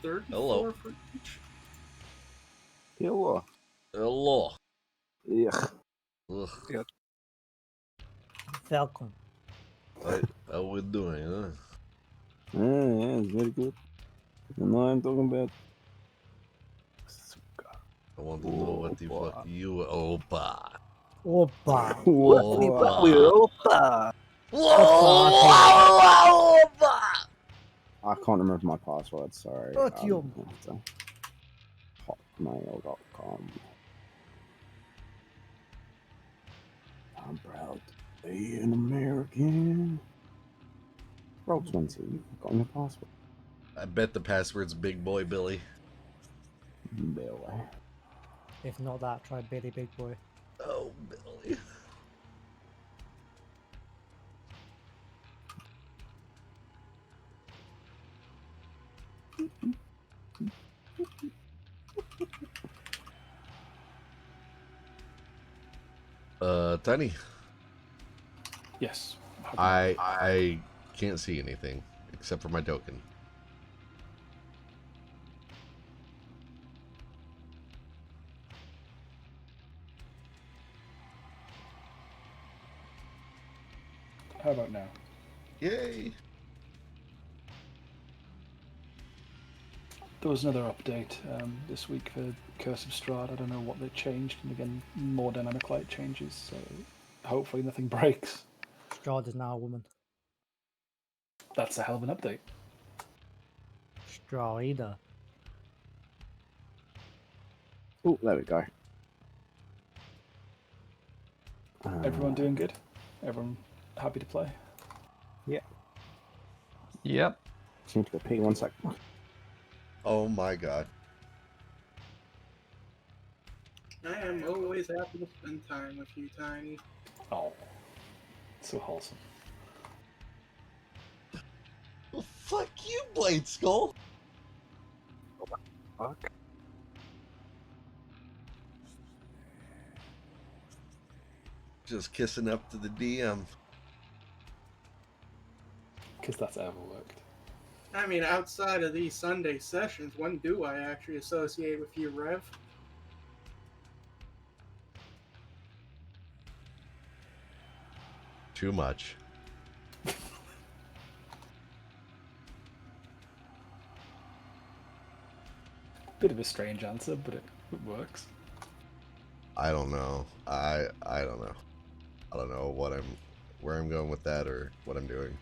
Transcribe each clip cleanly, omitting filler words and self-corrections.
Hello. 34 for each. Hello. Hello. Ugh. Ugh. Yeah. Falcon. How we doing, huh? Yeah, it's very good. You know what I'm talking about? I want to know what the fuck you... Opa. Opa. What the Opa. fuck, little opa? Opa. I can't remember my password, sorry. What's your- have to hotmail.com. I'm proud to be an American. Roll 20. You've got your password. I bet the password's Big Boy Billy. Billy. If not that, try Billy Big Boy. Oh, Billy. Tiny. Yes. I can't see anything except for my token. How about now? Yay! There was another update this week for Curse of Strahd. I don't know what they changed, and again, more dynamic light changes, so hopefully nothing breaks. Strahd is now a woman. That's a hell of an update. Strahd. Oh, there we go. Everyone doing good? Everyone happy to play? Yeah. Yep. Just need to go pee 1 second. Oh my god. I am always happy to spend time with you, Tiny. Oh, so wholesome. Well, fuck you, Blade Skull! Fuck. Just kissing up to the DM. Because that's ever worked. I mean, outside of these Sunday sessions, when do I actually associate with you, Rev? Too much. Bit of a strange answer, but it works. I don't know. I don't know. I don't know where I'm going with that or what I'm doing.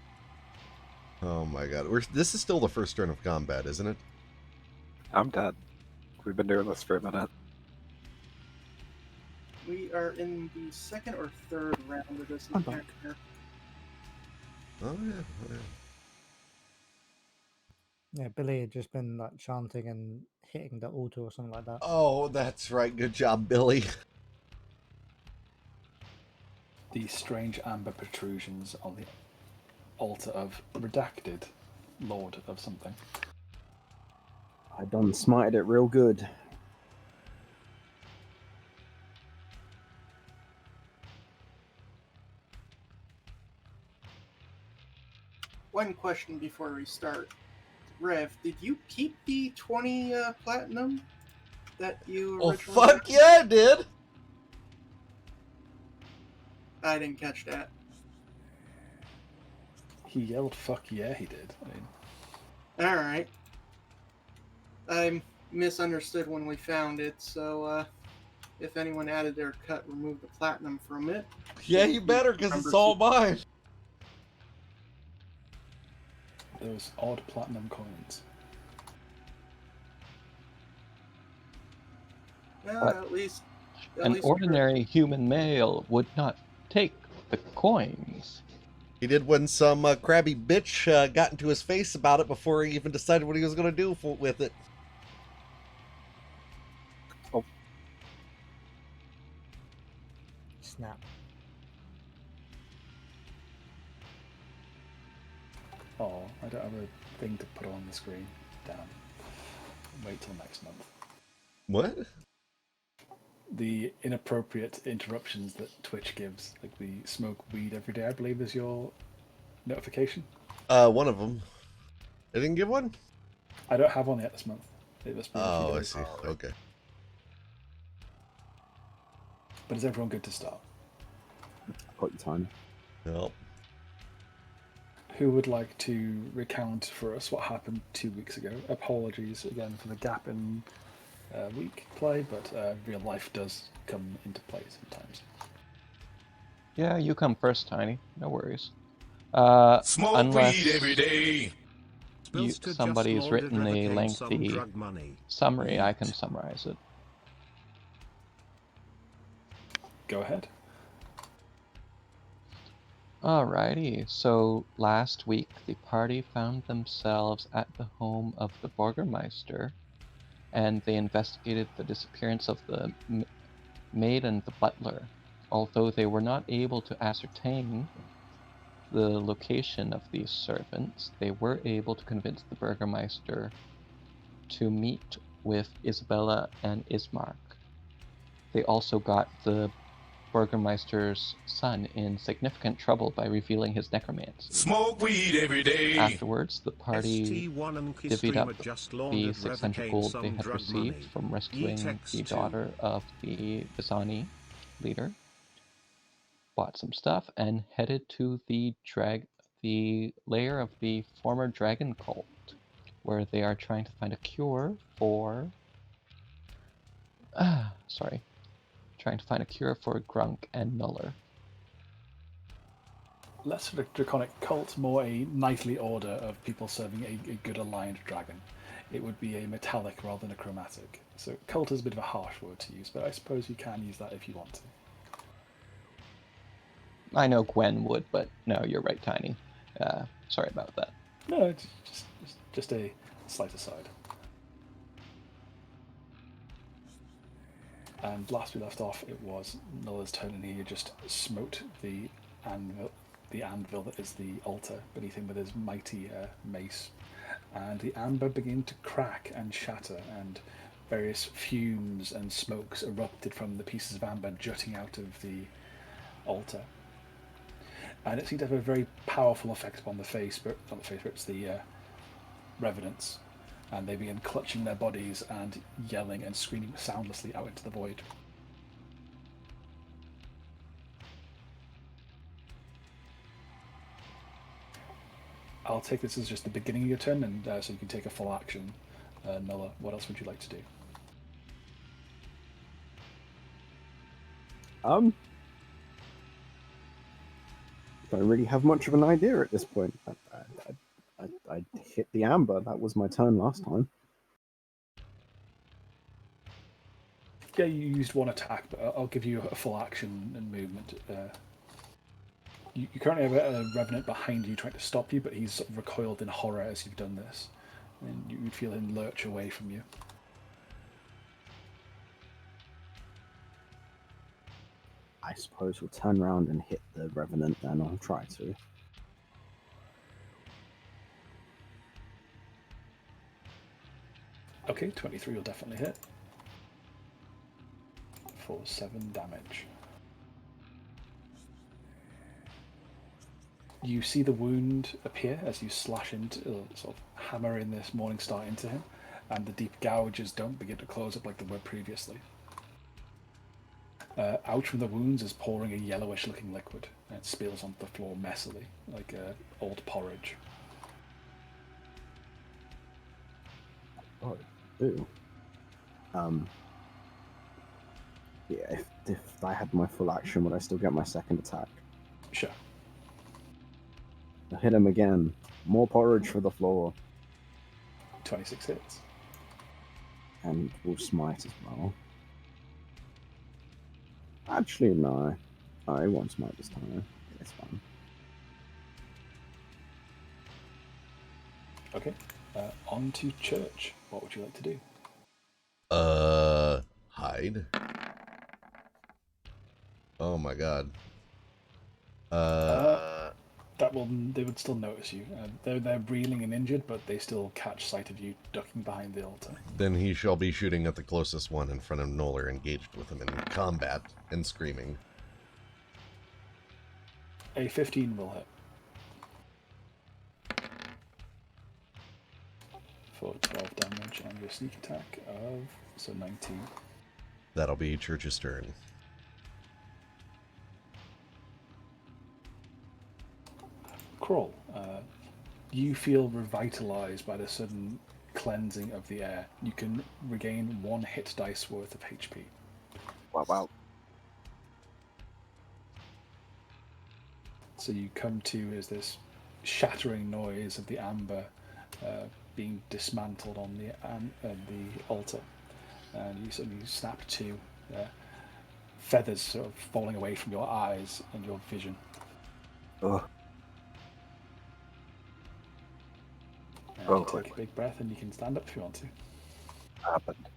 Oh my god. This is still the first turn of combat, isn't it? I'm dead. We've been doing this for a minute. We are in the second or third round of this encounter. Oh yeah. Oh, yeah. Yeah, Billy had just been like chanting and hitting the altar or something like that. Oh, that's right. Good job, Billy. These strange amber protrusions on the altar of redacted lord of something. I done smited it real good. One question before we start. Rev, did you keep the 20 platinum that you Oh originally fuck yeah, I did. I didn't catch that. He yelled, "Fuck yeah, he did." I mean, Alright. I misunderstood when we found it, so if anyone added their cut, remove the platinum from it. Yeah, you better, because it's all mine. those odd platinum coins. At least An ordinary human male would not take the coins. He did when some crabby bitch got into his face about it before he even decided what he was going to do with it. Snap. Oh, I don't have a thing to put on the screen. Damn. Wait till next month. What? The inappropriate interruptions that Twitch gives, like the smoke weed every day, I believe is your notification. One of them. They didn't give one? I don't have one yet this month. It must be in a few Oh, I days. see. Okay. But is everyone good to start? I've got you, Tiny. Yep. Who would like to recount for us what happened 2 weeks ago? Apologies again for the gap in week play, but real life does come into play sometimes. Yeah, you come first, Tiny. No worries. Smoke Unless weed every day. somebody's written a lengthy drug money. summary, I can Yeet. summarize it. Go ahead. Alrighty, so last week the party found themselves at the home of the Burgermeister, and they investigated the disappearance of the maid and the butler. Although they were not able to ascertain the location of these servants, they were able to convince the Burgermeister to meet with Isabella and Ismark. They also got the Burgermeister's son in significant trouble by revealing his necromancy. Smoke weed every day. Afterwards, the party ST1 and divvied up Kistreamer just the laundered 600 Revocaine gold some they had drug received money. from rescuing the Etex daughter of the Visani leader, bought some stuff, and headed to the lair of the former dragon cult, where they are trying to find a cure for trying to find a cure for Grunk and Nuller. Less of a draconic cult, more a knightly order of people serving a good aligned dragon. It would be a metallic rather than a chromatic. So cult is a bit of a harsh word to use, but I suppose you can use that if you want to. I know Gwen would, but no, you're right, Tiny. Sorry about that. No, it's just a slight aside. And last we left off, it was Nuller's turn, and he just smote the anvil that is the altar beneath him with his mighty mace. And the amber began to crack and shatter, and various fumes and smokes erupted from the pieces of amber jutting out of the altar. And it seemed to have a very powerful effect upon the face, but not the face, but it's the revenants. And they began clutching their bodies and yelling and screaming soundlessly out into the void. I'll take this as just the beginning of your turn, and so you can take a full action. Nulla, what else would you like to do? Don't really have much of an idea at this point. I hit the amber. That was my turn last time. Yeah, you used one attack, but I'll give you a full action and movement. You currently have a revenant behind you trying to stop you, but he's sort of recoiled in horror as you've done this. And you would feel him lurch away from you. I suppose we'll turn around and hit the revenant then. I'll try to. Okay, 23 will definitely hit. For 7 damage. You see the wound appear as you slash into, sort of hammer in this morning star into him, and the deep gouges don't begin to close up like they were previously. Out from the wounds is pouring a yellowish looking liquid, and it spills onto the floor messily, like old porridge. Oh, ew. Yeah, if I had my full action, would I still get my second attack? Sure. I'll hit him again. More porridge for the floor. 26 hits. And we'll smite as well. Actually, no. I won't smite this time. It's fine. Okay. On to church. What would you like to do? Hide. Oh my god. They would still notice you. They're reeling and injured, but they still catch sight of you ducking behind the altar. Then he shall be shooting at the closest one in front of Noller, engaged with him in combat and screaming. A 15 will hit. for 12 damage, and your sneak attack of 19. That'll be Church's turn. Crawl, you feel revitalized by the sudden cleansing of the air. You can regain 1 hit dice worth of HP. Wow. So you come to as this shattering noise of the amber being dismantled on the altar, and you suddenly snap to feathers sort of falling away from your eyes and your vision. Ugh. And Oh, you take a big breath, and you can stand up if you want to. Happened.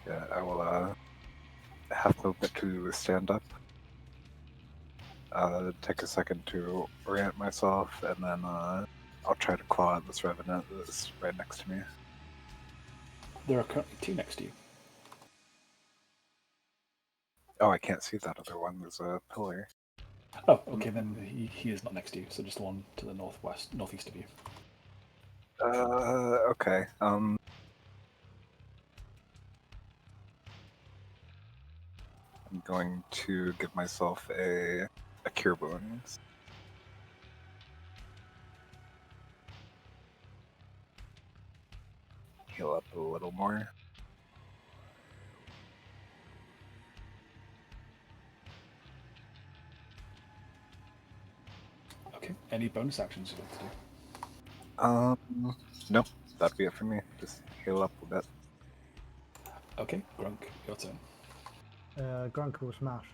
Yeah, I will half movement to stand up. Take a second to orient myself, and then I'll try to claw at this revenant that's right next to me. There are currently 2 next to you. Oh, I can't see that other one. There's a pillar. Oh, okay, then he is not next to you, so just the one to the northeast of you. Okay. I'm going to give myself a cure wounds. Heal up a little more. Okay, any bonus actions you'd like to do? No, that'd be it for me. Just heal up a bit. Okay, Grunk, your turn. Grunk will smash.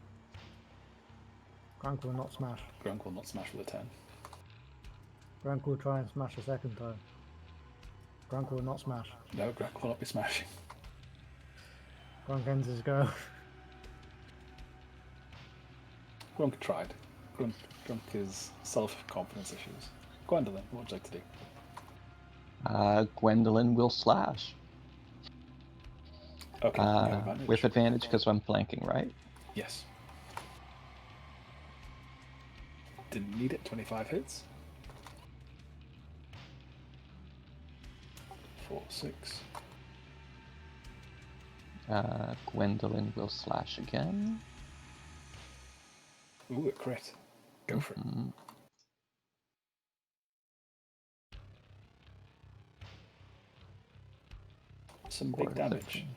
Grunk will not smash. Grunk will not smash with a 10. Grunk will try and smash a second time. Grunk will not smash. No, Grunk will not be smashing. Grunk ends his go. Grunk tried. Grunk is self-confidence issues. Gwendolyn, what would you like to do? Gwendolyn will slash. Okay, you have advantage. With advantage because I'm flanking, right? Yes. Didn't need it. 25 hits. 4, 6. Gwendolyn will slash again. Ooh, a crit. Go for it. Some big damage. 13.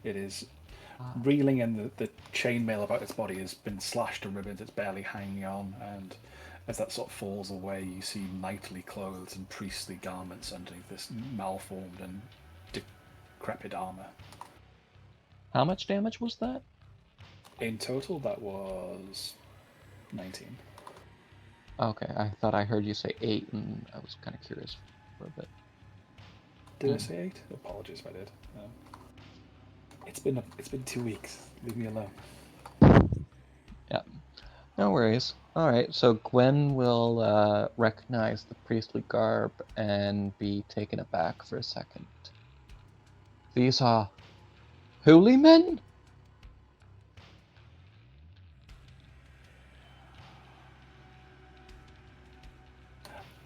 It is reeling, and the chainmail about its body has been slashed to ribbons. It's barely hanging on, and as that sort of falls away, you see knightly clothes and priestly garments underneath this malformed and decrepit armor. How much damage was that? In total, that was 19. Okay, I thought I heard you say 8, and I was kind of curious for a bit. Did I say 8? Apologies if I did. It's been 2 weeks. Leave me alone. Yeah, no worries. All right, so Gwen will recognize the priestly garb and be taken aback for a second. These are holy men?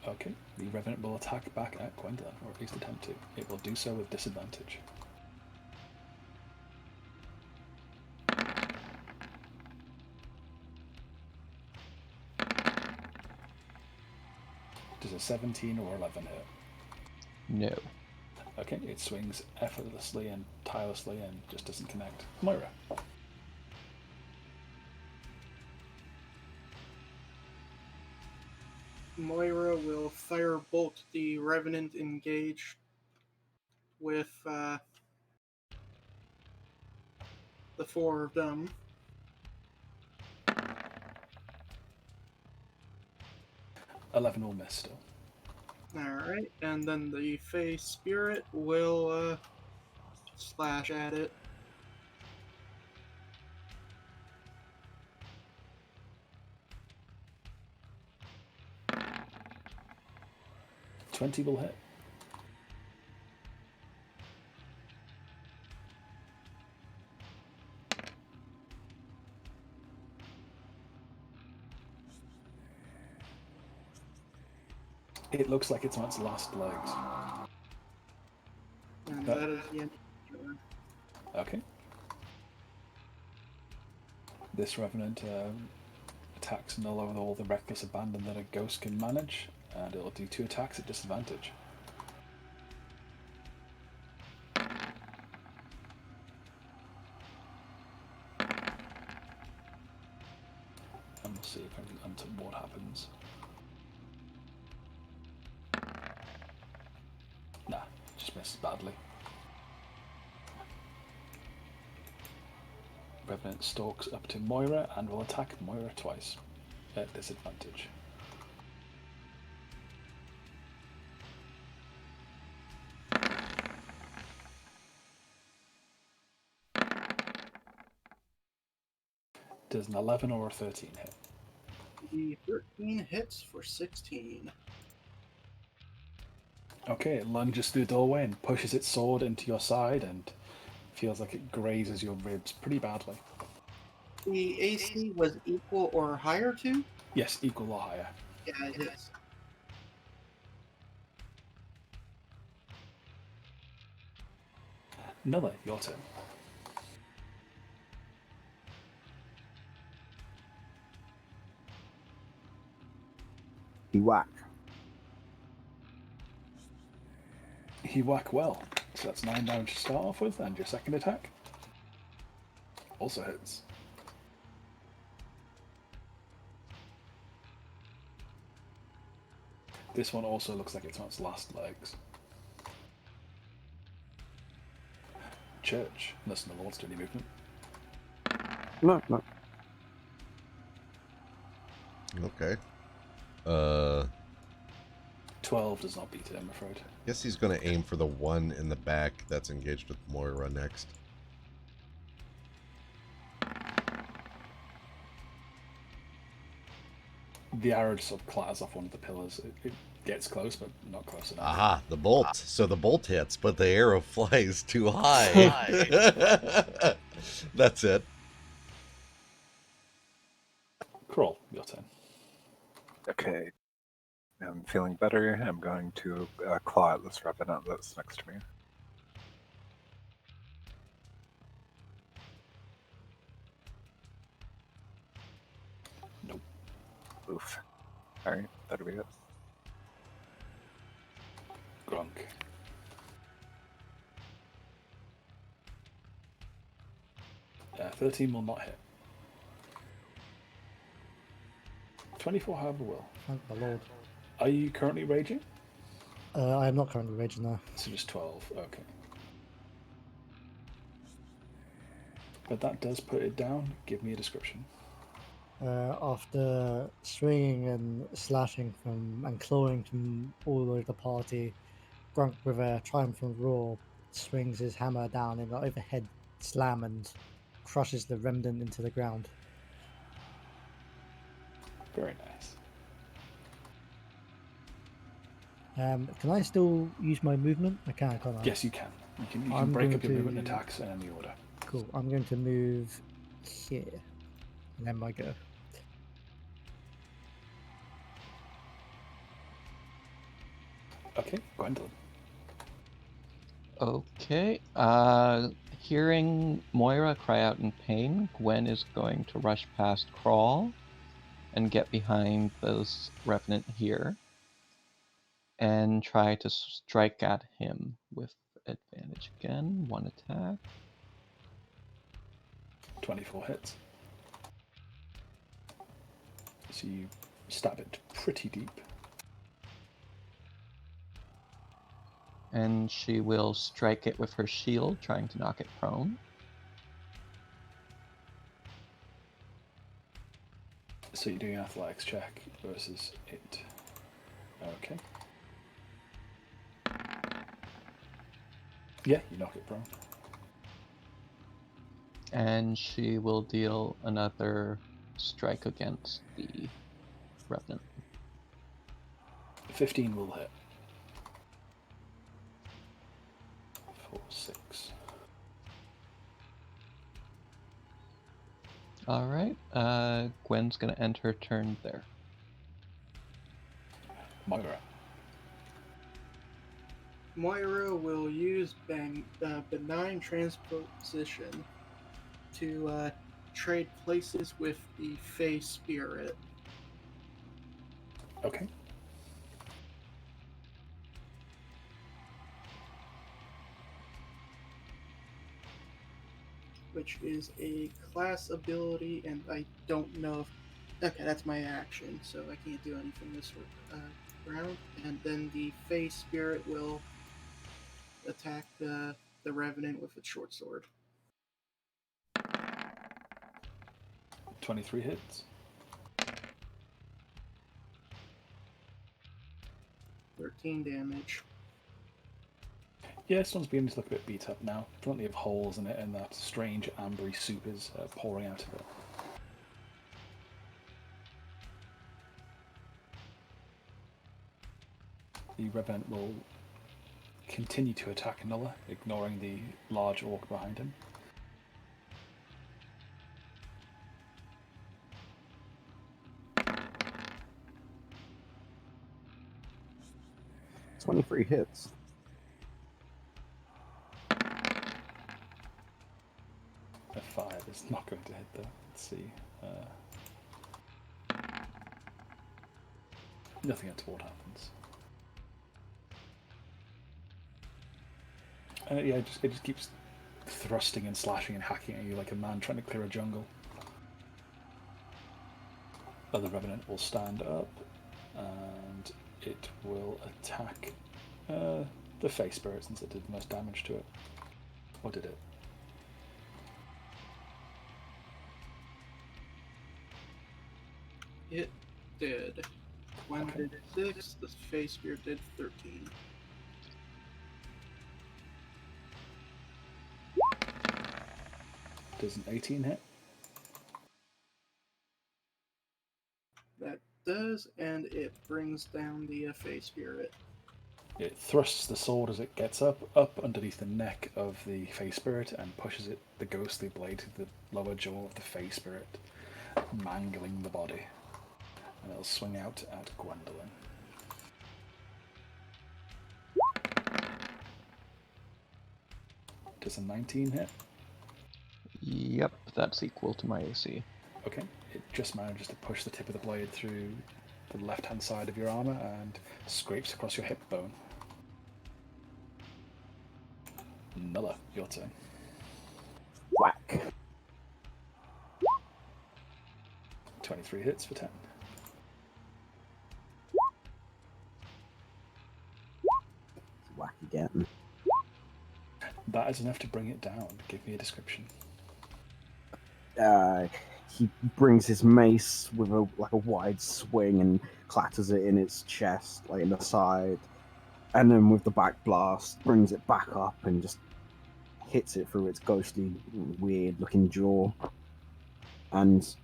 Okay, the Revenant will attack back at Gwendolyn, or at least attempt to. It will do so with disadvantage. Does a 17 or 11 hit? No. Okay, it swings effortlessly and tirelessly and just doesn't connect. Moira. Moira will firebolt the Revenant engaged with the 4 of them. $11 will miss still. Alright, and then the Fey Spirit will slash at it. $20 will hit. It looks like it's on its last legs. And That- that is the end of the turn. Okay. This Revenant attacks Nulla with all the reckless abandon that a ghost can manage, and it'll do 2 attacks at disadvantage. And we'll see if anything untoward happens. Nah, just misses badly. Revenant stalks up to Moira and will attack Moira twice at disadvantage. Does an 11 or a 13 hit? The 13 hits for 16. Okay, it lunges through the doorway and pushes its sword into your side and feels like it grazes your ribs pretty badly. The AC was equal or higher to? Yes, equal or higher. Yeah, it hits. Nulla, your turn. He whack. He whack well. So that's 9 damage to start off with, and your second attack also hits. This one also looks like it's on its last legs. Church, unless Nulla wants to do any movement. No, no. Okay. 12 does not beat it, I'm afraid. Guess he's going to aim for the one in the back that's engaged with Moira next. The arrow just sort of clatters off one of the pillars. It gets close, but not close enough. Aha, the bolt. So the bolt hits, but the arrow flies too high. That's it. Crawl, your turn. Okay. I'm feeling better. I'm going to claw at this Revenant that's next to me. Nope. Oof. Alright, that'll be it. Grunk. Yeah, 13 will not hit. 24, however, will. Thank the Lord. Are you currently raging? I am not currently raging now. So just 12, okay. But that does put it down. Give me a description. After swinging and slashing from and clawing from all over the party, Grunk with a triumphant roar swings his hammer down in an overhead slam and crushes the remnant into the ground. Very nice. Can I still use my movement? I can, can't I? Yes, you can. You can I'm break going up your movement and to- attacks in any order. Cool. I'm going to move here. And then I go. Okay, Gwendolyn. Okay. Hearing Moira cry out in pain, Gwen is going to rush past Crawl and get behind those Revenant here and try to strike at him with advantage again. One attack. 24 hits. So you stab it pretty deep. And she will strike it with her shield, trying to knock it prone. So you're doing an athletics check versus it. Okay. Yeah, you knock it prone. And she will deal another strike against the Revenant. 15 will hit. 4, 6. Alright, Gwen's gonna end her turn there. Moira. Moira will use benign transposition to trade places with the Fey Spirit. Okay. Which is a class ability, and I don't know if... Okay, that's my action, so I can't do anything this round. And then the Fey Spirit will attack the Revenant with its short sword. 23 hits. 13 damage. Yeah, this one's beginning to look a bit beat up now. Plenty of holes in it, and that strange ambery soup is pouring out of it. The Revenant will continue to attack Nulla, ignoring the large orc behind him. It's 23 hits. A 5 is not going to hit though. Let's see. Nothing untoward happens. Yeah, it just keeps thrusting and slashing and hacking at you like a man trying to clear a jungle. Other Revenant will stand up and it will attack the Fey Spirit since it did the most damage to it. Or did it? It did. When did 6, the Fey Spirit did 13. Does an 18 hit? That does, and it brings down the Fey Spirit. It thrusts the sword as it gets up underneath the neck of the Fey Spirit and pushes the ghostly blade to the lower jaw of the Fey Spirit, mangling the body. And it'll swing out at Gwendolyn. Does a 19 hit? Yep, that's equal to my AC. Okay, it just manages to push the tip of the blade through the left-hand side of your armor and scrapes across your hip bone. Nulla, your turn. Whack. 23 hits for 10. Whack again. That is enough to bring it down. Give me a description. He brings his mace with a wide swing and clatters it in its chest, like in the side, and then with the back blast, brings it back up and just hits it through its ghostly, weird-looking jaw, and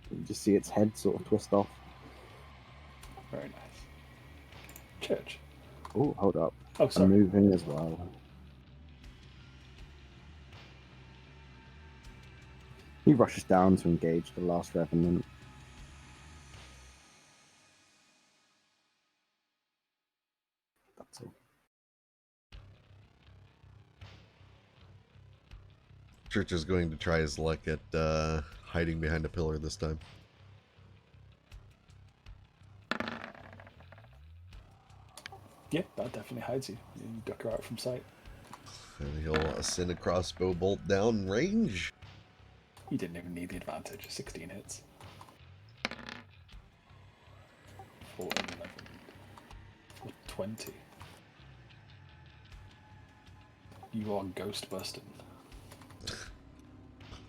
you just see its head sort of twist off. Very nice. Church. Oh, hold up! Oh, sorry. I'm moving as well. He rushes down to engage the last Revenant. That's all. Church is going to try his luck at hiding behind a pillar this time. Yeah, that definitely hides you. You duck her out from sight. And he'll send a crossbow bolt down range. You didn't even need the advantage. 16 hits. For 11. For 20. You are ghost busting.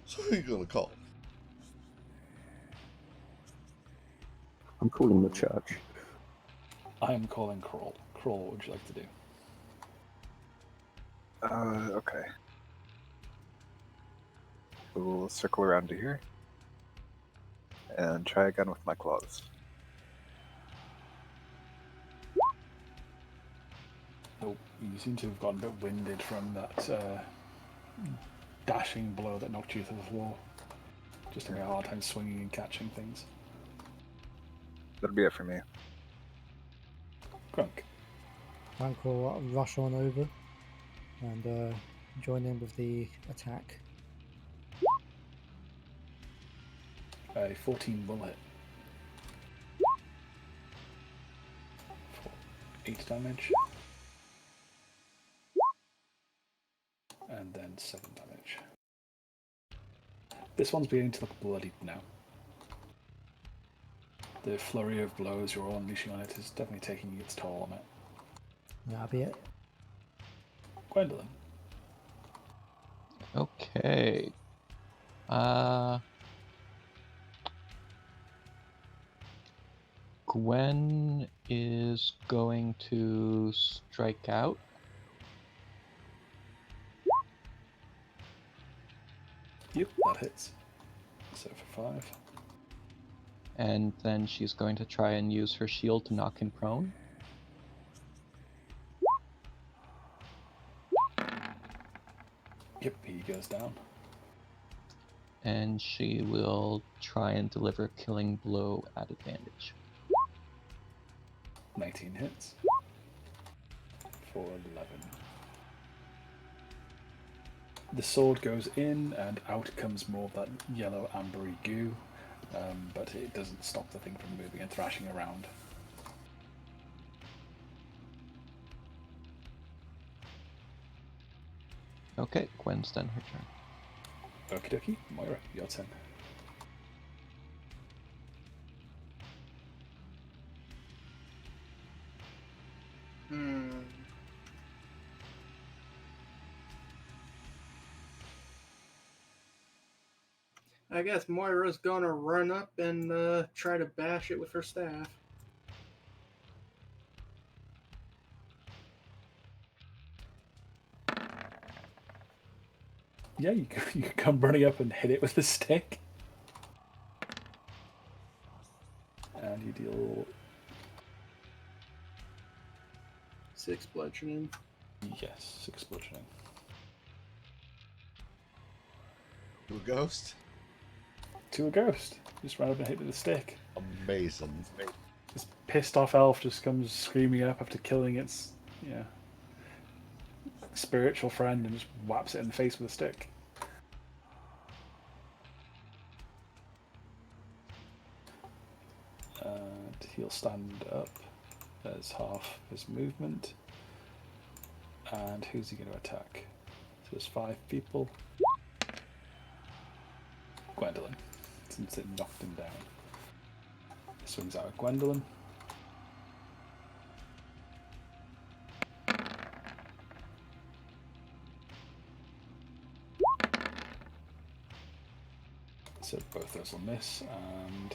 So who are you gonna call? I'm calling the church. I am calling Crawl. Crawl, what would you like to do? Okay. We'll circle around to here. And try again with my claws. Oh, you seem to have gotten a bit winded from that dashing blow that knocked you to the floor. Just having a hard time swinging and catching things. That'll be it for me. Grunk. Crank will rush on over and join in with the attack. A 14 will hit. For 8 damage. And then 7 damage. This one's beginning to look bloodied now. The flurry of blows you're unleashing on it is definitely taking its toll on it. That'll be it. Gwendolyn. Okay. Gwen is going to strike out. Yep, that hits. So for 5. And then she's going to try and use her shield to knock him prone. Yep, he goes down. And she will try and deliver a killing blow at advantage. 19 hits. For 11. The sword goes in, and out comes more of that yellow ambery goo, but it doesn't stop the thing from moving and thrashing around. Okay, Gwen's done her turn. Okie dokie, Moira, your turn. I guess Moira's gonna run up and try to bash it with her staff. Yeah, you come running up and hit it with the stick. And you deal... 6 bludgeoning. Yes, 6 bludgeoning. To a ghost? To a ghost. Just ran up and hit it with a stick. Amazing. This pissed off elf just comes screaming up after killing its, spiritual friend and just whaps it in the face with a stick. And he'll stand up as half his movement. And who's he going to attack? So there's 5 people. Gwendolyn, since it knocked him down. He swings out at Gwendolyn. So both those will miss, and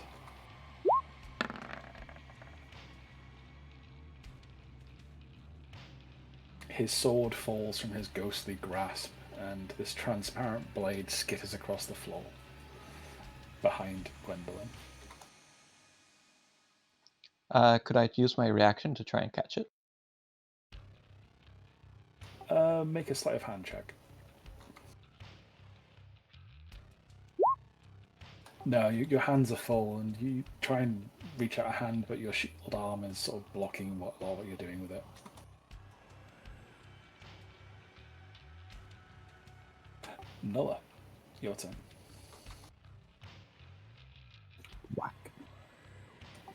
his sword falls from his ghostly grasp, and this transparent blade skitters across the floor behind Gwendolyn. Could I use my reaction to try and catch it? Make a sleight of hand check. No, your hands are full, and you try and reach out a hand, but your shield arm is sort of blocking what you're doing with it. Nulla, your turn. Whack.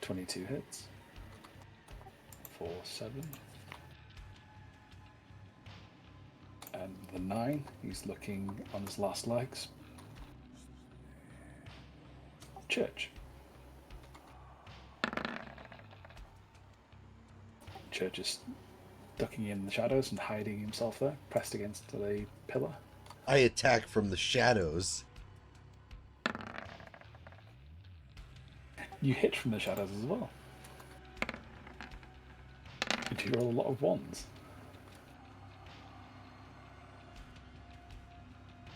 22 hits. For 7. And the 9, he's looking on his last legs. Church. Church is ducking in the shadows and hiding himself there, pressed against a pillar. I attack from the shadows. You hit from the shadows as well. And you roll a lot of ones.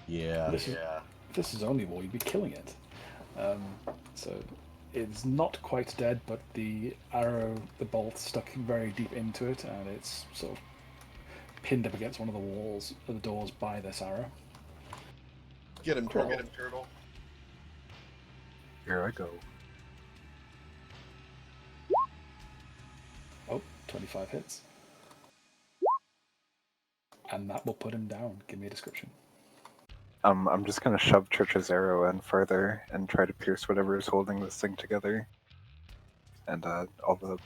Yeah. If this is only war, you'd be killing it. So it's not quite dead, but the arrow, the bolt, stuck very deep into it, and it's sort of pinned up against one of the walls of the doors by this arrow. Get him, turtle. Here I go. Oh, 25 hits. And that will put him down. Give me a description. I'm just gonna shove Church's arrow in further and try to pierce whatever is holding this thing together. And all the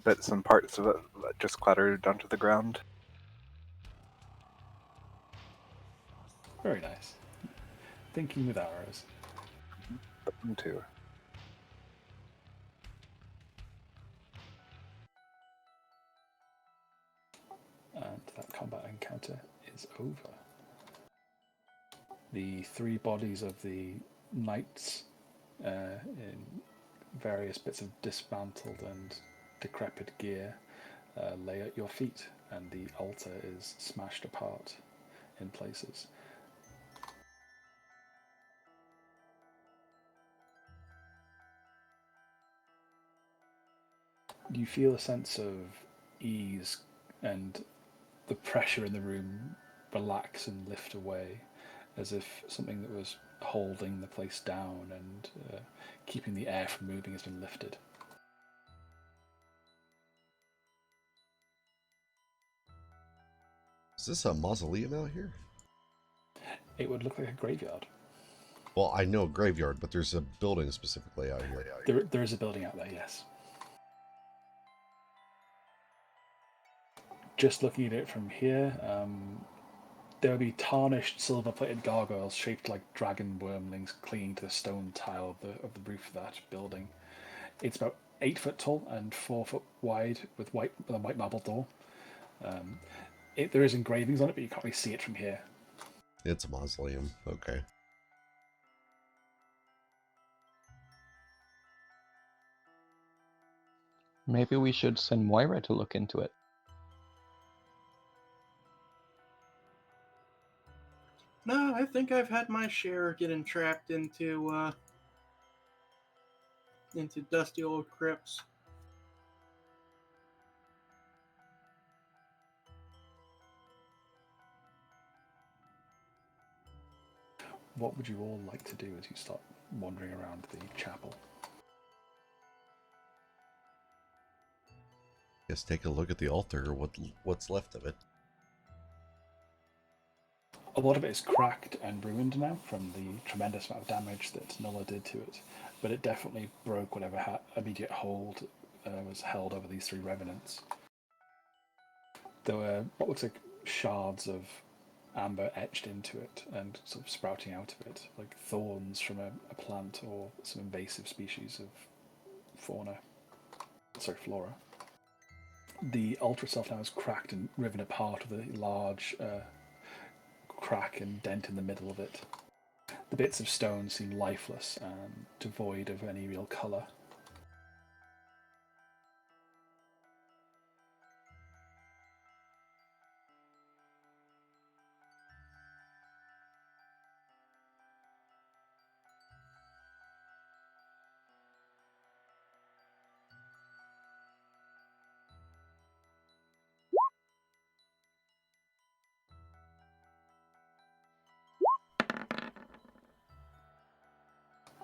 bits and parts of it just clatter down to the ground. Very nice. Thinking with arrows. Them too. And that combat encounter is over. The three bodies of the knights in various bits of dismantled and decrepit gear lay at your feet, and the altar is smashed apart in places. You feel a sense of ease and the pressure in the room relax and lift away, as if something that was holding the place down and keeping the air from moving has been lifted. Is this a mausoleum out here? It would look like a graveyard. Well, I know graveyard, but there's a building specifically out here. There is a building out there, yes. Just looking at it from here, there will be tarnished silver-plated gargoyles shaped like dragon wormlings clinging to the stone tile of the roof of that building. It's about 8 foot tall and 4 foot wide with a white marble door. There is engravings on it, but you can't really see it from here. It's a mausoleum. Okay. Maybe we should send Moira to look into it. No, I think I've had my share of getting trapped into dusty old crypts. What would you all like to do as you start wandering around the chapel? Guess take a look at the altar, or what's left of it. A lot of it is cracked and ruined now from the tremendous amount of damage that Nulla did to it, but it definitely broke whatever immediate hold was held over these three revenants. There were what looks like shards of amber etched into it and sort of sprouting out of it, like thorns from a plant or some invasive species of flora. The altar itself now is cracked and riven apart with a large crack and dent in the middle of it. The bits of stone seem lifeless and devoid of any real colour.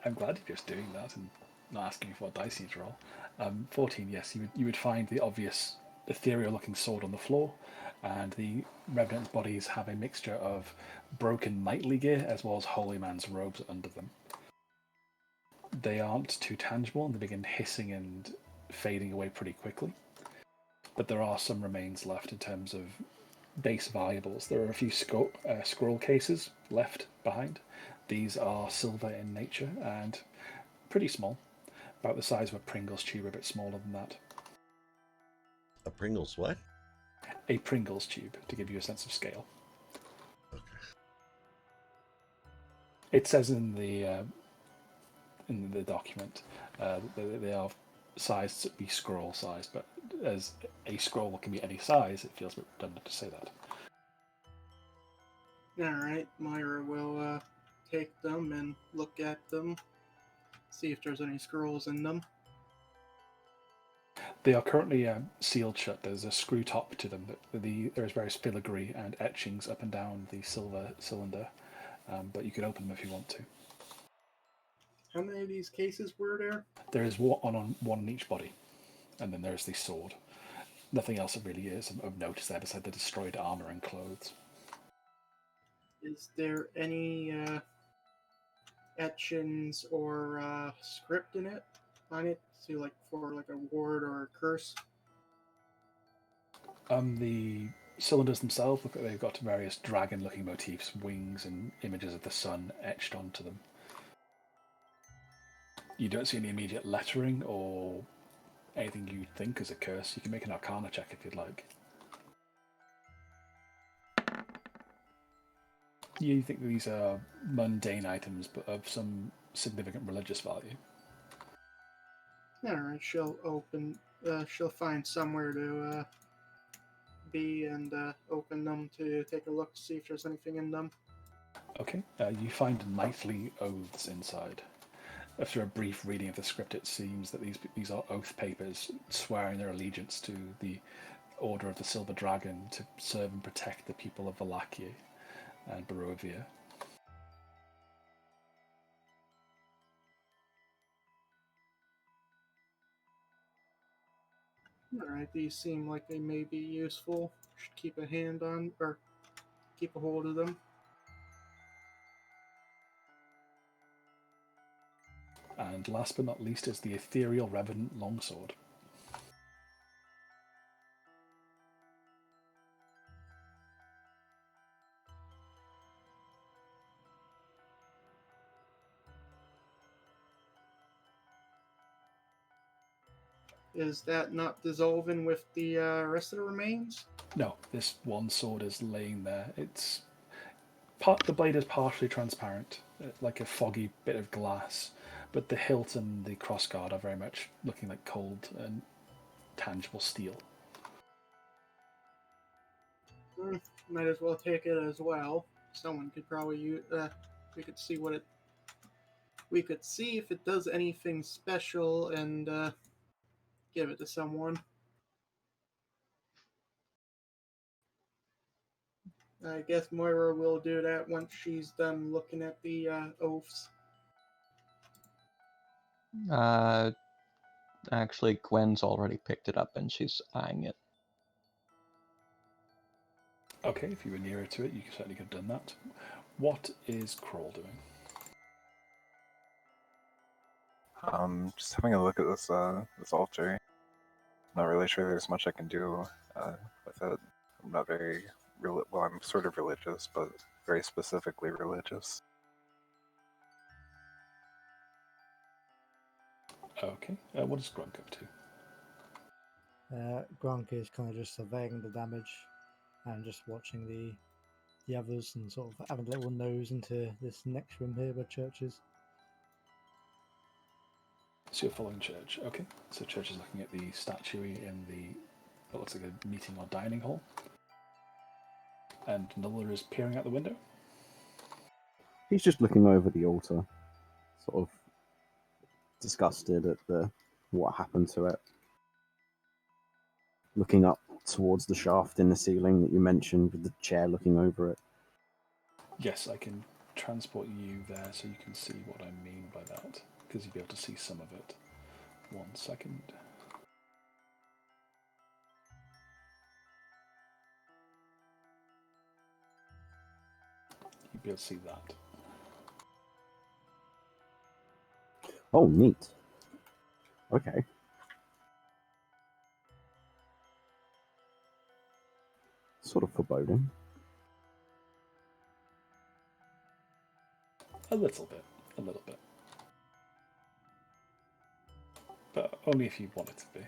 I'm glad you're just doing that and not asking for what dice you roll. 14, yes, you would find the obvious ethereal-looking sword on the floor, and the revenant bodies have a mixture of broken knightly gear as well as holy man's robes under them. They aren't too tangible, and they begin hissing and fading away pretty quickly. But there are some remains left in terms of base valuables. There are a few scroll cases left behind. These are silver in nature and pretty small, about the size of a Pringles tube, a bit smaller than that. A Pringles what? A Pringles tube, to give you a sense of scale. Okay. It says in the document they are sized to be scroll size, but as a scroll can be any size, it feels a bit redundant to say that. Alright, Moira will take them and look at them, see if there's any scrolls in them. They are currently sealed shut. There's a screw top to them. There is various filigree and etchings up and down the silver cylinder, but you can open them if you want to. How many of these cases were there? There is one on each body, and then there's the sword. Nothing else really is of note there besides the destroyed armor and clothes. Is there any etchings or script in it on it? So like for like a ward or a curse? The cylinders themselves look like they've got various dragon-looking motifs, wings, and images of the sun etched onto them. You don't see any immediate lettering or anything you'd think is a curse. You can make an Arcana check if you'd like. You think these are mundane items, but of some significant religious value. All right, she'll find somewhere to be and open them to take a look to see if there's anything in them. Okay, you find knightly oaths inside. After a brief reading of the script, it seems that these are oath papers swearing their allegiance to the Order of the Silver Dragon to serve and protect the people of Valakia and Barovia. All right, these seem like they may be useful. Should keep a hand on or keep a hold of them. And last but not least is the Ethereal Revenant Longsword. Is that not dissolving with the rest of the remains? No, this one sword is laying there. The blade is partially transparent, like a foggy bit of glass, but the hilt and the crossguard are very much looking like cold and tangible steel. Might as well take it as well. Someone could probably use. We could see what it. We could see if it does anything special and give it to someone. I guess Moira will do that once she's done looking at the oaths. Actually, Gwen's already picked it up and she's eyeing it. Okay, if you were nearer to it, you certainly could have done that. What is Crawl doing? Just having a look at this altar. Not really sure there's much I can do with it. I'm not very well, I'm sort of religious, but very specifically religious. Okay, what is Grunk up to? Gronk is kind of just surveying the damage and just watching the others and sort of having a little nose into this next room here where Church is. So you're following Church. Okay, so Church is looking at the statue in what looks like a meeting or dining hall. And Nuller is peering out the window. He's just looking over the altar, sort of disgusted at what happened to it. Looking up towards the shaft in the ceiling that you mentioned, with the chair looking over it. Yes, I can transport you there so you can see what I mean by that, because you'll be able to see some of it. 1 second. You'll be able to see that. Oh, neat. Okay. Sort of foreboding. A little bit. But only if you want it to be.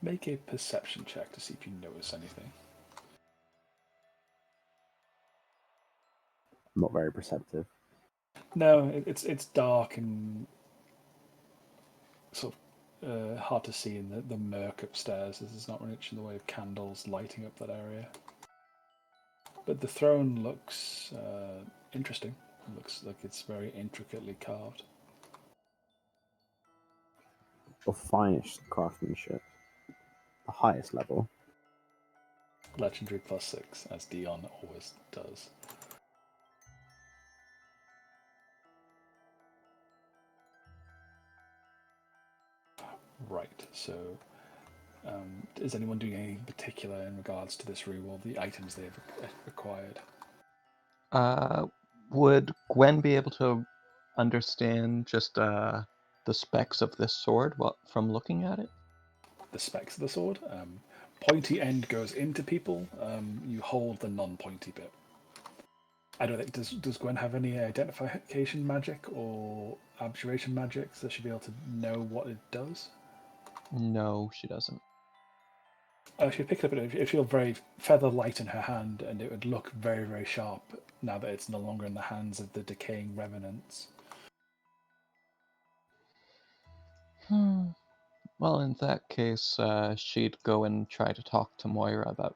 Make a perception check to see if you notice anything. I'm not very perceptive. No, it's dark and sort of hard to see in the murk upstairs. There's not much in the way of candles lighting up that area. But the throne looks interesting. It looks like it's very intricately carved. Of finest craftsmanship. The highest level. Legendary +6, as Dion always does. Right. So, is anyone doing anything particular in regards to this room or the items they've acquired? Would Gwen be able to understand just the specs of this sword from looking at it? The specs of the sword. Pointy end goes into people. You hold the non-pointy bit. I don't think does Gwen have any identification magic or abjuration magic, so she'll be able to know what it does? No, she doesn't. She'd pick it up, it would feel very feather light in her hand, and it would look very, very sharp now that it's no longer in the hands of the decaying revenants. Well, in that case, she'd go and try to talk to Moira about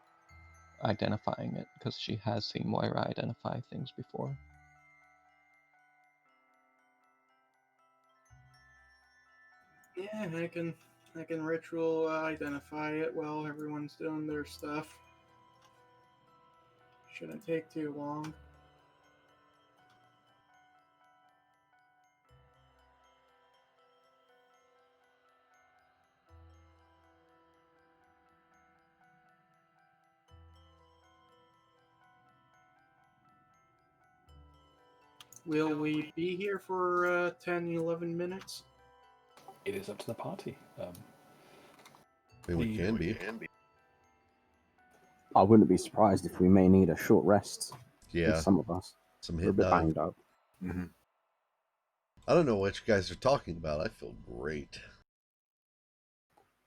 identifying it, because she has seen Moira identify things before. Yeah, I can ritual identify it while everyone's doing their stuff. Shouldn't take too long. Will we be here for 10, 11 minutes? It is up to the party. I mean, we can be. I wouldn't be surprised if we may need a short rest. Yeah, Some of us. some We're a hit bit dive. banged up. Mm-hmm. I don't know what you guys are talking about. I feel great.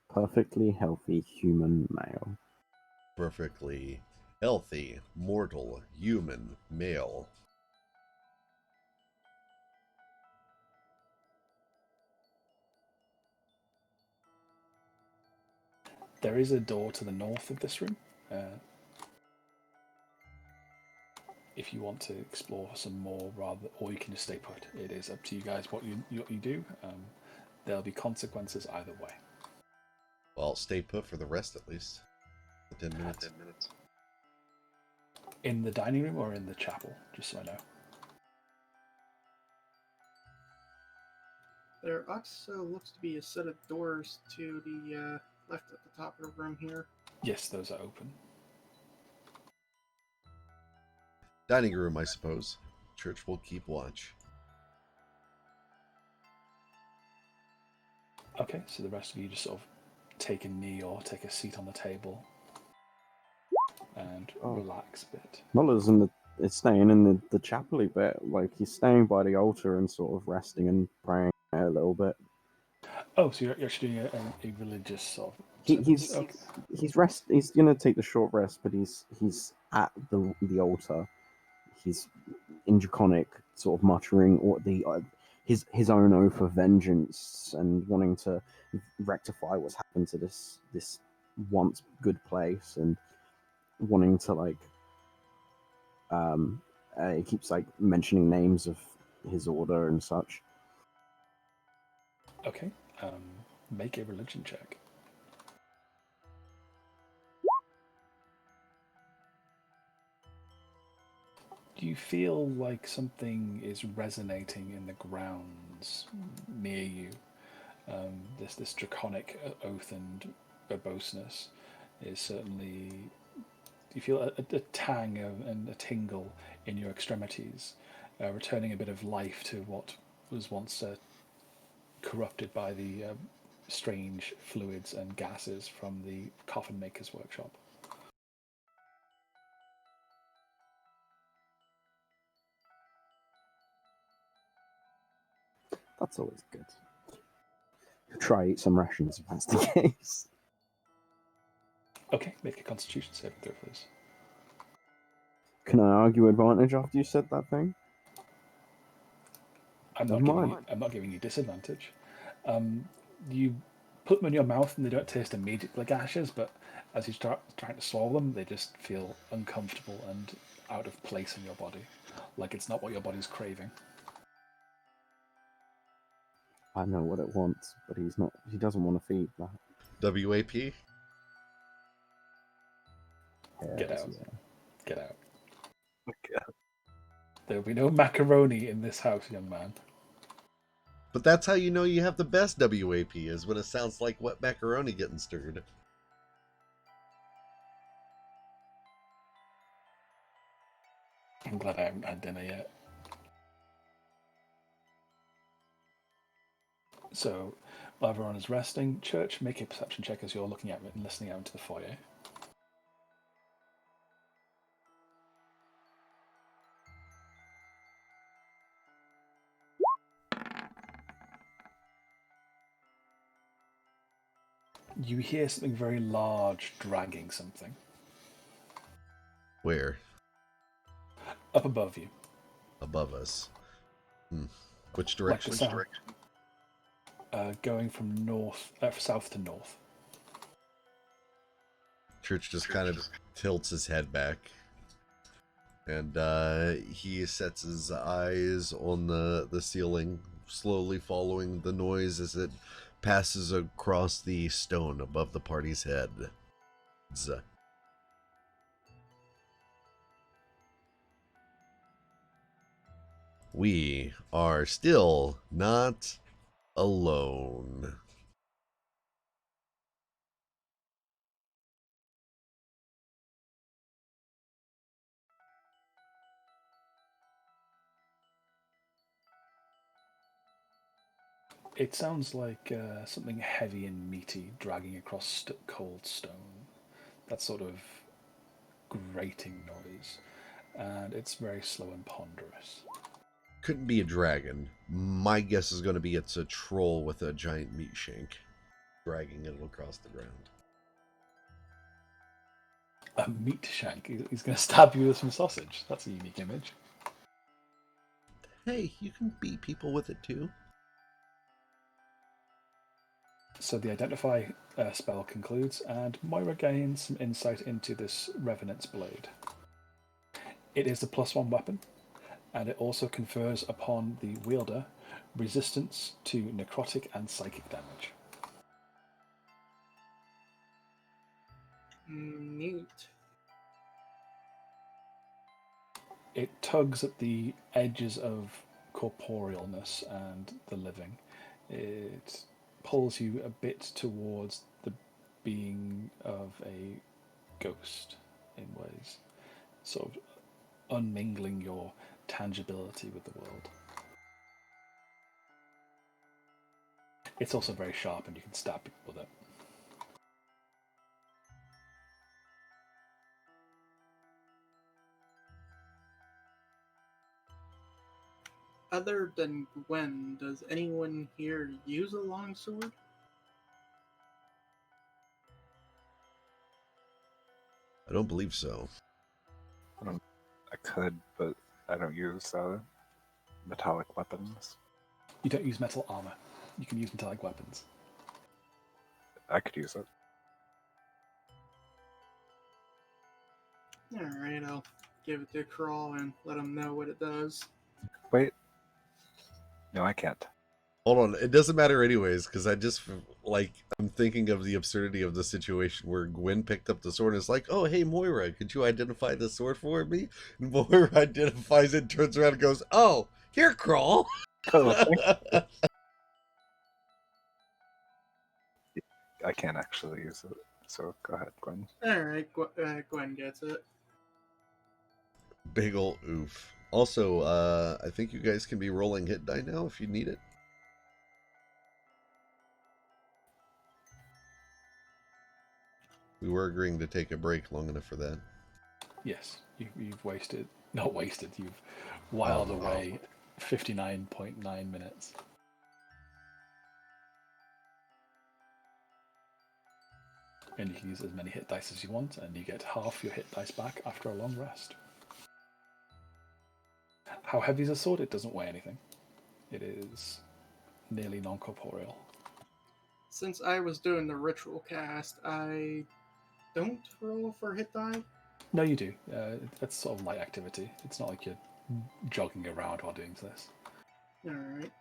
Perfectly healthy human male. Perfectly healthy, mortal, human, male. There is a door to the north of this room. If you want to explore some more, or you can just stay put. It is up to you guys what you do. There'll be consequences either way. Well, stay put for the rest at least. For 10 minutes. In the dining room or in the chapel, just so I know. There also looks to be a set of doors to the left at the top of the room here. Yes, those are open. Dining room, I suppose. Church will keep watch. Okay, so the rest of you just sort of take a knee or take a seat on the table and relax a bit. Muller's is staying in the chapel bit. Like, he's staying by the altar and sort of resting and praying a little bit. Oh, so you're actually doing a religious sort of... He's gonna take the short rest, but he's at the altar. He's in Draconic, sort of muttering or his own oath of vengeance and wanting to rectify what's happened to this once good place, and wanting to he keeps mentioning names of his order and such. Okay, make a religion check. Do you feel like something is resonating in the grounds near you? This draconic oath and verboseness is certainly... You feel a tang and a tingle in your extremities, returning a bit of life to what was once corrupted by the strange fluids and gases from the coffin maker's workshop. That's always good. Try eat some rations if that's the case. Okay, make a constitution saving throw, please. Can I argue advantage after you said that thing? I'm not giving you disadvantage. You put them in your mouth and they don't taste immediately like ashes, but as you start trying to swallow them, they just feel uncomfortable and out of place in your body, like it's not what your body's craving. I know what it wants, but he doesn't want to feed that. WAP? Get out. Yeah. Get out. Okay. There will be no macaroni in this house, young man. But that's how you know you have the best WAP, is when it sounds like wet macaroni getting stirred. I'm glad I haven't had dinner yet. So, while everyone is resting, Church, make a perception check as you're looking at it and listening out into the foyer. You hear something very large dragging something Where? up above you. Above us. Which Like direction? the sound, going from south to north. Church just kind of tilts his head back. And he sets his eyes on the ceiling, slowly following the noise as it passes across the stone above the party's head. We are still not alone. It sounds like something heavy and meaty dragging across cold stone. That sort of grating noise. And it's very slow and ponderous. Couldn't be a dragon. My guess is going to be it's a troll with a giant meat shank dragging it across the ground. A meat shank? He's going to stab you with some sausage. That's a unique image. Hey, you can beat people with it too. So the Identify spell concludes, and Moira gains some insight into this Revenant's blade. It is a +1 weapon, and it also confers upon the wielder resistance to necrotic and psychic damage. Neat. It tugs at the edges of corporealness and the living. It pulls you a bit towards the being of a ghost in ways, sort of unmingling your tangibility with the world. It's also very sharp and you can stab people with it. Other than Gwen, does anyone here use a longsword? I don't believe so. I could, but I don't use metallic weapons. You don't use metal armor. You can use metallic weapons. I could use it. Alright, I'll give it to Crawl and let him know what it does. Wait. No, I can't. Hold on, it doesn't matter anyways, because I'm thinking of the absurdity of the situation where Gwen picked up the sword and is like, oh, hey, Moira, could you identify the sword for me? And Moira identifies it, turns around and goes, oh, here, Crawl. Oh, I can't actually use it, so go ahead, Gwen. Alright, Gwen gets it. Big ol' oof. Also, I think you guys can be rolling hit die now if you need it. We were agreeing to take a break long enough for that. Yes, you've not wasted, you've whiled away 59.9 minutes. And you can use as many hit dice as you want, and you get half your hit dice back after a long rest. How heavy is a sword? It doesn't weigh anything. It is nearly non-corporeal. Since I was doing the ritual cast, I don't roll for hit die? No, you do. That's sort of light activity. It's not like you're jogging around while doing this. Alright.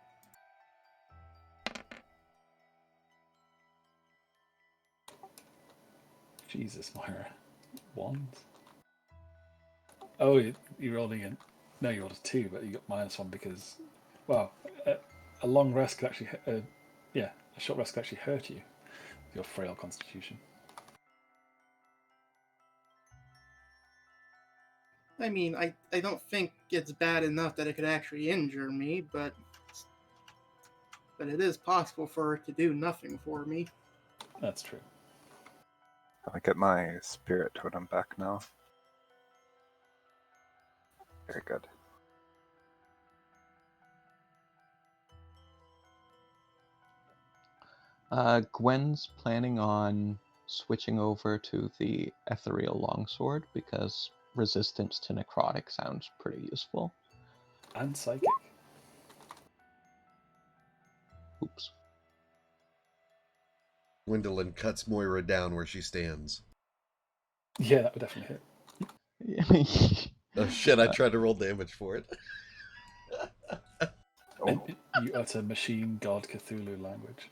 Jesus, Myra. Wands? Oh, you rolled again. No, you rolled a 2, but you got -1 because... Well, a long rest could actually, a short rest could actually hurt you with your frail constitution. I mean, I don't think it's bad enough that it could actually injure me, but it is possible for it to do nothing for me. That's true. I get my spirit totem back now. Very good. Gwen's planning on switching over to the ethereal longsword because resistance to necrotic sounds pretty useful. And psychic. Oops. Gwendolyn cuts Moira down where she stands. Yeah, that would definitely hit. Oh shit, I tried to roll damage for it. And you utter machine god Cthulhu language.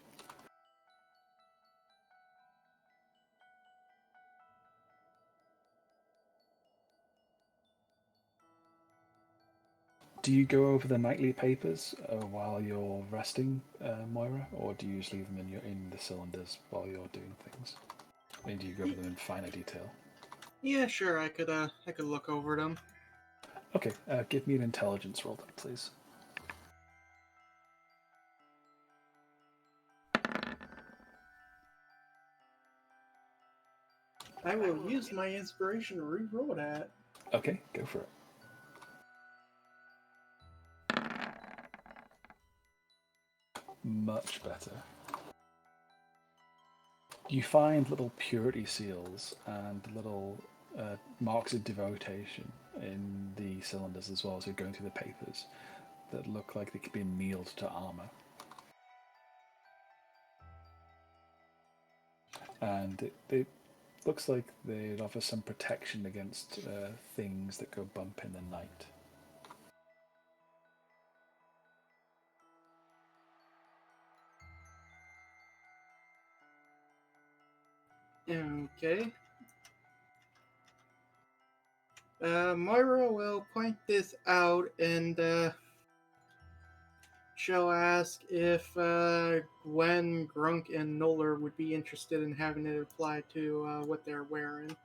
Do you go over the nightly papers while you're resting, Moira, or do you just leave them in the cylinders while you're doing things? I mean, do you go over them in finer detail? Yeah, sure. I could look over them. Okay, give me an intelligence roll then, please. I will use my inspiration to re-roll that. Okay, go for it. Much better. You find little purity seals and little marks of devotation in the cylinders as well as you're going through the papers that look like they could be annealed to armor. And it looks like they'd offer some protection against things that go bump in the night. Okay. Moira will point this out, and she'll ask if Gwen, Grunk, and Noller would be interested in having it applied to what they're wearing.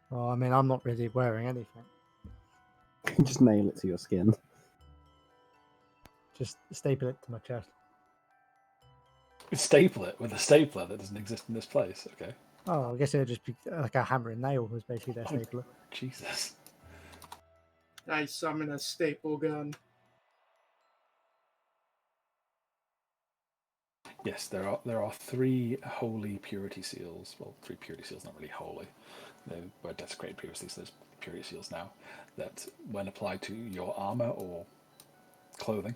Well, I mean, I'm not really wearing anything. Just nail it to your skin. Just staple it to my chest. Staple it with a stapler that doesn't exist in this place. Okay. Oh, I guess it would just be like a hammer and nail was basically their stapler. Jesus. I summon a staple gun. Yes, there are 3 holy purity seals. Well, 3 purity seals, not really holy. They were desecrated previously, so there's purity seals now. That, when applied to your armor or clothing,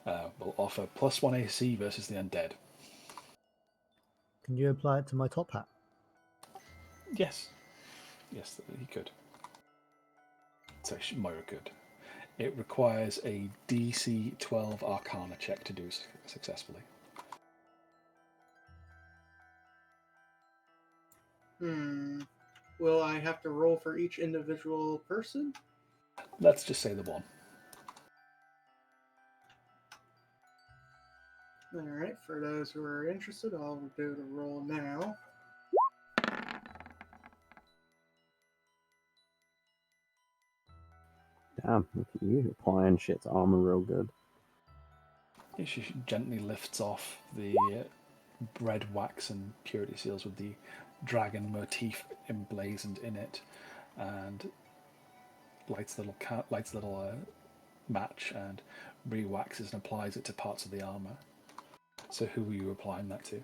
will offer +1 AC versus the undead. Can you apply it to my top hat? Yes, he could. So Moira could. It requires a DC 12 Arcana check to do successfully. Will I have to roll for each individual person? Let's just say the one. Alright, for those who are interested, I'll do the roll now. Damn, look at you applying shit to armor real good. She gently lifts off the red wax and purity seals with the dragon motif emblazoned in it, and lights a little match and re-waxes and applies it to parts of the armor. So who are you applying that to?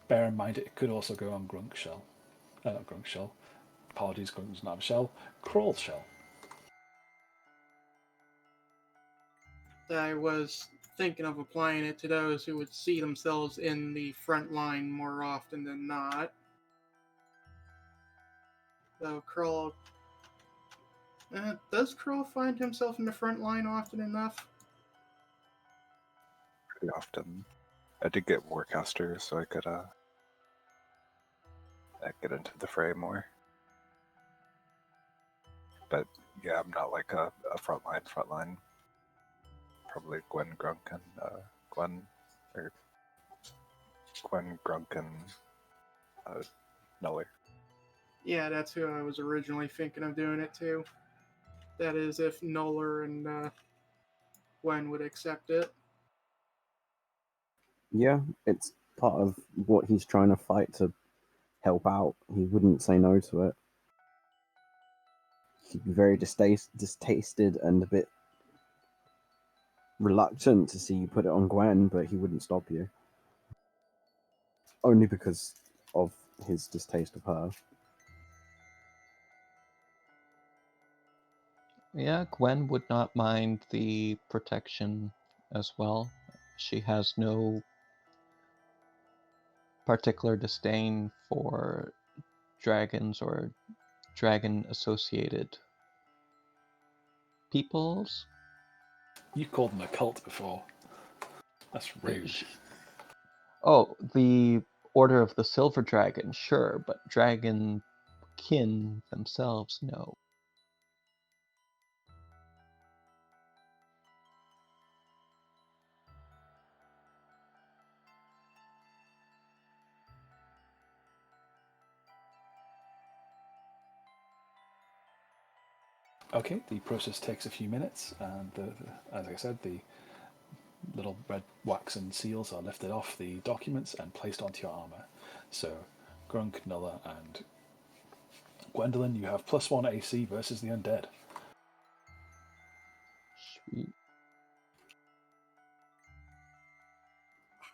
Bear in mind it could also go on Grunk's shell. Not Grunk's shell. Apologies, Grunk does not have a shell. Crawl's shell. I was thinking of applying it to those who would see themselves in the front line more often than not. Though Krull... does Krull find himself in the front line often enough? Pretty often. I did get Warcaster, so I could get into the fray more. But yeah, I'm not like a frontline. Probably Gwen, Grunk, and Gwen Grunk, and Nuller. Yeah, that's who I was originally thinking of doing it to. That is, if Noller and Gwen would accept it. Yeah, it's part of what he's trying to fight to help out. He wouldn't say no to it. He'd be very distasted and a bit reluctant to see you put it on Gwen, but he wouldn't stop you. Only because of his distaste of her. Yeah, Gwen would not mind the protection as well. She has no particular disdain for dragons or dragon-associated peoples. You called them a cult before. That's rude. Oh, the Order of the Silver Dragon, sure, but dragon kin themselves, no. Okay, the process takes a few minutes, and as I said, the little red waxen seals are lifted off the documents and placed onto your armor. So, Grunk, Nulla, and Gwendolyn, you have +1 AC versus the undead. Sweet.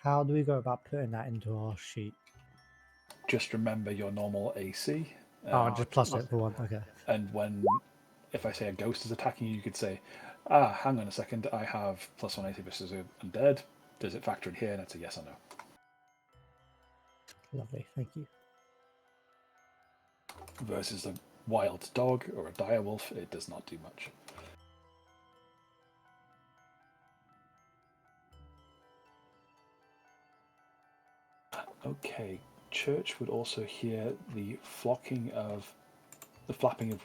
How do we go about putting that into our sheet? Just remember your normal AC. Oh, just plus it for one. Okay. And if I say a ghost is attacking you, you could say, hang on a second, I have +1 AC versus undead. Does it factor in here? And it's a yes or no. Lovely, thank you. Versus a wild dog or a direwolf, it does not do much. Okay, Church would also hear the flapping of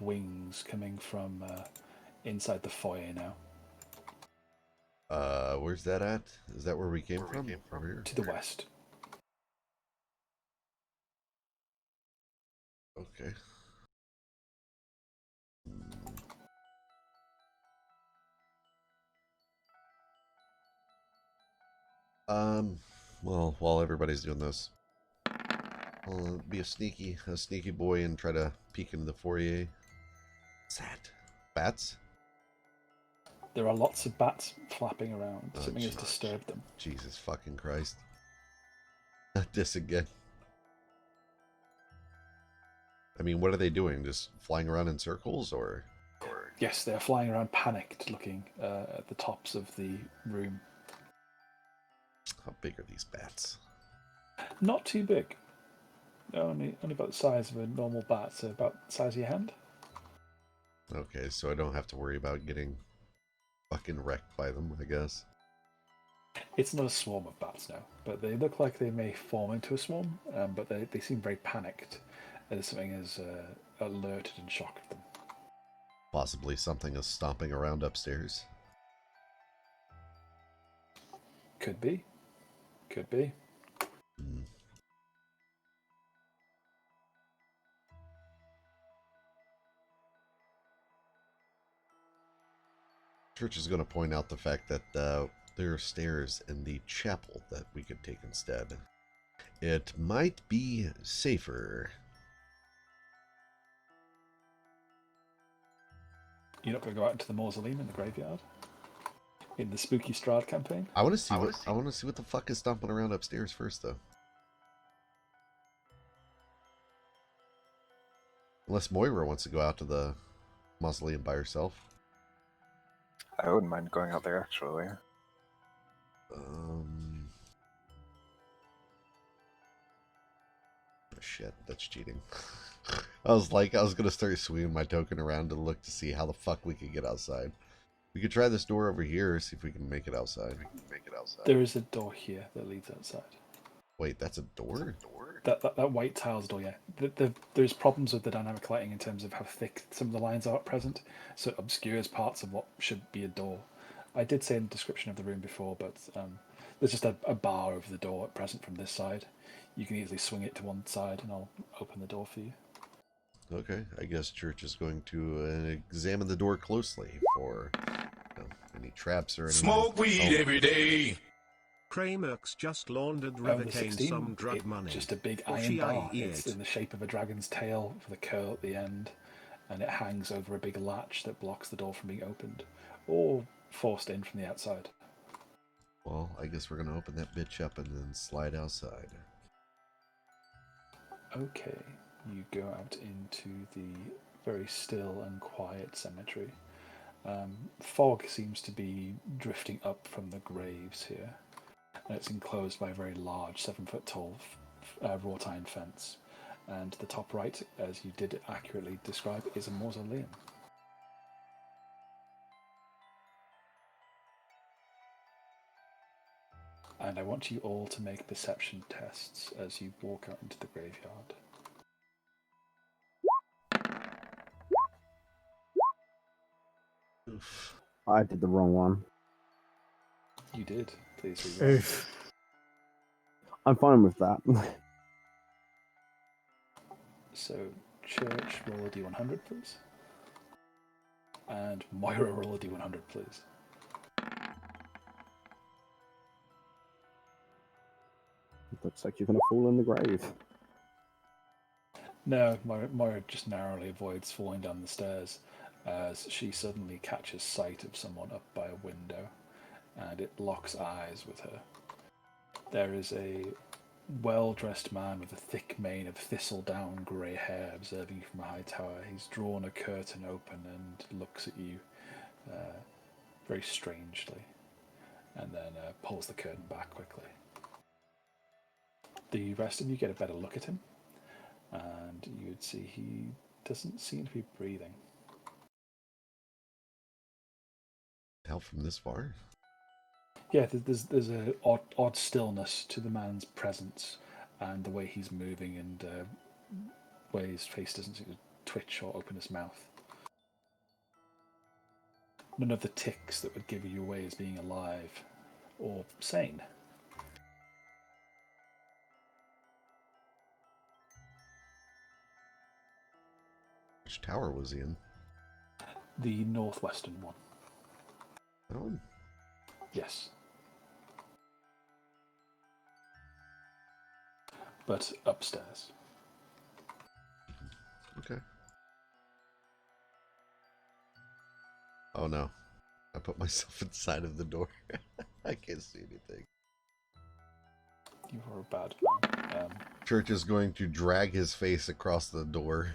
wings coming from inside the foyer now. Where's that at? Is that where we came from? Over here? To the west. Okay. Well, while everybody's doing this, I'll be a sneaky boy and try to peek into the foyer. What's that? Bats? There are lots of bats flapping around. Oh, Something has disturbed them. Jesus fucking Christ. Not this again. I mean, what are they doing? Just flying around in circles, or? Yes, they're flying around panicked, looking at the tops of the room. How big are these bats? Not too big. Only about the size of a normal bat, so about the size of your hand. Okay, so I don't have to worry about getting fucking wrecked by them, I guess. It's not a swarm of bats now, but they look like they may form into a swarm, but they seem very panicked as something has alerted and shocked them. Possibly something is stomping around upstairs. Could be. Could be. Hmm. Church is going to point out the fact that there are stairs in the chapel that we could take instead. It might be safer. You're not going to go out into the mausoleum in the graveyard? In the spooky Strahd campaign? I want to see what the fuck is stomping around upstairs first, though. Unless Moira wants to go out to the mausoleum by herself. I wouldn't mind going out there, actually. Oh, shit, that's cheating. I was gonna start swinging my token around to look to see how the fuck we could get outside. We could try this door over here, see if we can make it outside. There is a door here that leads outside. Wait, that's a door? That white tiles door, yeah. There's problems with the dynamic lighting in terms of how thick some of the lines are at present, so it obscures parts of what should be a door. I did say in the description of the room before, but there's just a bar over the door at present from this side. You can easily swing it to one side, and I'll open the door for you. Okay, I guess Church is going to examine the door closely for any traps or anything. Smoke weed every day. Kramerk's just laundered The River Kane 16, some drug money. just a big Or iron she bar. I It's it. in the shape of a dragon's tail with a curl at the end, and it hangs over a big latch that blocks the door from being opened or forced in from the outside. Well, I guess we're going to open that bitch up and then slide outside. Okay, you go out into the very still and quiet cemetery. Fog seems to be drifting up from the graves here, and it's enclosed by a very large 7-foot tall wrought iron fence. And the top right, as you did accurately describe, is a mausoleum. And I want you all to make perception tests as you walk out into the graveyard. Oof. I did the wrong one. You did. Please reroll. Oof. I'm fine with that. So, Church, roll a d100, please. And Moira, roll a d100, please. Looks like you're gonna fall in the grave. No, Moira just narrowly avoids falling down the stairs as she suddenly catches sight of someone up by a window, and it locks eyes with her. There is a well-dressed man with a thick mane of thistledown grey hair observing you from a high tower. He's drawn a curtain open and looks at you very strangely, and then pulls the curtain back quickly. The rest of you get a better look at him, and you would see he doesn't seem to be breathing. Hell, from this far? Yeah, there's a odd stillness to the man's presence and the way he's moving and where his face doesn't seem to twitch or open his mouth. None of the tics that would give you away as being alive or sane. Which tower was he in? The northwestern one. That one? Yes. But upstairs. Okay. Oh no. I put myself inside of the door. I can't see anything. You are a bad man. Church is going to drag his face across the door,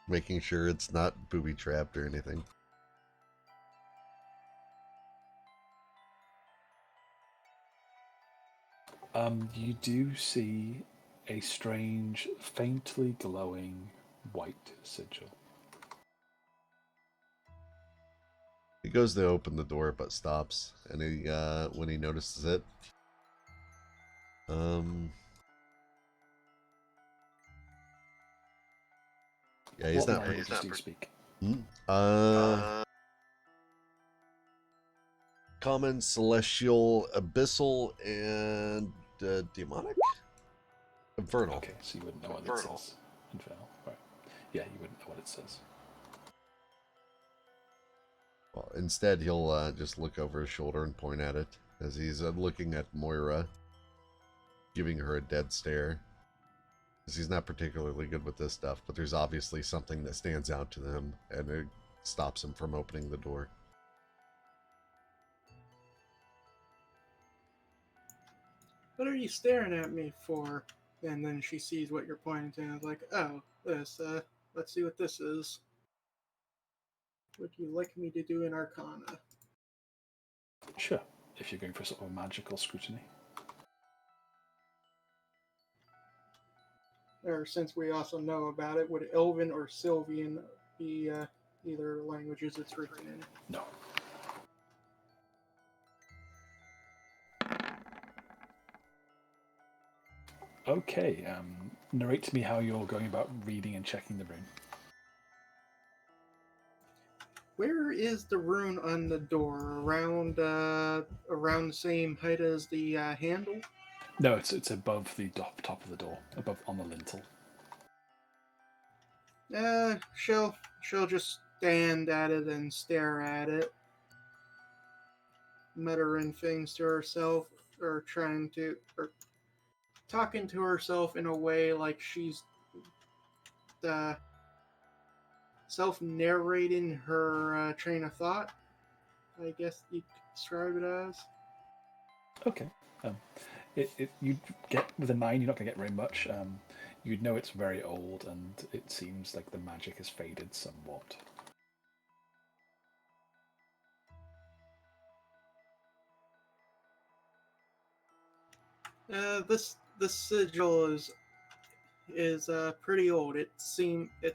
making sure it's not booby-trapped or anything. You do see a strange, faintly glowing white sigil. He goes to open the door but stops, and he when he notices it, yeah, he's What not. languages do you speak? Common, celestial, abyssal, and demonic. Infernal. Okay, so you wouldn't know what it says. Infernal, right? Yeah, you wouldn't know what it says. Well, instead, he'll just look over his shoulder and point at it as he's looking at Moira, giving her a dead stare. Because he's not particularly good with this stuff, but there's obviously something that stands out to him, and it stops him from opening the door. What are you staring at me for? And then she sees what you're pointing to and is like, oh, this, let's see what this is. Would you like me to do an arcana? Sure, if you're going for sort of a magical scrutiny. Or since we also know about it, would Elven or Sylvian be either languages it's written in? No. Okay, narrate to me how you're going about reading and checking the rune. Where is the rune on the door? Around the same height as the handle? No, it's above the top of the door, above on the lintel. She'll just stand at it and stare at it, muttering things to herself, or talking to herself in a way like she's uh, self-narrating her train of thought. I guess you could describe it as. Okay. You get with a 9, you're not going to get very much. You'd know it's very old, and it seems like the magic has faded somewhat. This sigil is pretty old. It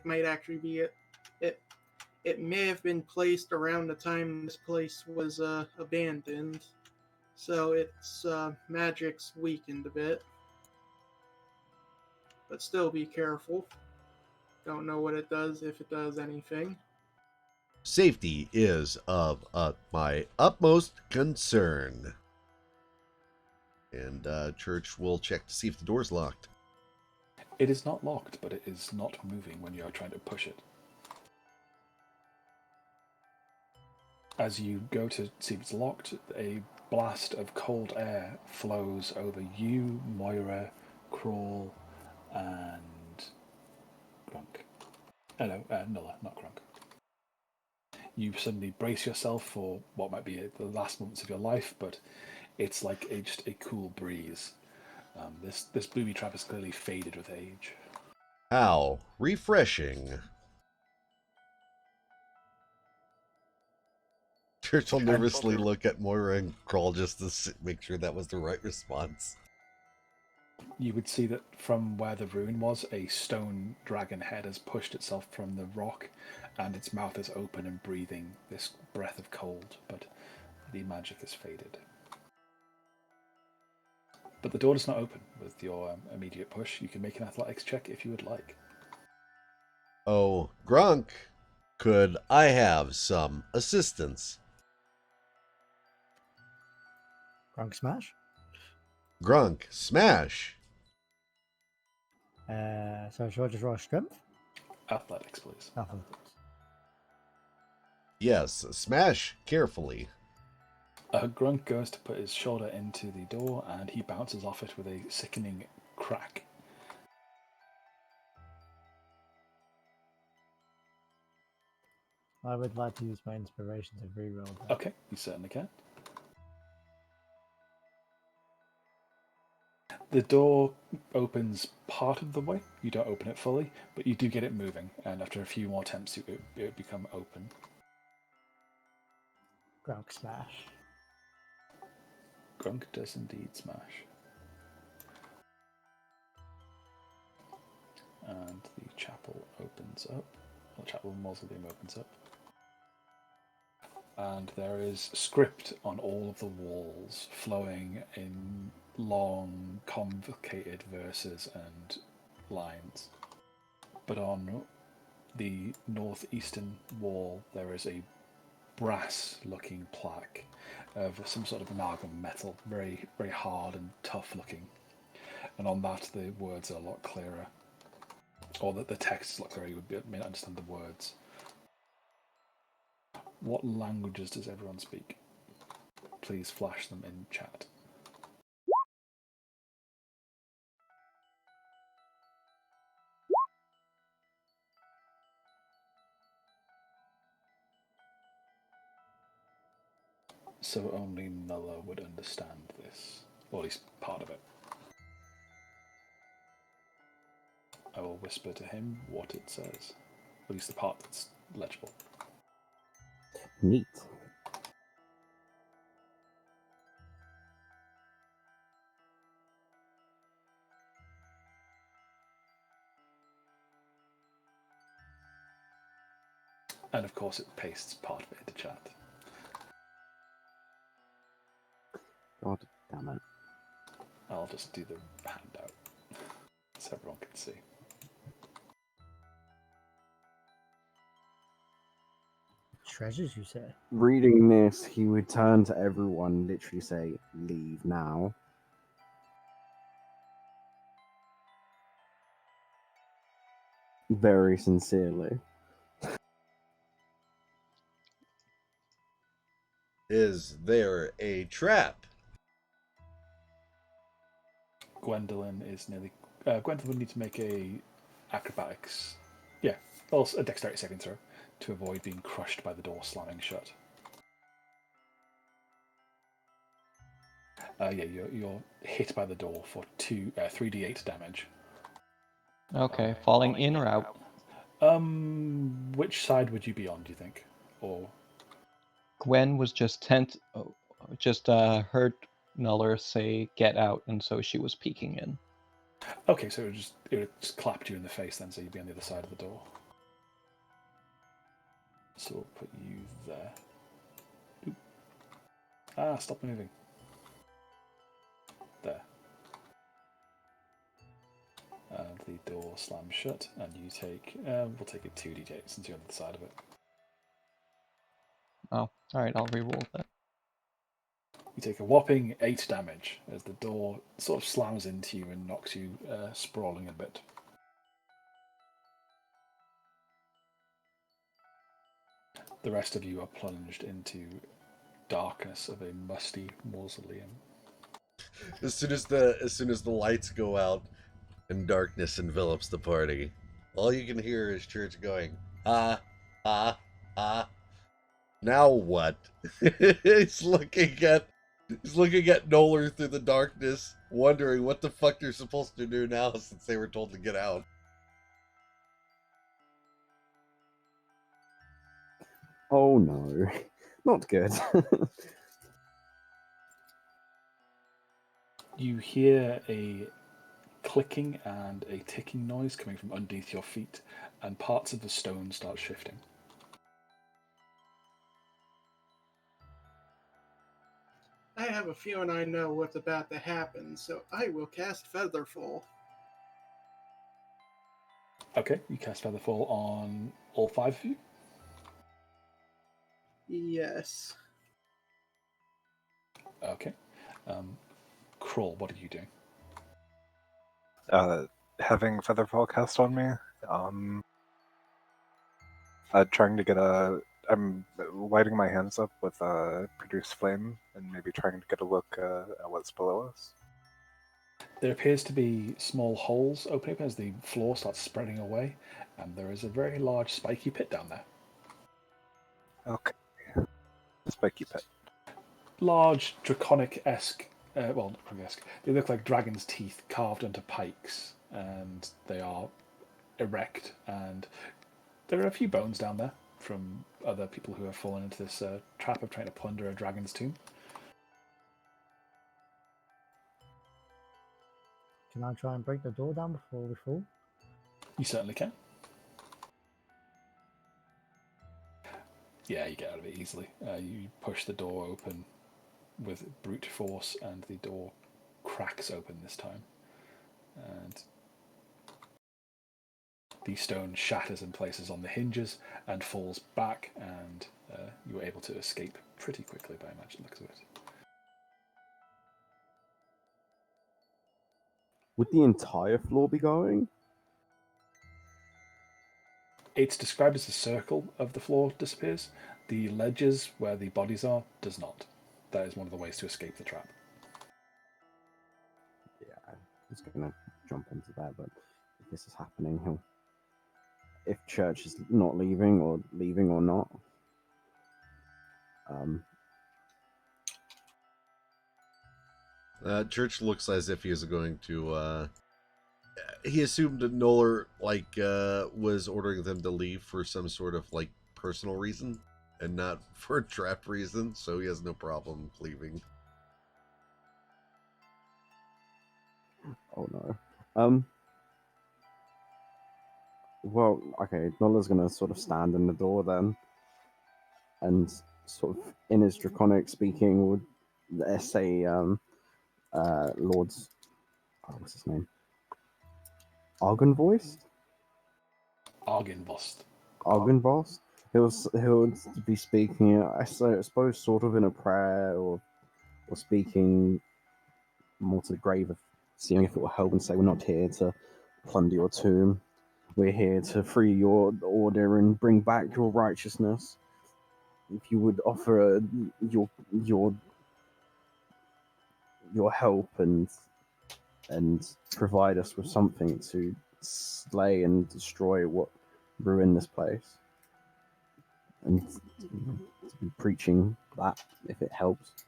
might actually be it it may have been placed around the time this place was abandoned, so its magic's weakened a bit. But still, be careful. Don't know what it does, if it does anything. Safety is of my utmost concern. And Church will check to see if the door's locked. It is not locked, but it is not moving when you are trying to push it. As you go to see if it's locked, a blast of cold air flows over you, Moira, Crawl, and Grunk. No, Nulla, not Grunk. You suddenly brace yourself for what might be the last moments of your life, but it's like just a cool breeze. This booby trap is clearly faded with age. How refreshing. Church will nervously look at Moira and Crawl just to make sure that was the right response. You would see that from where the rune was, a stone dragon head has pushed itself from the rock, and its mouth is open and breathing this breath of cold, but the magic is faded. But the door does not open with your immediate push. You can make an athletics check if you would like. Oh, Grunk, could I have some assistance? Grunk smash. Grunk, smash. So shall I just roll strength? Athletics, please. Athletics. Yes, smash carefully. Grunk goes to put his shoulder into the door, and he bounces off it with a sickening crack. I would like to use my inspiration to reroll that. Okay, you certainly can. The door opens part of the way. You don't open it fully, but you do get it moving, and after a few more attempts, it would become open. Grunk smash. Grunk does indeed smash. And the chapel opens up. The chapel mausoleum opens up. And there is script on all of the walls, flowing in long, complicated verses and lines. But on the northeastern wall, there is a brass-looking plaque of some sort of amalgam metal, very, very hard and tough-looking. And on that, the words are a lot clearer, or that the text is a lot clearer. You may not understand the words. What languages does everyone speak? Please flash them in chat. So only Nulla would understand this, or at least part of it. I will whisper to him what it says, at least the part that's legible. Neat. And of course, it pastes part of it into chat. God damn it. I'll just do the handout. so everyone can see. Treasures, you say? Reading this, he would turn to everyone, literally say, "Leave now." Very sincerely. Is there a trap? Gwendolyn is nearly. Gwendolyn needs to make a acrobatics. Yeah, also a dexterity saving throw to avoid being crushed by the door slamming shut. Yeah, you're hit by the door for 3d8 damage. Okay, falling in or out? Which side would you be on? Do you think, or Gwen was just heard Nuller say "get out," and so she was peeking in. okay? So it would just clapped you in the face then, so you'd be on the other side of the door. So we'll put you there. Oop. Stop moving. There. And the door slams shut, and you take. We'll take it 2d8 since you're on the other side of it. Oh, alright, I'll reroll that. You take a whopping 8 damage as the door sort of slams into you and knocks you sprawling a bit. The rest of you are plunged into darkness of a musty mausoleum. As soon as the lights go out and darkness envelops the party, all you can hear is Church going, ah, ah, ah. Now what? he's looking at Noller through the darkness, wondering what the fuck they're supposed to do now since they were told to get out. Oh no, not good. You hear a clicking and a ticking noise coming from underneath your feet, and parts of the stone start shifting. I have a feeling I know what's about to happen, so I will cast Featherfall. Okay, you cast Featherfall on all 5 of you? Yes. Okay. Crawl, what are you doing? Having Featherfall cast on me, trying to get I'm lighting my hands up with produce flame and maybe trying to get a look at what's below us. There appears to be small holes opening up as the floor starts spreading away, and there is a very large spiky pit down there. Okay. Spiky pit. Large draconic-esque, well, not draconic-esque, they look like dragon's teeth carved onto pikes, and they are erect, and there are a few bones down there from other people who have fallen into this trap of trying to plunder a dragon's tomb. Can I try and break the door down before we fall? You certainly can. Yeah, you get out of it easily. You push the door open with brute force, and the door cracks open this time. And the stone shatters in places on the hinges and falls back, and you were able to escape pretty quickly by imagine looks of it. Would the entire floor be going? It's described as the circle of the floor disappears. The ledges where the bodies are does not. That is one of the ways to escape the trap. Yeah, he's gonna jump into that, but if this is happening, if Church is not leaving or not. Church looks as if he is going to. He assumed that Noller was ordering them to leave for some sort of personal reason and not for a trap reason, so he has no problem leaving. Oh no. Well, okay, Noller's gonna sort of stand in the door then, and sort of in his draconic speaking would say, Lord's, what's his name? Argynvost? Argynvost. Argynvost? He'll be speaking, I suppose, sort of in a prayer or speaking more to the grave, of seeing if it will help, and say, "We're not here to plunder your tomb. We're here to free your order and bring back your righteousness. If you would offer your help and provide us with something to slay and destroy what ruined this place, and to be preaching that, if it helps."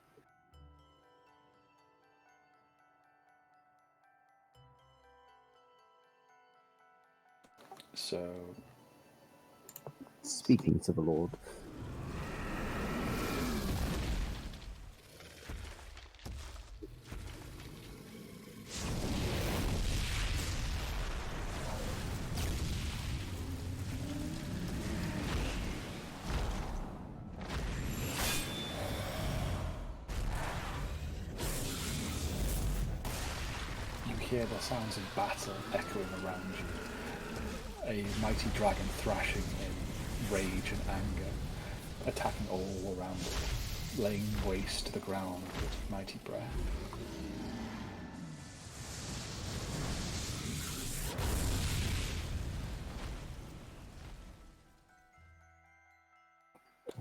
So, Speaking to the Lord. you hear the sounds of battle echoing around you. A mighty dragon thrashing in rage and anger, attacking all around it, laying waste to the ground with its mighty breath.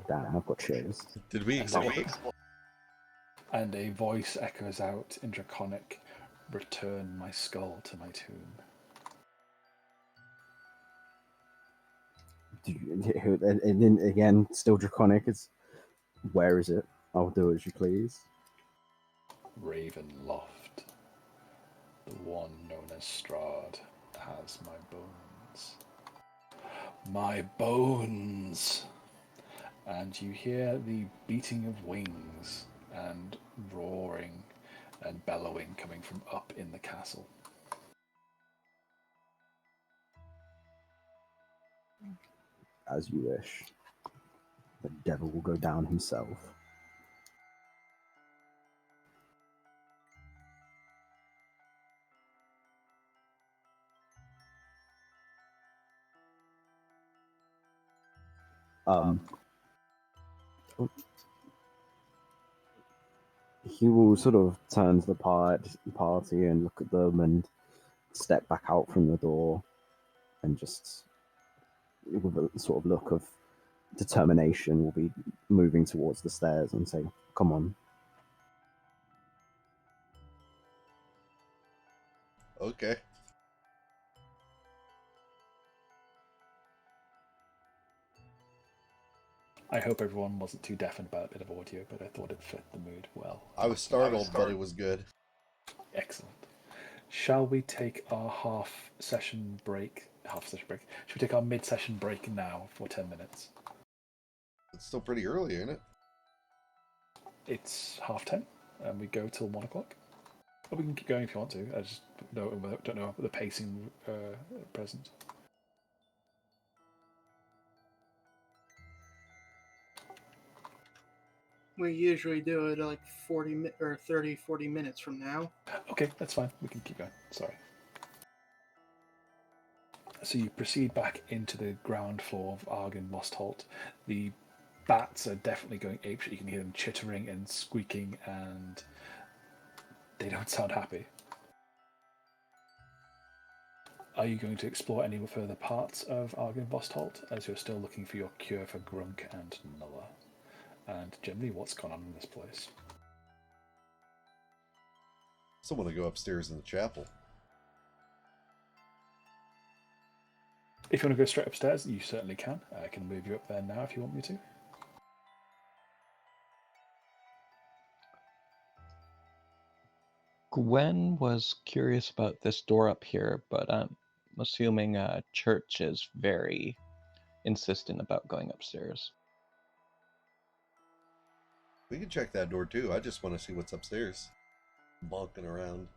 Damn, I've got chills. Did we explode? And a voice echoes out in Draconic, "Return my skull to my tomb." And then again, still draconic. It's, where is it? I'll do as you please. Ravenloft, the one known as Strahd, has my bones. My bones! And you hear the beating of wings and roaring and bellowing coming from up in the castle. As you wish. The devil will go down himself. He will sort of turn to the party and look at them and step back out from the door and just, with a sort of look of determination, will be moving towards the stairs and say, "Come on." Okay. I hope everyone wasn't too deafened by a bit of audio, but I thought it fit the mood well. I was startled, but it was good. Excellent. Shall we take our half session break? Should we take our mid-session break now for 10 minutes? It's still pretty early, isn't it? It's 10:30, and we go till 1 o'clock. Or we can keep going if you want to. I just don't know the pacing at present. We usually do it like 40 minutes from now. Okay, that's fine. We can keep going. Sorry. So you proceed back into the ground floor of Argynvost Holt. The bats are definitely going apeshit. You can hear them chittering and squeaking, and they don't sound happy. Are you going to explore any further parts of Argynvost Holt, as you're still looking for your cure for Grunk and Nulla? And generally, what's gone on in this place? Someone to go upstairs in the chapel. If you want to go straight upstairs, you certainly can. I can move you up there now if you want me to. Gwen was curious about this door up here, but I'm assuming Church is very insistent about going upstairs. We can check that door too. I just want to see what's upstairs. Bonking around.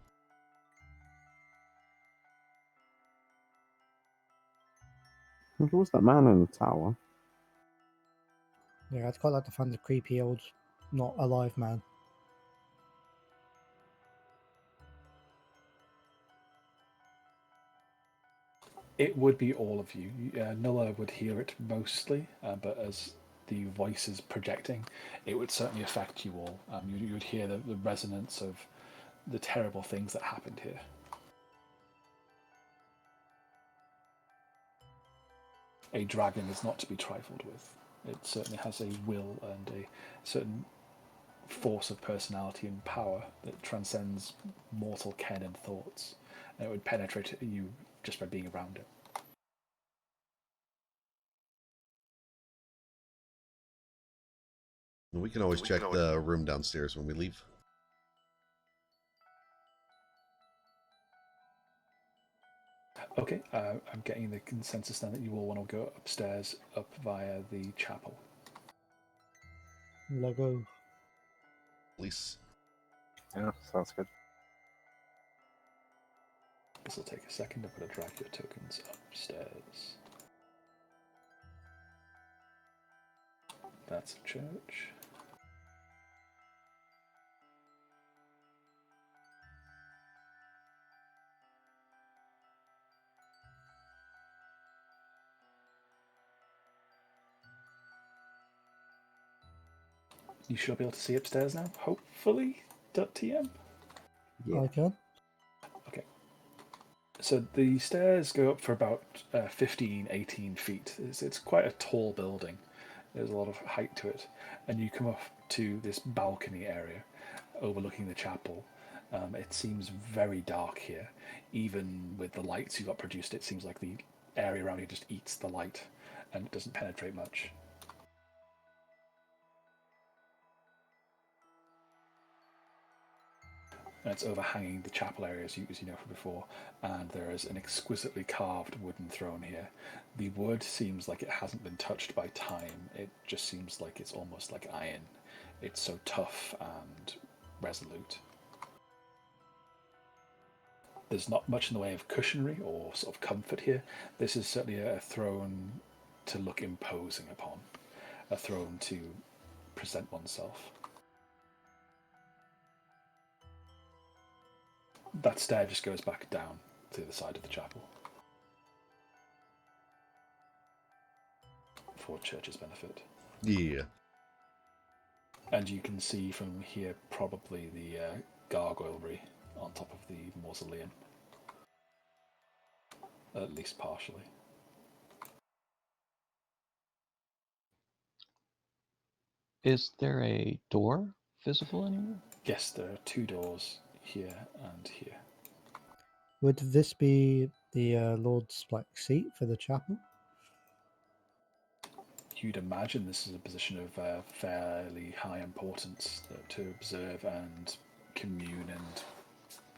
Who was that man in the tower? Yeah, I'd quite like to find the creepy old, not alive man. It would be all of you. Nulla would hear it mostly, but as the voice is projecting, it would certainly affect you all. You would hear the resonance of the terrible things that happened here. A dragon is not to be trifled with. It certainly has a will and a certain force of personality and power that transcends mortal ken and thoughts. And it would penetrate you just by being around it. We can always check the room downstairs when we leave. Okay, I'm getting the consensus then that you all want to go upstairs up via the chapel. Lego. Please. Yeah, sounds good. This will take a second. I've got to drag your tokens upstairs. That's a church. You should be able to see upstairs now, hopefully. .tm. Yeah. I can. Okay. So the stairs go up for about 15, 18 feet. It's quite a tall building. There's a lot of height to it. And you come up to this balcony area overlooking the chapel. It seems very dark here. Even with the lights you got produced, it seems like the area around you just eats the light and it doesn't penetrate much. And it's overhanging the chapel area, as you know from before, and there is an exquisitely carved wooden throne here. The wood seems like it hasn't been touched by time. It just seems like it's almost like iron. It's so tough and resolute. There's not much in the way of cushionry or sort of comfort here. This is certainly a throne to look imposing upon, a throne to present oneself. That stair just goes back down to the side of the chapel. For church's benefit. Yeah. And you can see from here probably the gargoylery on top of the mausoleum. At least partially. Is there a door visible anywhere? Yes, there are two doors here and here. Would this be the Lord's seat for the chapel? You'd imagine this is a position of fairly high importance to observe and commune and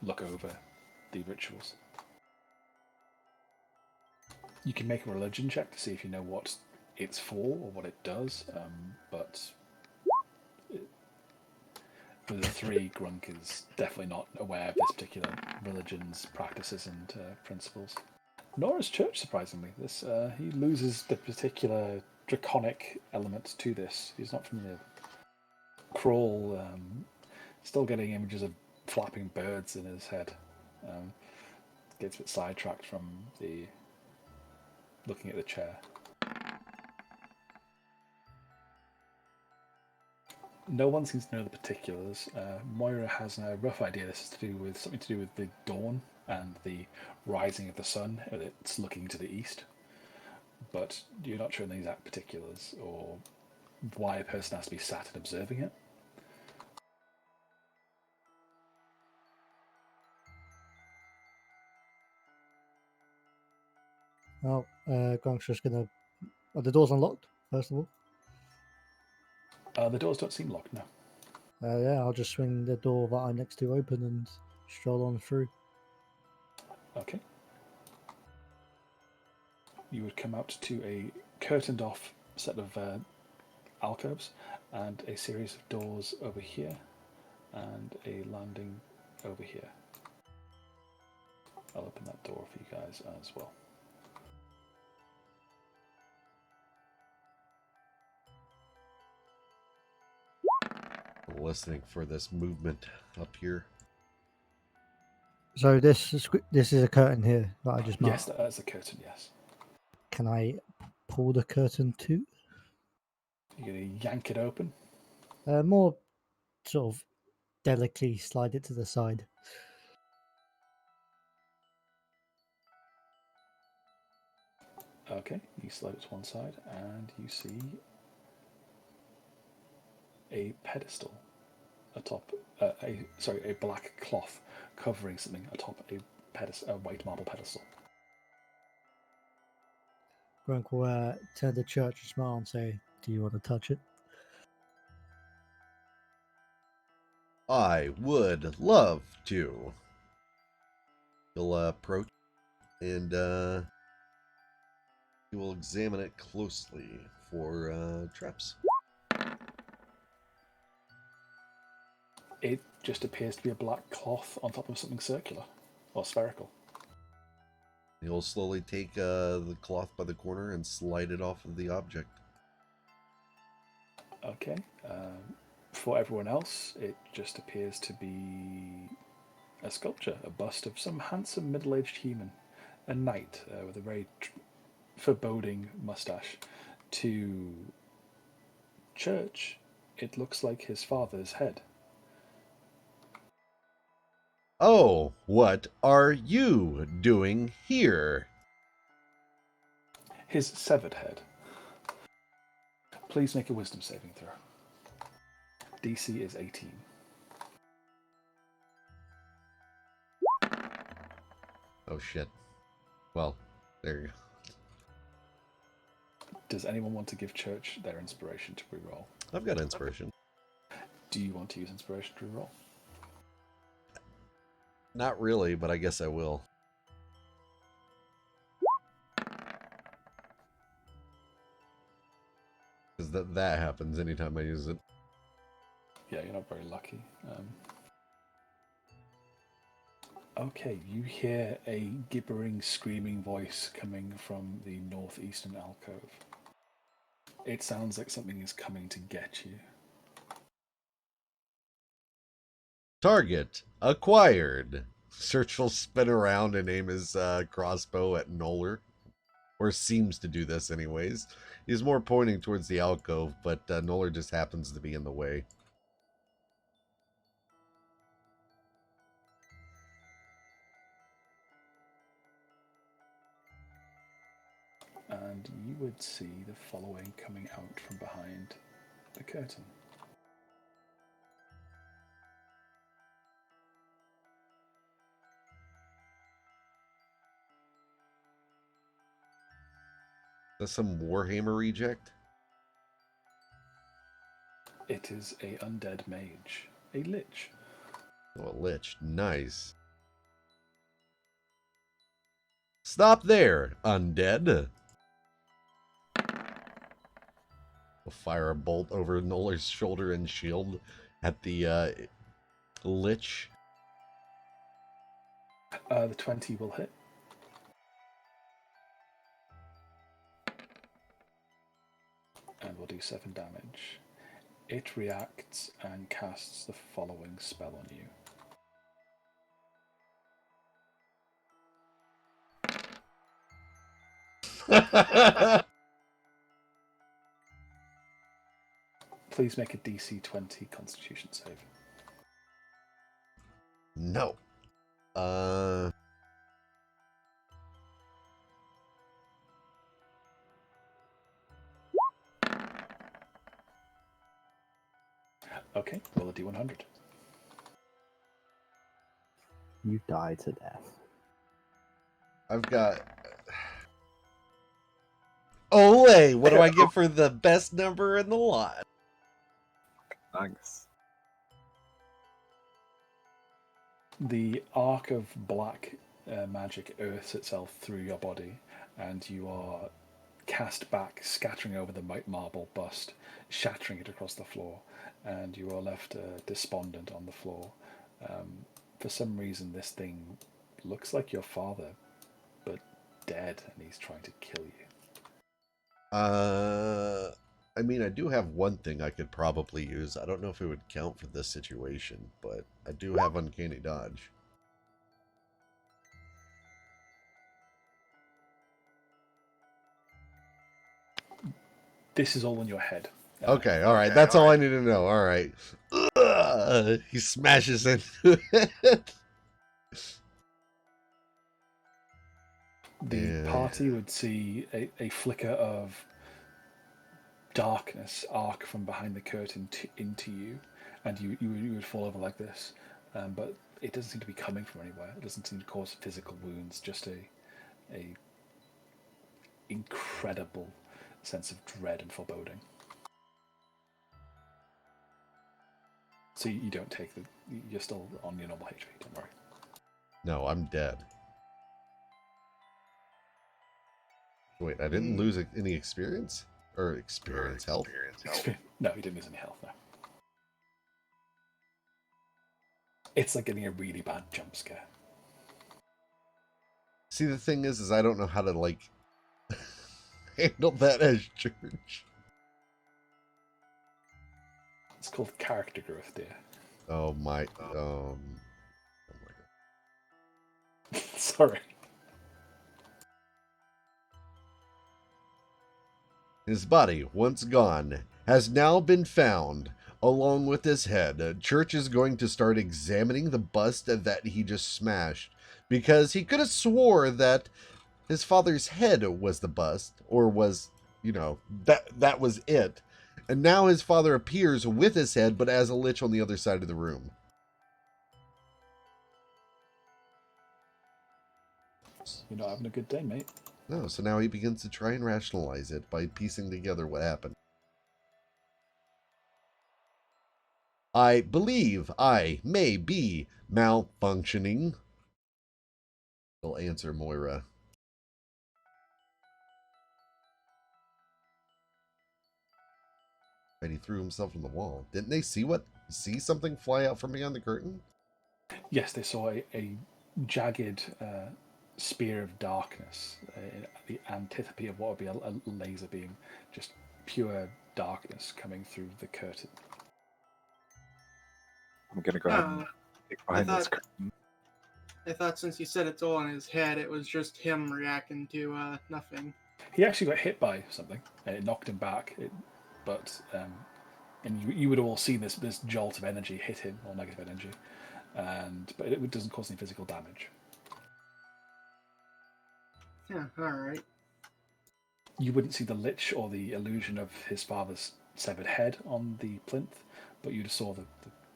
look over the rituals. You can make a religion check to see if you know what it's for or what it does, but for the three, Grunk is definitely not aware of this particular religion's practices and principles. Nor is Church, surprisingly. He loses the particular draconic element to this. He's not familiar. Crawl, still getting images of flapping birds in his head. Gets a bit sidetracked from the looking at the chair. No one seems to know the particulars. Moira has a rough idea this is something to do with the dawn and the rising of the sun. It's looking to the east, but you're not sure the exact particulars or why a person has to be sat and observing it. Well, Grunk's just gonna. Are the doors unlocked? First of all. The doors don't seem locked, no. Yeah, I'll just swing the door that I'm next to open and stroll on through. Okay. You would come out to a curtained off set of alcoves and a series of doors over here and a landing over here. I'll open that door for you guys as well. Listening for this movement up here. So this is a curtain here that I just marked. Yes, that's a curtain, yes. Can I pull the curtain too? You're going to yank it open. More sort of delicately slide it to the side. Okay, you slide it to one side, and you see a pedestal atop, a black cloth covering something atop a white marble pedestal. Grunk will turn to Church and smile and say, "Do you want to touch it?" I would love to. He'll approach and he will examine it closely for traps. It just appears to be a black cloth on top of something circular or spherical. He'll slowly take the cloth by the corner and slide it off of the object. Okay. For everyone else, it just appears to be a sculpture, a bust of some handsome middle-aged human, a knight with a very foreboding mustache. To Church, it looks like his father's head. Oh, what are you doing here? His severed head. Please make a wisdom saving throw. DC is 18. Oh shit. Well, there you go. Does anyone want to give Church their inspiration to reroll? I've got inspiration. Do you want to use inspiration to reroll? Not really, but I guess I will. Because that happens anytime I use it. Yeah, you're not very lucky. Okay, you hear a gibbering, screaming voice coming from the northeastern alcove. It sounds like something is coming to get you. Target acquired. Search will spin around and aim his crossbow at Noller. Or seems to do this anyways. He's more pointing towards the alcove, but Noller just happens to be in the way. And you would see the following coming out from behind the curtain. That's some Warhammer reject? It is a undead mage, a lich. Oh, a lich. Nice. Stop there, undead. We'll fire a bolt over Noller's shoulder and shield at the lich. The 20 will hit. And will do 7 damage. It reacts and casts the following spell on you. Please make a DC 20 Constitution save. No. Okay, roll a D100. You die to death. I've got... Ole! What do I get for the best number in the lot? Nice. The arc of black magic earths itself through your body, and you are cast back, scattering over the white marble bust, shattering it across the floor, and you are left despondent on the floor. For some reason, this thing looks like your father, but dead, and he's trying to kill you. I mean, I do have one thing I could probably use. I don't know if it would count for this situation, but I do have Uncanny Dodge. This is all in your head. Okay, all right. That's all I need to know. All right. He smashes into it. The party would see a flicker of darkness arc from behind the curtain into you, and you would fall over like this. But it doesn't seem to be coming from anywhere. It doesn't seem to cause physical wounds. Just a incredible sense of dread and foreboding. So you don't take you're still on your normal HP. Don't worry. No, I'm dead. Wait, I didn't lose any experience? Or experience health? No, you didn't lose any health, no. It's like getting a really bad jump scare. See, the thing is I don't know how to, like, handle that as church. It's called character growth, dear. Oh my, Sorry. His body, once gone, has now been found, along with his head. Church is going to start examining the bust that he just smashed, because he could have swore that his father's head was the bust, or was, that was it. And now his father appears with his head, but as a lich on the other side of the room. You're not having a good day, mate. No, so now he begins to try and rationalize it by piecing together what happened. I believe I may be malfunctioning. He'll answer Moira. And he threw himself on the wall. Didn't they see something fly out from behind the curtain? Yes, they saw a jagged spear of darkness, the antipathy of what would be a laser beam, just pure darkness coming through the curtain. I'm gonna go ahead and get behind this curtain. I thought since you said it's all in his head, it was just him reacting to nothing. He actually got hit by something, and it knocked him back. And you would have all seen this jolt of energy hit him, or negative energy, but it doesn't cause any physical damage. Yeah, alright. You wouldn't see the lich or the illusion of his father's severed head on the plinth, but you just saw the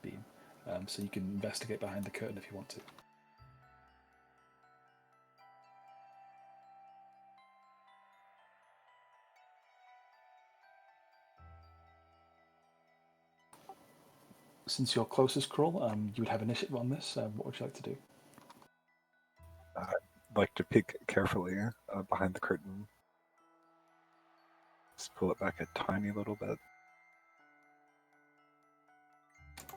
beam. So you can investigate behind the curtain if you want to. Since you're closest, Kroll, you would have initiative on this. What would you like to do? I'd like to peek carefully behind the curtain. Just pull it back a tiny little bit.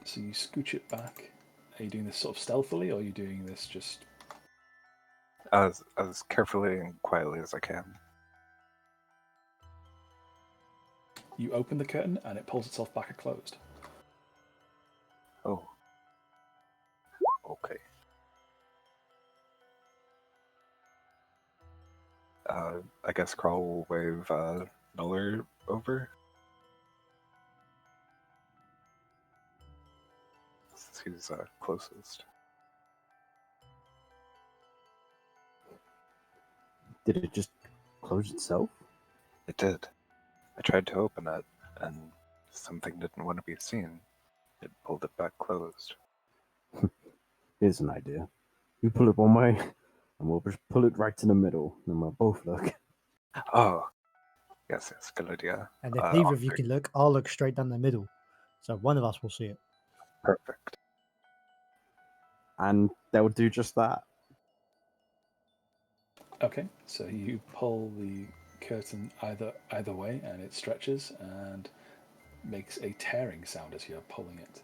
So you scooch it back. Are you doing this sort of stealthily, or are you doing this just... As carefully and quietly as I can. You open the curtain, and it pulls itself back closed. Oh. Okay. I guess Crawl will wave Nuller over. Since he's closest. Did it just close itself? It did. I tried to open it, and something didn't want to be seen. It pulled it back closed. Here's an idea. You pull it one way, and we'll just pull it right to the middle, and we'll both look. Oh, yes, good idea. And if neither of you can look, I'll look straight down the middle. So one of us will see it. Perfect. And they'll do just that. Okay, so you pull the curtain either way, and it stretches and makes a tearing sound as you're pulling it,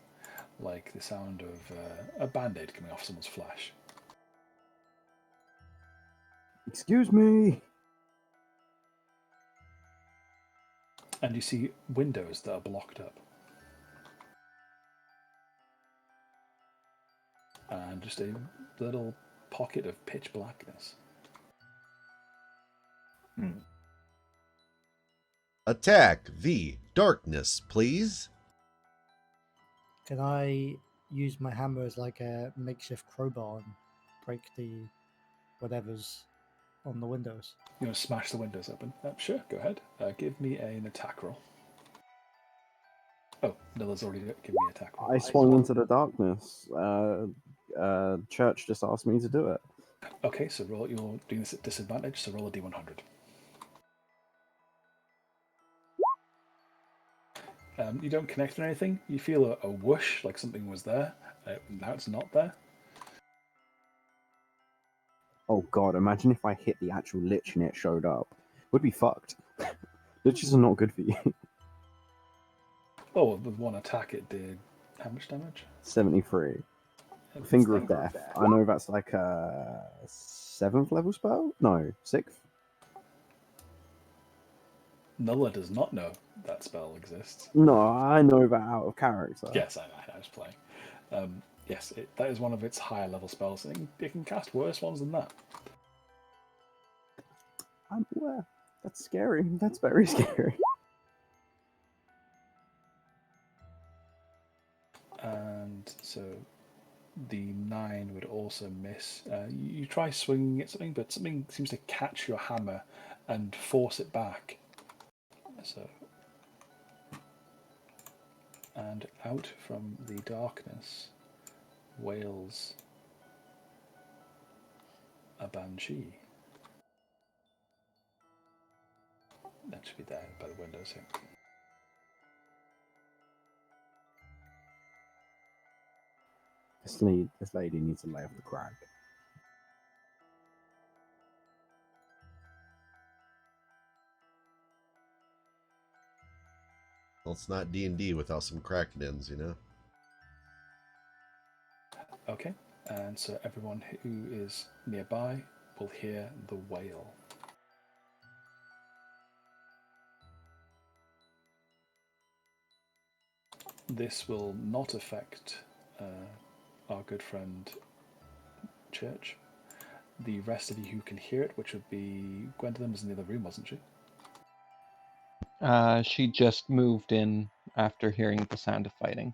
like the sound of a band-aid coming off someone's flesh. Excuse me. And you see windows that are blocked up. And just a little pocket of pitch blackness. Attack the darkness, please. Can I use my hammer as like a makeshift crowbar and break the whatever's on the windows? You want to smash the windows open? Sure, go ahead. Give me an attack roll. Oh, Nilla's already given me an attack roll. I swung into the darkness. Church just asked me to do it. Okay, so roll. You're doing this at disadvantage, so roll a d100. You don't connect on anything. You feel a whoosh, like something was there. Now it's not there. Oh god, imagine if I hit the actual lich and it showed up. Would be fucked. Liches are not good for you. Oh, with one attack it did how much damage? 73. Finger of Death. I know that's like a 7th level spell? No, 6th? Nulla does not know that spell exists. No, I know that out of character. Yes, I was playing. Yes, that is one of its higher level spells. It can cast worse ones than that. I'm aware. That's scary. That's very scary. And so the 9 would also miss. You try swinging at something, but something seems to catch your hammer and force it back. So, and out from the darkness wails a banshee. That should be there by the windows here. This lady needs to lay off the crack. Well, it's not D&D without some crackdens, you know? Okay, and so everyone who is nearby will hear the wail. This will not affect our good friend Church. The rest of you who can hear it, which would be Gwendolyn was in the other room, wasn't she? She just moved in after hearing the sound of fighting.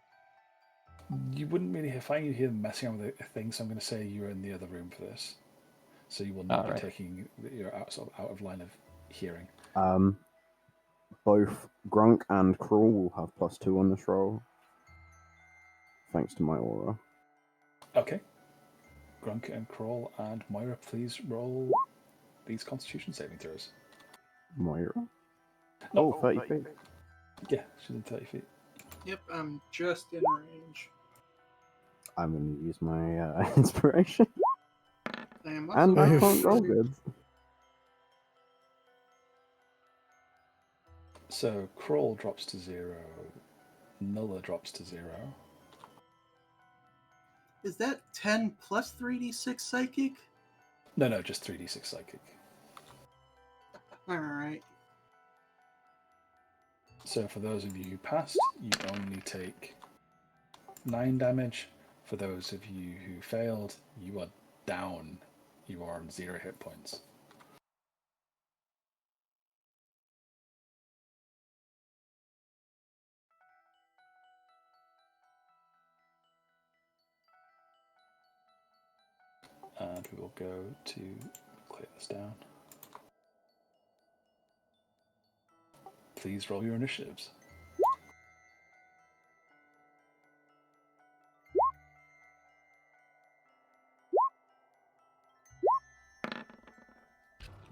You wouldn't really hear fighting, you hear them messing around with a thing, so I'm going to say you're in the other room for this. So you will not be taking, you're out of line of hearing. Both Grunk and Crawl will have +2 on this roll. Thanks to my aura. Okay. Grunk and Crawl and Moira, please roll these Constitution saving throws. Moira? No. 30 feet. Yeah, she's in 30 feet. Yep, I'm just in range. I'm going to use my inspiration. And I can't roll good. So Crawl drops to 0. Nulla drops to 0. Is that 10 plus 3d6 psychic? No, just 3d6 psychic. Alright. So for those of you who passed, you only take 9 damage. For those of you who failed, you are down. You are on 0 hit points. And we will go to clear this down. Please roll your initiatives.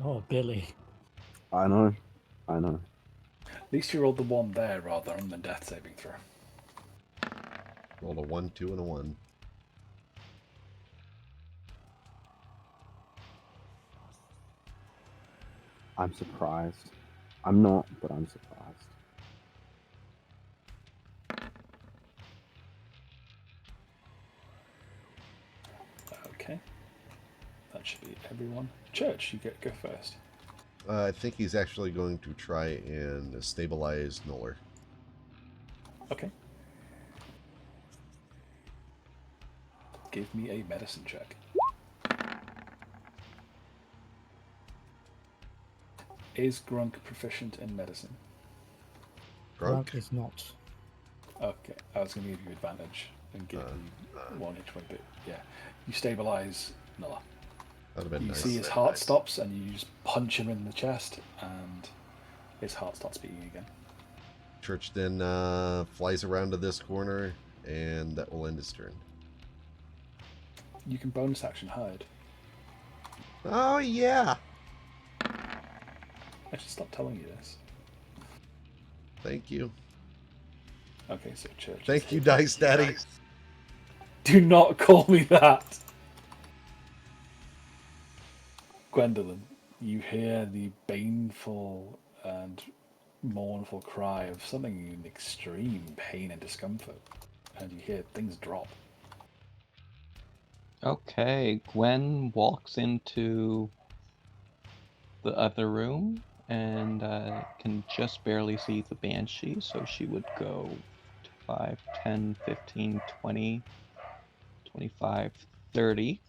Oh, Billy. I know. At least you rolled the 1 there rather than the death saving throw. Rolled a 1, 2, and a 1. I'm surprised. I'm not, but I'm surprised. Okay. That should be everyone. Church, you go first. I think he's actually going to try and stabilize Noller. Okay. Give me a medicine check. Is Grunk proficient in medicine? Grunk? is not. Okay, I was going to give you advantage and give you 1 HP, but yeah. You stabilize Noah. That'd have been You nice. see his heart stops, and you just punch him in the chest, and his heart starts beating again. Church then flies around to this corner, and that will end his turn. You can bonus action hide. Oh, yeah! I should stop telling you this. Thank you. Okay, so Church. Thank you, Dice Daddy. Do not call me that! Gwendolyn, you hear the baneful and mournful cry of something in extreme pain and discomfort, and you hear things drop. Okay, Gwen walks into the other room and can just barely see the Banshee, so she would go 5, 10, 15, 20, 25, 30.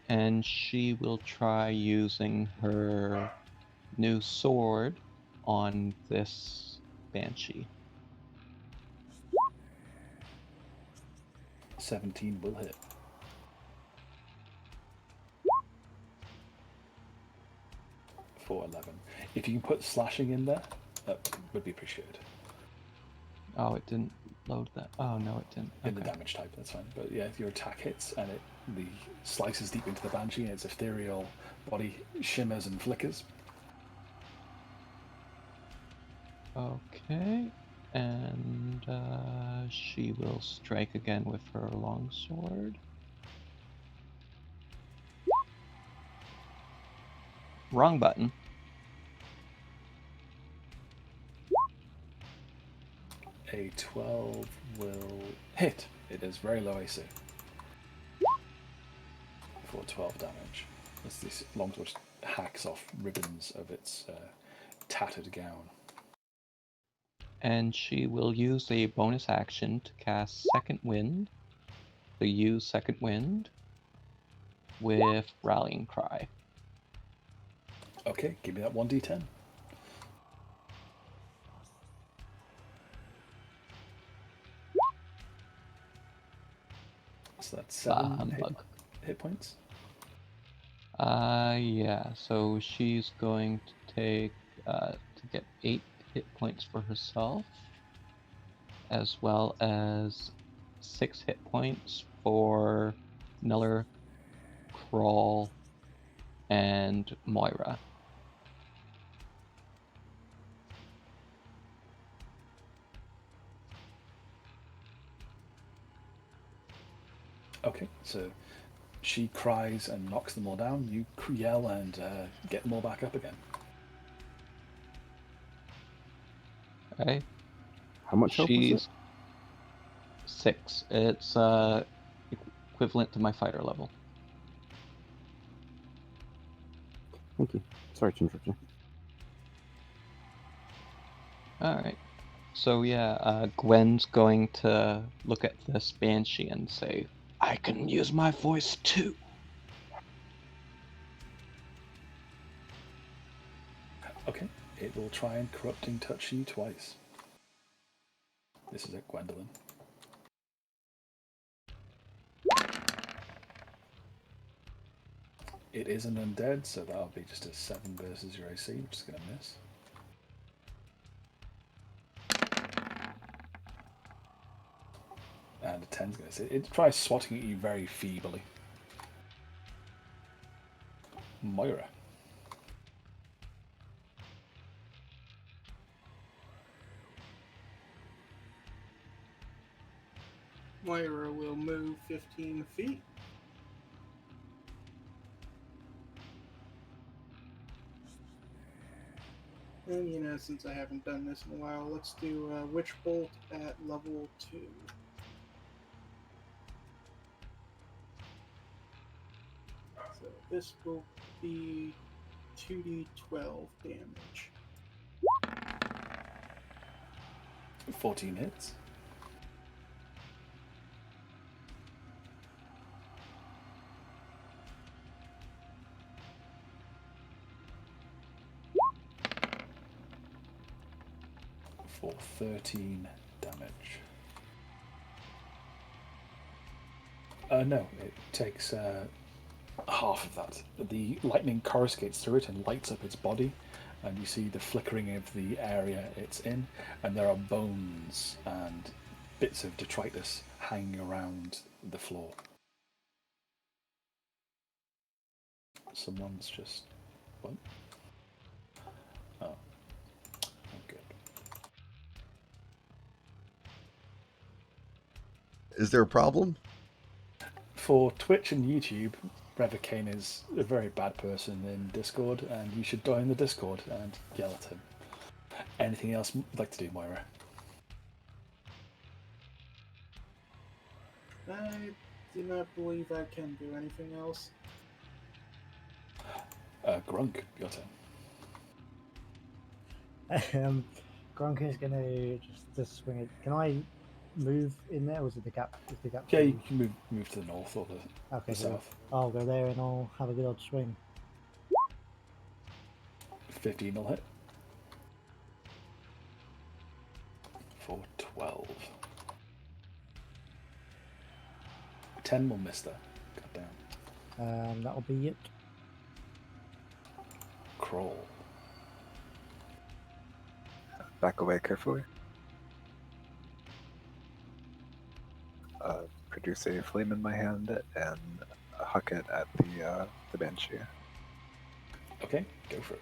And she will try using her new sword on this Banshee. 17 will hit. For 11. If you can put slashing in there, that would be appreciated. Oh, it didn't load that. Oh, no, it didn't. In the damage type, that's fine. But yeah, if your attack hits and the slices deep into the Banshee and its ethereal body shimmers and flickers. Okay, and she will strike again with her longsword. Wrong button. A 12 will hit. It is very low AC. For 12 damage. As this longsword hacks off ribbons of its tattered gown. And she will use a bonus action to cast Second Wind. To use Second Wind with Rallying Cry. Okay, give me that 1d10. So that's 7 hit points. Yeah, so she's going to take, to get 8 hit points for herself, as well as 6 hit points for Neller, Crawl, and Moira. Okay, so she cries and knocks them all down. You yell and get them all back up again. Okay. How much health was it? 6. It's equivalent to my fighter level. Thank you. Sorry to interrupt you. Alright. So yeah, Gwen's going to look at this Banshee and say, I can use my voice too. Okay, it will try and corrupting touch you twice. This is it, Gwendolyn. It is an undead, so that'll be just a 7 versus your AC, which is going to miss. And a 10's going to hit. It tries swatting at you very feebly. Moira. Moira will move 15 feet. And, you know, since I haven't done this in a while, let's do Witch Bolt at level 2. So this will be 2d12 damage. 14 hits. for 13 damage. No, it takes half of that. The lightning coruscates through it and lights up its body, and you see the flickering of the area it's in, and there are bones and bits of detritus hanging around the floor. Someone's just... What? Oh. Good. Is there a problem? For Twitch and YouTube, Revocane is a very bad person in Discord, and you should join the Discord and yell at him. Anything else you'd like to do, Moira? I do not believe I can do anything else. Grunk, your turn. Gronk is gonna just swing it. Can I move in there, or is it the gap? Is the gap? Yeah, you can move to the north or the so south. I'll go there and I'll have a good old swing. 15 will hit. For 12. 10 will miss there. God damn. That'll be it. Crawl. Back away carefully. Produce a flame in my hand and huck it at the Banshee. Okay, go for it.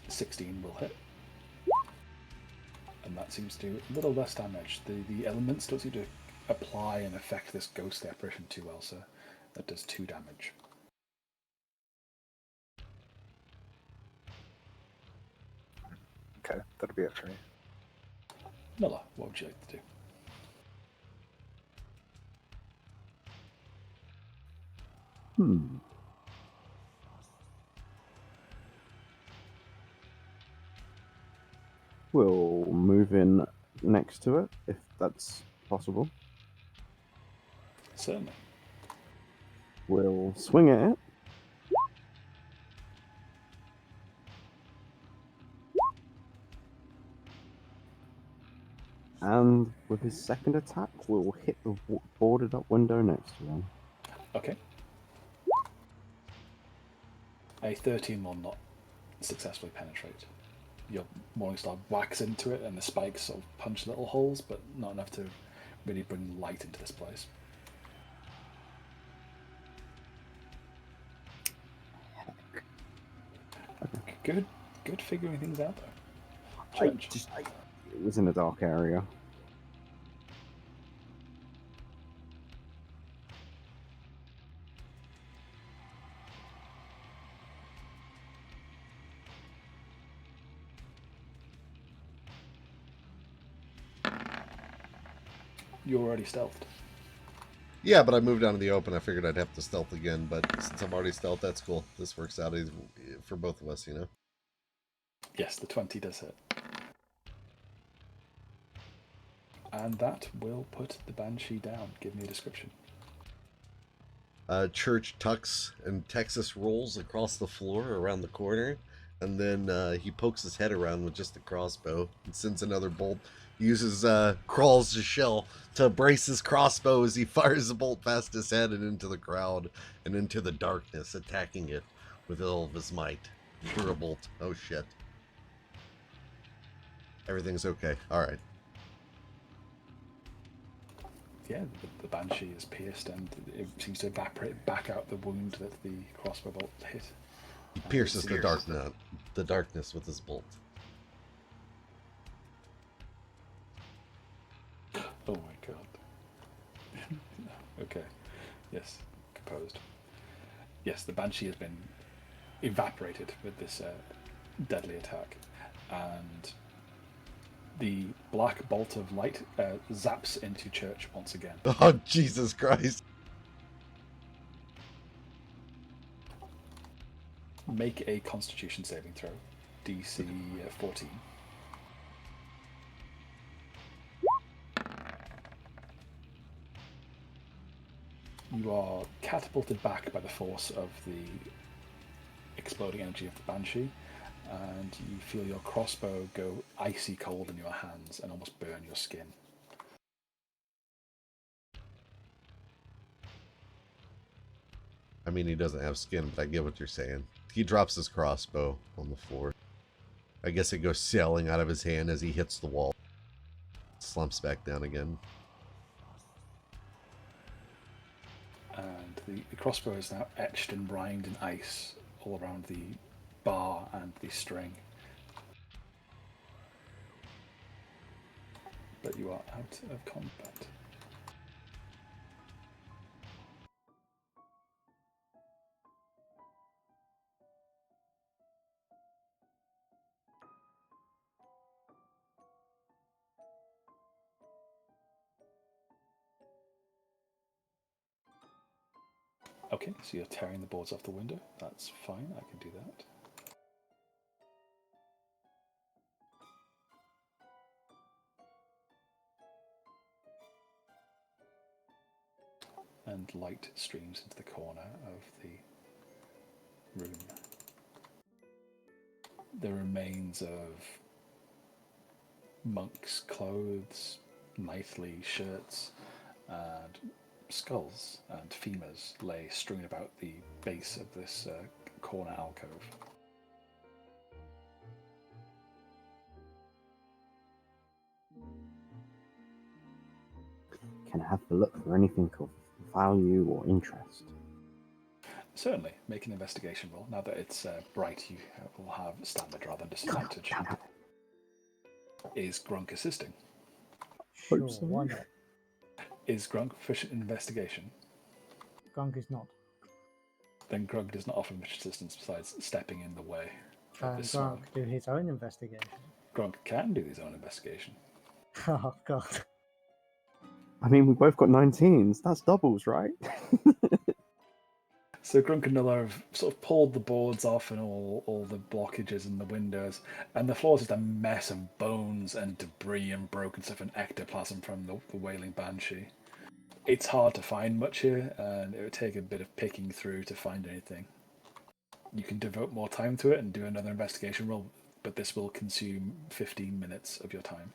16 will hit. And that seems to do a little less damage. The elements don't seem to apply and affect this ghostly apparition too well, so that does 2 damage. Okay, that'll be it for me. Miller, what would you like to do? We'll move in next to it, if that's possible. Certainly. We'll swing at it. And with his second attack, we'll hit the boarded up window next to him. Okay. A 13 will not successfully penetrate. Your Morningstar whacks into it and the spikes sort of punch little holes, but not enough to really bring light into this place. Good figuring things out though. It was in a dark area. You're already stealthed. Yeah, but I moved out in the open. I figured I'd have to stealth again, but since I'm already stealth, that's cool. This works out for both of us, you know? Yes, the 20 does hit. And that will put the Banshee down. Give me a description. Church tucks and Texas rolls across the floor around the corner, and then he pokes his head around with just a crossbow and sends another bolt. He uses Crawl's shell to brace his crossbow as he fires a bolt past his head and into the crowd and into the darkness, attacking it with all of his might. For a bolt. Oh shit. Everything's okay. Alright. Yeah, the Banshee is pierced and it seems to evaporate back out the wound that the crossbow bolt hit. He pierces the darkness with his bolt. Oh my god. Okay. Yes, composed. Yes, the Banshee has been evaporated with this deadly attack, and the black bolt of light zaps into Church once again. Oh, Jesus Christ. Make a Constitution saving throw. DC 14. You are catapulted back by the force of the exploding energy of the Banshee, and you feel your crossbow go icy cold in your hands and almost burn your skin. I mean, he doesn't have skin, but I get what you're saying. He drops his crossbow on the floor. I guess it goes sailing out of his hand as he hits the wall. Slumps back down again. And the crossbow is now etched and rimed in ice all around the bar and the string. But you are out of combat. Okay, so you're tearing the boards off the window. That's fine, I can do that. And light streams into the corner of the room. The remains of monks' clothes, knightly shirts, and skulls and femurs lay strewn about the base of this corner alcove. Can I have a look for anything of value or interest? Certainly, make an investigation roll. Now that it's bright, you will have standard rather than disadvantage. Is Grunk assisting? Sure, Hope so. why not? Is Grunk proficient in investigation? Gunk is not. Then Grunk does not offer much assistance besides stepping in the way. Can Gronk do his own investigation? Grunk can do his own investigation. Oh, God. I mean, we both got 19s. That's doubles, right? So Grunk and Nulla have sort of pulled the boards off and all the blockages in the windows, and the floor is just a mess of bones and debris and broken stuff and ectoplasm from the Wailing Banshee. It's hard to find much here, and it would take a bit of picking through to find anything. You can devote more time to it and do another investigation roll, but this will consume 15 minutes of your time.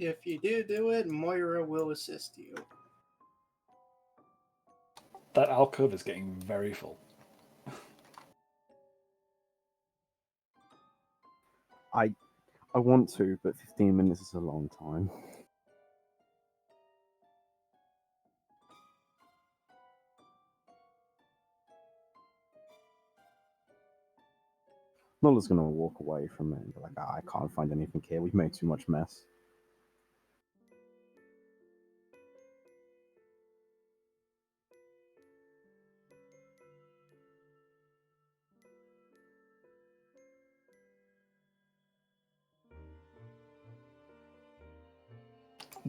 If you do it, Moira will assist you. That alcove is getting very full. I want to, but 15 minutes is a long time. Nola's gonna walk away from it and be like, I can't find anything here. We've made too much mess.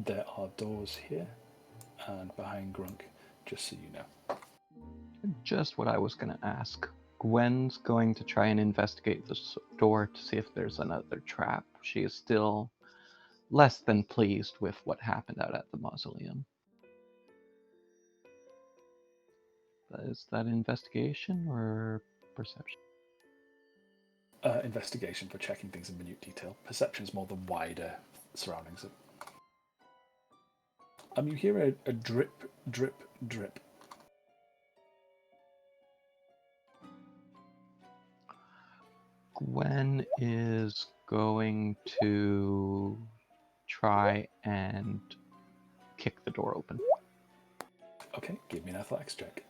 There are doors here and behind Grunk, just so you know. Just what I was going to ask. Gwen's going to try and investigate the door to see if there's another trap. She is still less than pleased with what happened out at the mausoleum. Is that investigation or perception? Investigation for checking things in minute detail. Perception is more the wider surroundings. You hear a drip, drip, drip. Gwen is going to try and kick the door open. Okay, give me an athletics check.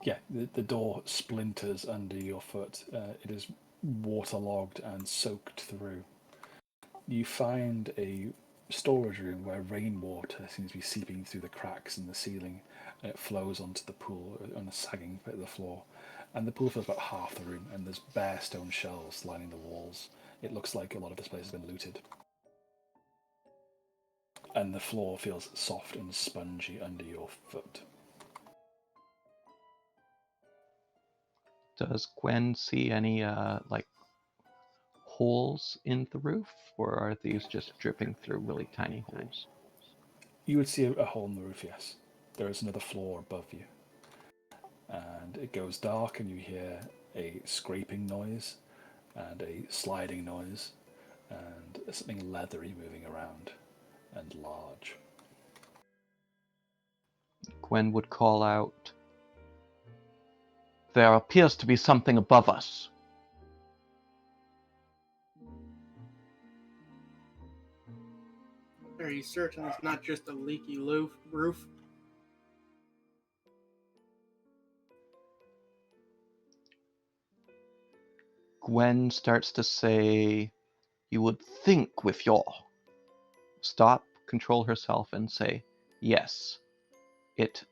Yeah, the door splinters under your foot. It is waterlogged and soaked through. You find a storage room where rainwater seems to be seeping through the cracks in the ceiling, and it flows onto the pool on a sagging bit of the floor. And the pool fills about half the room, and there's bare stone shelves lining the walls. It looks like a lot of this place has been looted. And the floor feels soft and spongy under your foot. Does Gwen see any holes in the roof, or are these just dripping through really tiny holes? You would see a hole in the roof, yes. There is another floor above you. And it goes dark, and you hear a scraping noise and a sliding noise and something leathery moving around and large. Gwen would call out, "There appears to be something above us." Are you certain it's not just a leaky roof? Gwen starts to say, "You would think with your..." Stop, control herself, and say, "Yes, it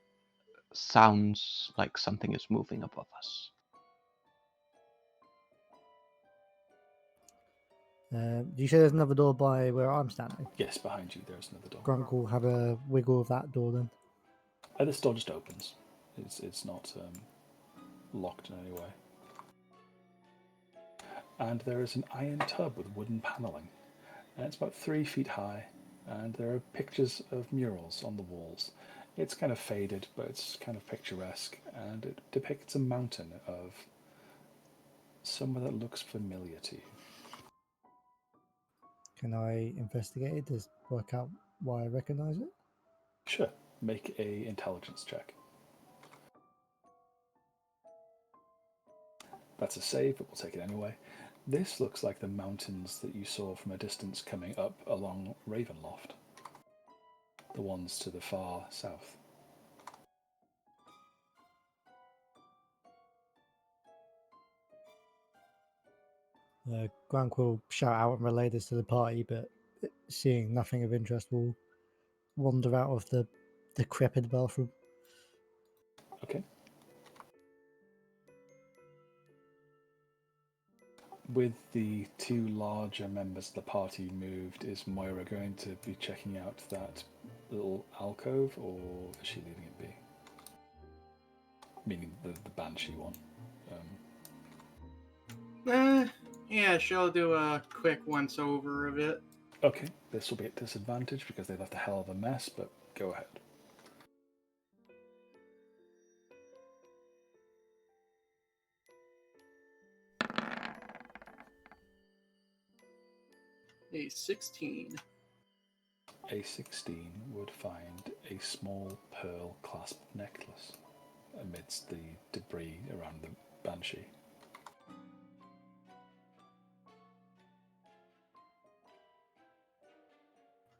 sounds like something is moving above us." Do you say there's another door by where I'm standing? Yes, behind you there's another door. Grunk will have a wiggle of that door then. This door just opens. It's not locked in any way. And there is an iron tub with wooden panelling. And it's about 3 feet high, and there are pictures of murals on the walls. It's kind of faded, but it's kind of picturesque, and it depicts a mountain of somewhere that looks familiar to you. Can I investigate it to work out why I recognize it? Sure, make a intelligence check. That's a save, but we'll take it anyway. This looks like the mountains that you saw from a distance coming up along Ravenloft. The ones to the far south. Grunk will shout out and relay this to the party, but seeing nothing of interest will wander out of the decrepit bathroom. Okay. With the 2 larger members of the party moved, is Moira going to be checking out that little alcove, or is she leaving it be? Meaning the Banshee one. Yeah, she'll do a quick once over of it. Okay, this will be at disadvantage because they left a hell of a mess, but go ahead. A 16. A 16 would find a small pearl clasp necklace amidst the debris around the Banshee.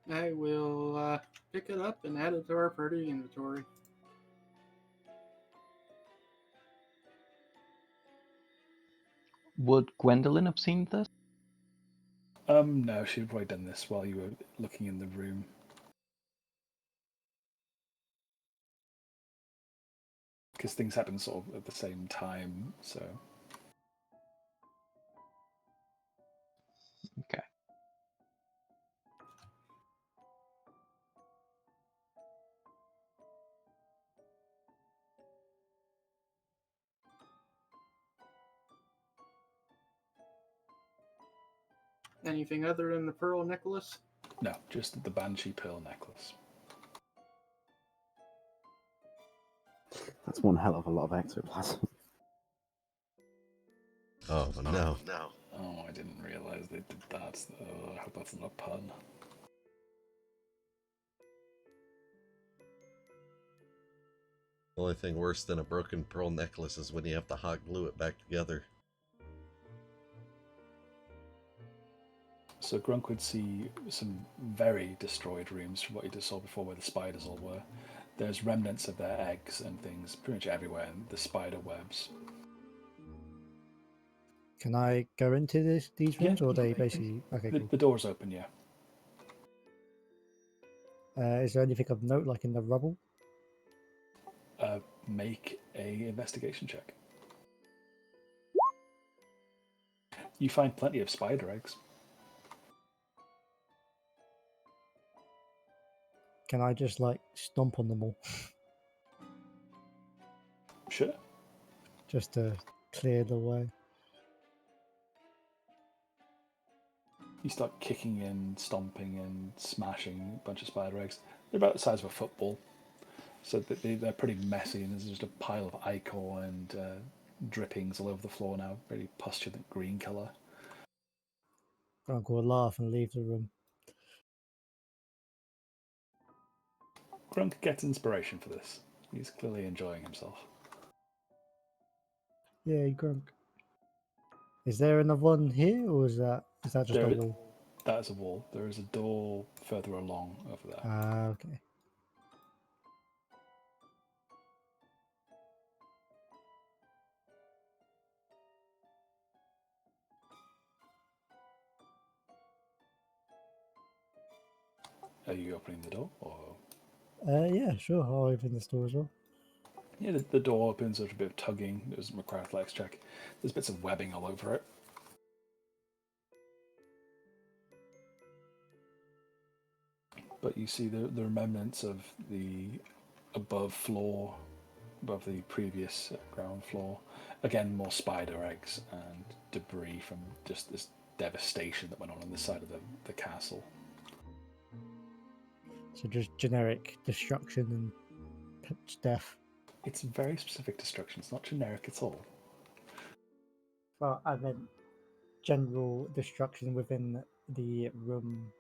I will pick it up and add it to our party inventory. Would Gwendolyn have seen this? No, she'd probably done this while you were looking in the room. Because things happen sort of at the same time, so... Okay. Anything other than the pearl necklace? No, just the Banshee pearl necklace. That's one hell of a lot of ectoplasm. Oh, no. Oh, I didn't realise they did that. Oh, I hope that's not a pun. The only thing worse than a broken pearl necklace is when you have to hot glue it back together. So Grunk would see some very destroyed rooms from what you just saw before where the spiders all were. There's remnants of their eggs and things pretty much everywhere, and the spider webs. Can I go into these rooms, Yeah, or are they basically... Okay, The cool. door's open, yeah. Is there anything of note, like in the rubble? Make a investigation check. You find plenty of spider eggs. Can I just, like, stomp on them all? Sure. Just to clear the way? You start kicking and stomping and smashing a bunch of spider eggs. They're about the size of a football, so they're pretty messy, and there's just a pile of ichor and drippings all over the floor now, very pustulant green colour. Grunk will laugh and leave the room. Grunk gets inspiration for this. He's clearly enjoying himself. Yay, Grunk. Is there another one here, or is that just a wall? That is a wall. There is a door further along over there. Ah, okay. Are you opening the door, or? Yeah, sure. I'll open this door as well. Yeah, the door opens. There's a bit of tugging. It doesn't require a flex check. There's bits of webbing all over it. But you see the remnants of the above the previous ground floor. Again, more spider eggs and debris from just this devastation that went on this side of the castle. So just generic destruction and death. It's very specific destruction. It's not generic at all. Well, I meant general destruction within the room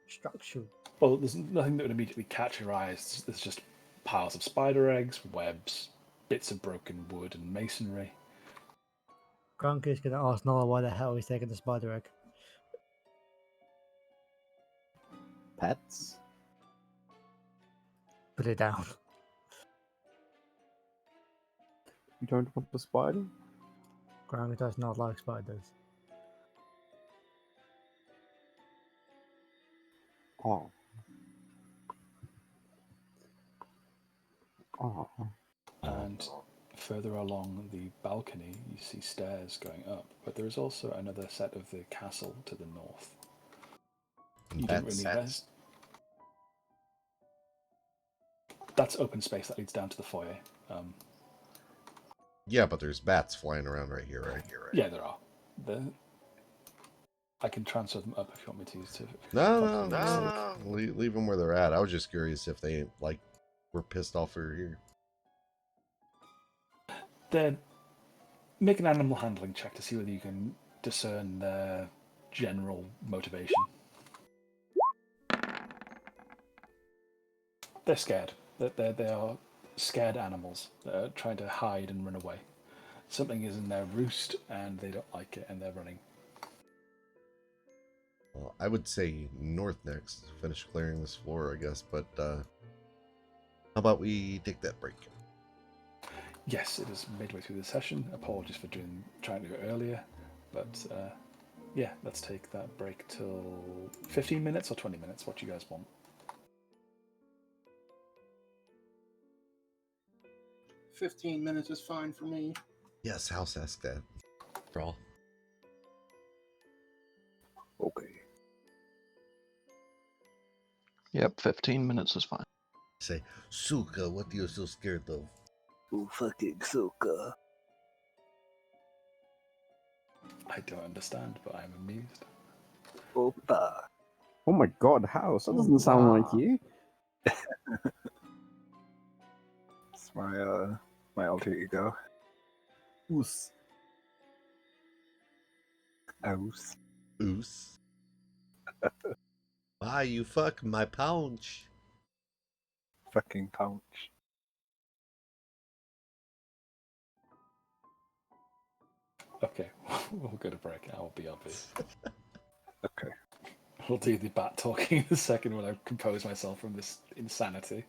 structure. Well, there's nothing that would immediately catch your eyes. There's just piles of spider eggs, webs, bits of broken wood and masonry. Grunk is going to ask Noah why the hell he's taking the spider egg. Pets? Put it down. You don't want the spider? Grunk does not like spiders. Oh. Oh. And further along the balcony, you see stairs going up, but there is also another set of the castle to the north. You don't really invest. That's open space that leads down to the foyer. Yeah, but there's bats flying around right here, right? Yeah, there are. I can transfer them up if you want me to. No. Leave them where they're at. I was just curious if they were pissed off over here. Then make an animal handling check to see whether you can discern their general motivation. They're scared. They are scared animals that are trying to hide and run away. Something is in their roost and they don't like it and they're running. Well, I would say north next. Finish clearing this floor, I guess. But how about we take that break? Yes, it is midway through the session. Apologies for trying to do it earlier. But yeah, let's take that break till 15 minutes or 20 minutes. What do you guys want? 15 minutes is fine for me. Yes, house ask that. Brawl. Okay. Yep, 15 minutes is fine. Say, Suka, what are you so scared of? Oh, fucking Suka. I don't understand, but I'm amused. Opa. Oh my god, House, that doesn't sound like you. It's my alter ego. Oos. Oos. Oos. Why you fuck my pouch? Fucking pouch. Okay, we'll go to break. I'll be up. Okay. We'll do the bat talking in a second when I compose myself from this insanity.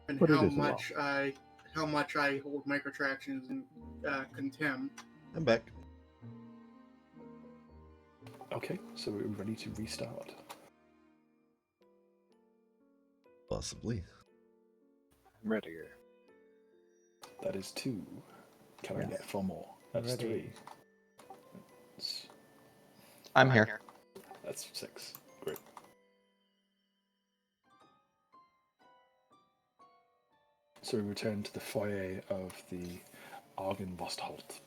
and But it how is a lot. much I hold microtransactions in contempt. I'm back. Okay, so we're ready to restart. Possibly. I'm ready. That is 2. Can I Yes. get 4 more? That's Ready. 3. That's, I'm here. that's 6. Great. So we return to the foyer of the Argenvostholt,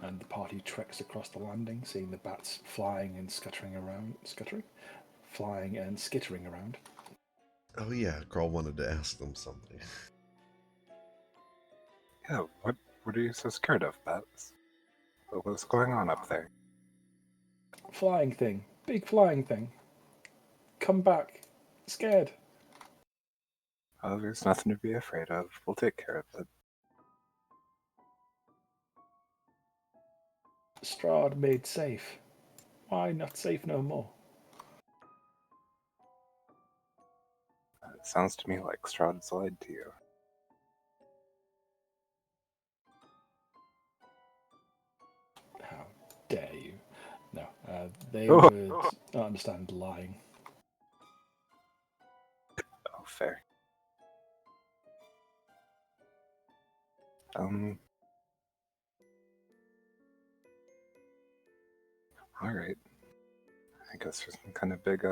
and the party treks across the landing, seeing the bats flying and flying and skittering around. Oh yeah, Carl wanted to ask them something. Yeah, what are you so scared of, Bats? What's going on up there? Flying thing, big flying thing. Come back, scared. Oh, there's nothing to be afraid of. We'll take care of it. Strahd made safe. Why not safe no more? It sounds to me like Strahd's lied to you. How dare you? No, they Oh. would not understand lying. Oh, fair. Alright. I guess there's some kind of big,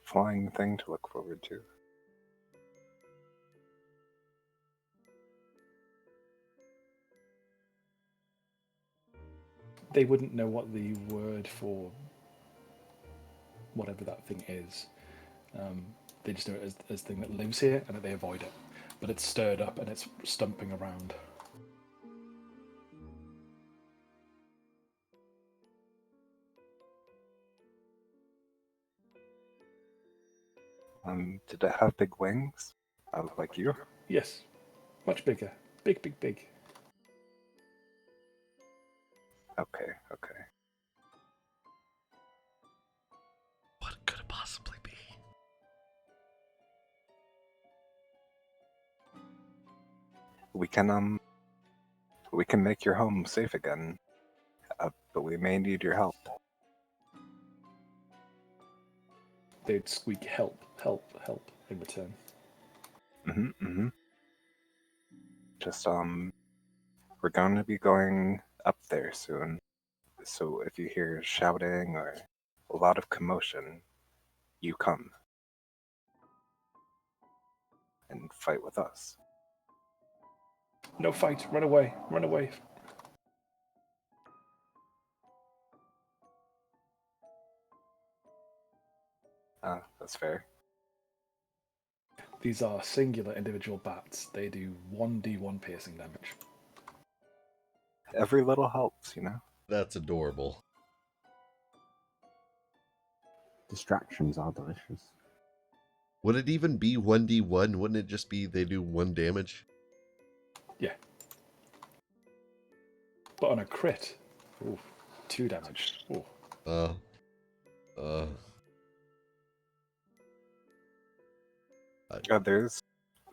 flying thing to look forward to. They wouldn't know what the word for whatever that thing is. They just know it as a thing that lives here and that they avoid it. But it's stirred up and it's stumping around. Did it have big wings? Like you? Yes, much bigger. Big, big, big. Okay. What could it possibly be? We can make your home safe again, but we may need your help. They'd squeak help, help, help in return. Mm-hmm. Just, we're going to be going up there soon. So if you hear shouting or a lot of commotion, you come and fight with us. No fight, run away, run away. That's fair. These are singular individual bats. They do 1d1 piercing damage. Every little helps, you know? That's adorable. Distractions are delicious. Would it even be 1d1? Wouldn't it just be they do 1 damage? Yeah. But on a crit, ooh, 2 damage. Ooh.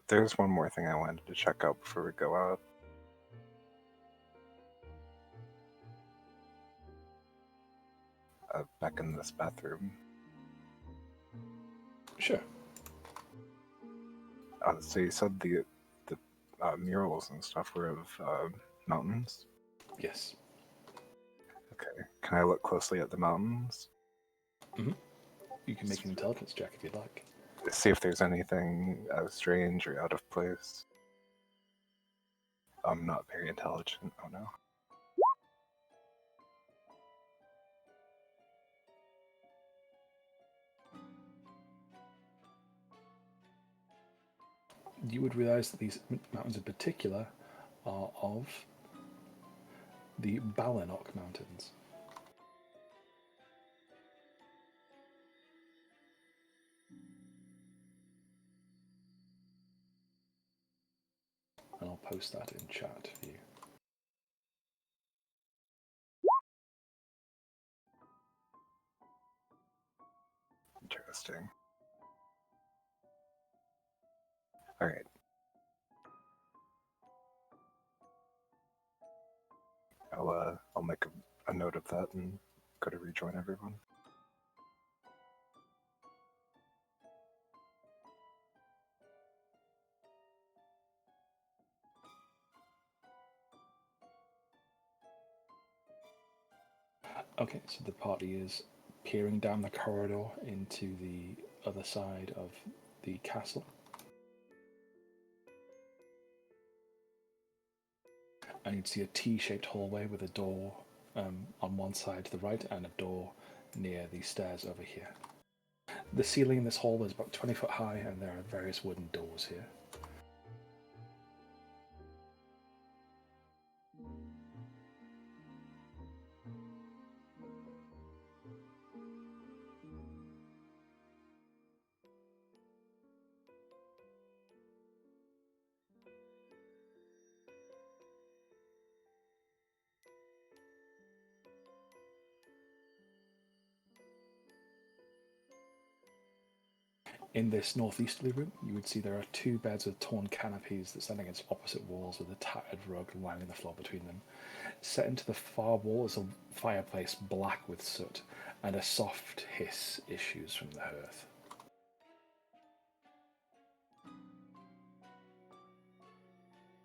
There's one more thing I wanted to check out before we go out. Back in this bathroom. Sure. So you said the murals and stuff were of mountains? Yes. Okay. Can I look closely at the mountains? Mm-hmm. You can make an intelligence check if you'd like. See if there's anything strange or out of place. I'm not very intelligent. Oh no. You would realize that these mountains in particular are of the Balanok Mountains. And I'll post that in chat for you. Interesting. All right. I'll make a note of that and go to rejoin everyone. Okay, so the party is peering down the corridor into the other side of the castle. And you'd see a T-shaped hallway with a door on one side to the right and a door near the stairs over here. The ceiling in this hall is about 20 foot high, and there are various wooden doors here. In this northeasterly room, you would see there are two beds with torn canopies that stand against opposite walls with a tattered rug lining the floor between them. Set into the far wall is a fireplace black with soot, and a soft hiss issues from the hearth.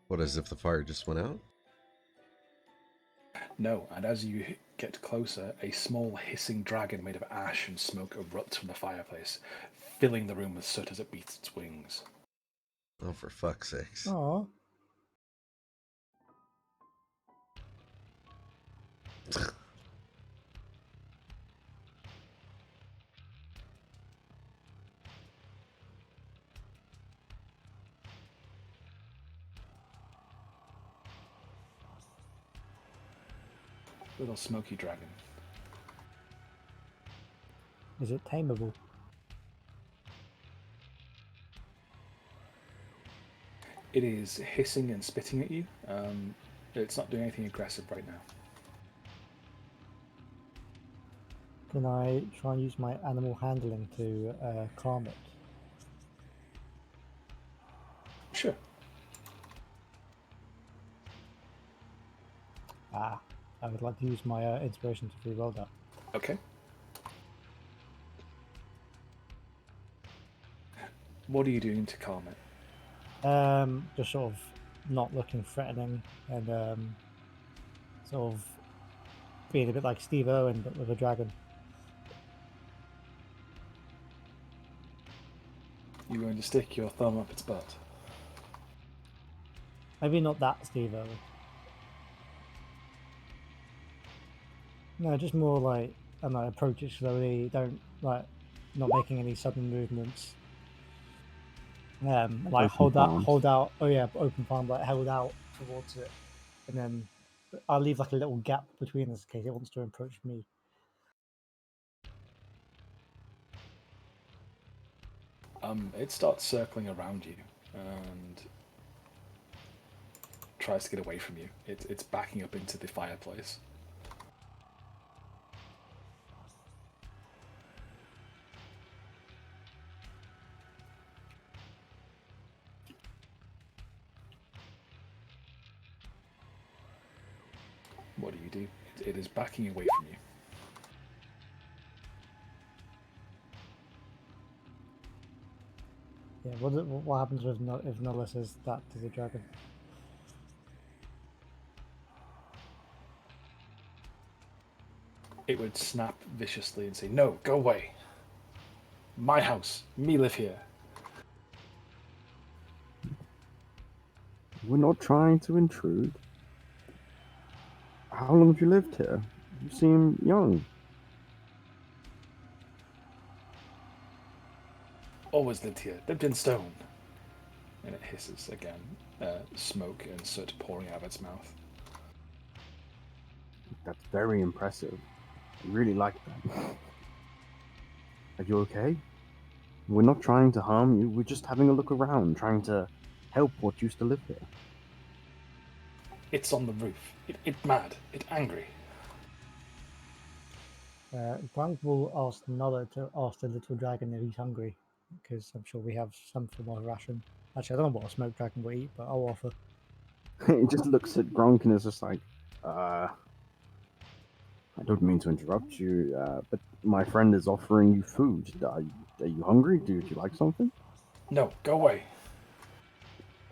What, as if the fire just went out? No, and as you get closer, a small hissing dragon made of ash and smoke erupts from the fireplace, filling the room with soot as it beats its wings. Oh, for fuck's sakes. Oh, Little smoky dragon. is it tameable? It is hissing and spitting at you. It's not doing anything aggressive right now. Can I try and use my animal handling to calm it? Sure. Ah, I would like to use my inspiration to re-roll that. Okay. What are you doing to calm it? Just sort of not looking threatening and sort of being a bit like Steve Irwin but with a dragon. You're going to stick your thumb up its butt. Maybe not that Steve Irwin. No, just more like, I don't know, approach it slowly, don't, like, not making any sudden movements. Like Open hold palms. out, oh yeah, open palm, like held out towards it. And then I'll leave like a little gap between us in case it wants to approach me. It starts circling around you and tries to get away from you. It's backing up into the fireplace. What do? It is backing away from you. Yeah, what happens if Nola says that to the dragon? It would snap viciously and say, "No, go away. My house. Me live here." We're not trying to intrude. How long have you lived here? You seem young. Always lived here. Lived in stone. And it hisses again, smoke and soot pouring out of its mouth. That's very impressive. I really like that. Are you okay? We're not trying to harm you. We're just having a look around, trying to help what used to live here. It's on the roof. It mad. It angry. Grunk will ask Nola to ask the little dragon if he's hungry, because I'm sure we have some form of ration. Actually, I don't know what a smoke dragon will eat, but I'll offer. He just looks at Gronk and is just like, I don't mean to interrupt you, but my friend is offering you food. Are you hungry? Do you like something? No, go away.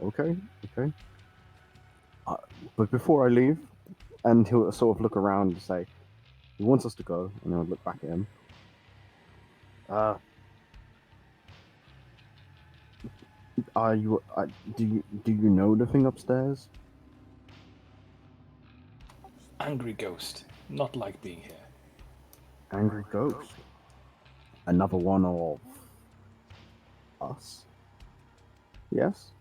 Okay, okay. But before I leave, and he'll sort of look around and say, he wants us to go, and I'll look back at him. Are you? Do you know the thing upstairs? Angry ghost. Not like being here. Angry ghost. Another one of us. Yes.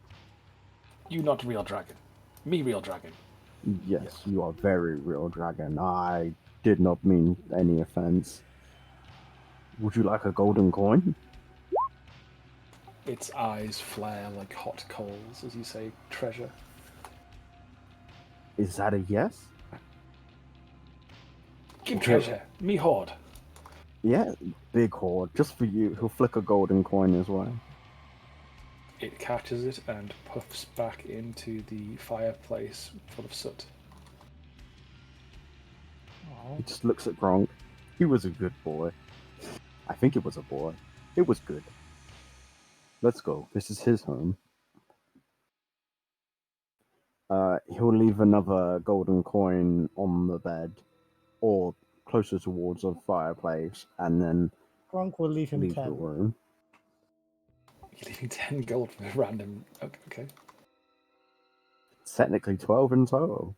You not real dragon. Me real dragon. Yes, you are very real dragon. I did not mean any offense. Would you like a golden coin? Its eyes flare like hot coals as you say treasure. Is that a yes? Give treasure. Me hoard. Yeah, big hoard, just for you. He'll flick a golden coin his way. It catches it and puffs back into the fireplace full of soot. He just looks at Gronk. He was a good boy. I think it was a boy. It was good. Let's go. This is his home. He'll leave another golden coin on the bed, or closer towards a fireplace, and then Gronk will leave him leave 10. the room. You're leaving 10 gold for a random. Okay. Technically 12 in total.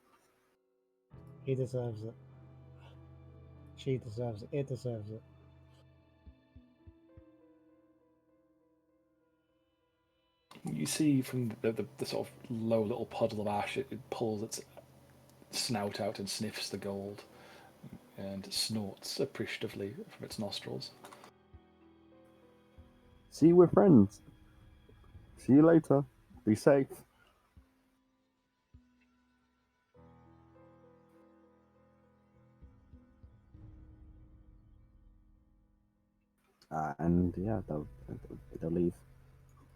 He deserves it. She deserves it. It deserves it. You see from the sort of low little puddle of ash, it pulls its snout out and sniffs the gold and snorts appreciatively from its nostrils. See, we're friends. See you later. Be safe. And yeah, they'll leave.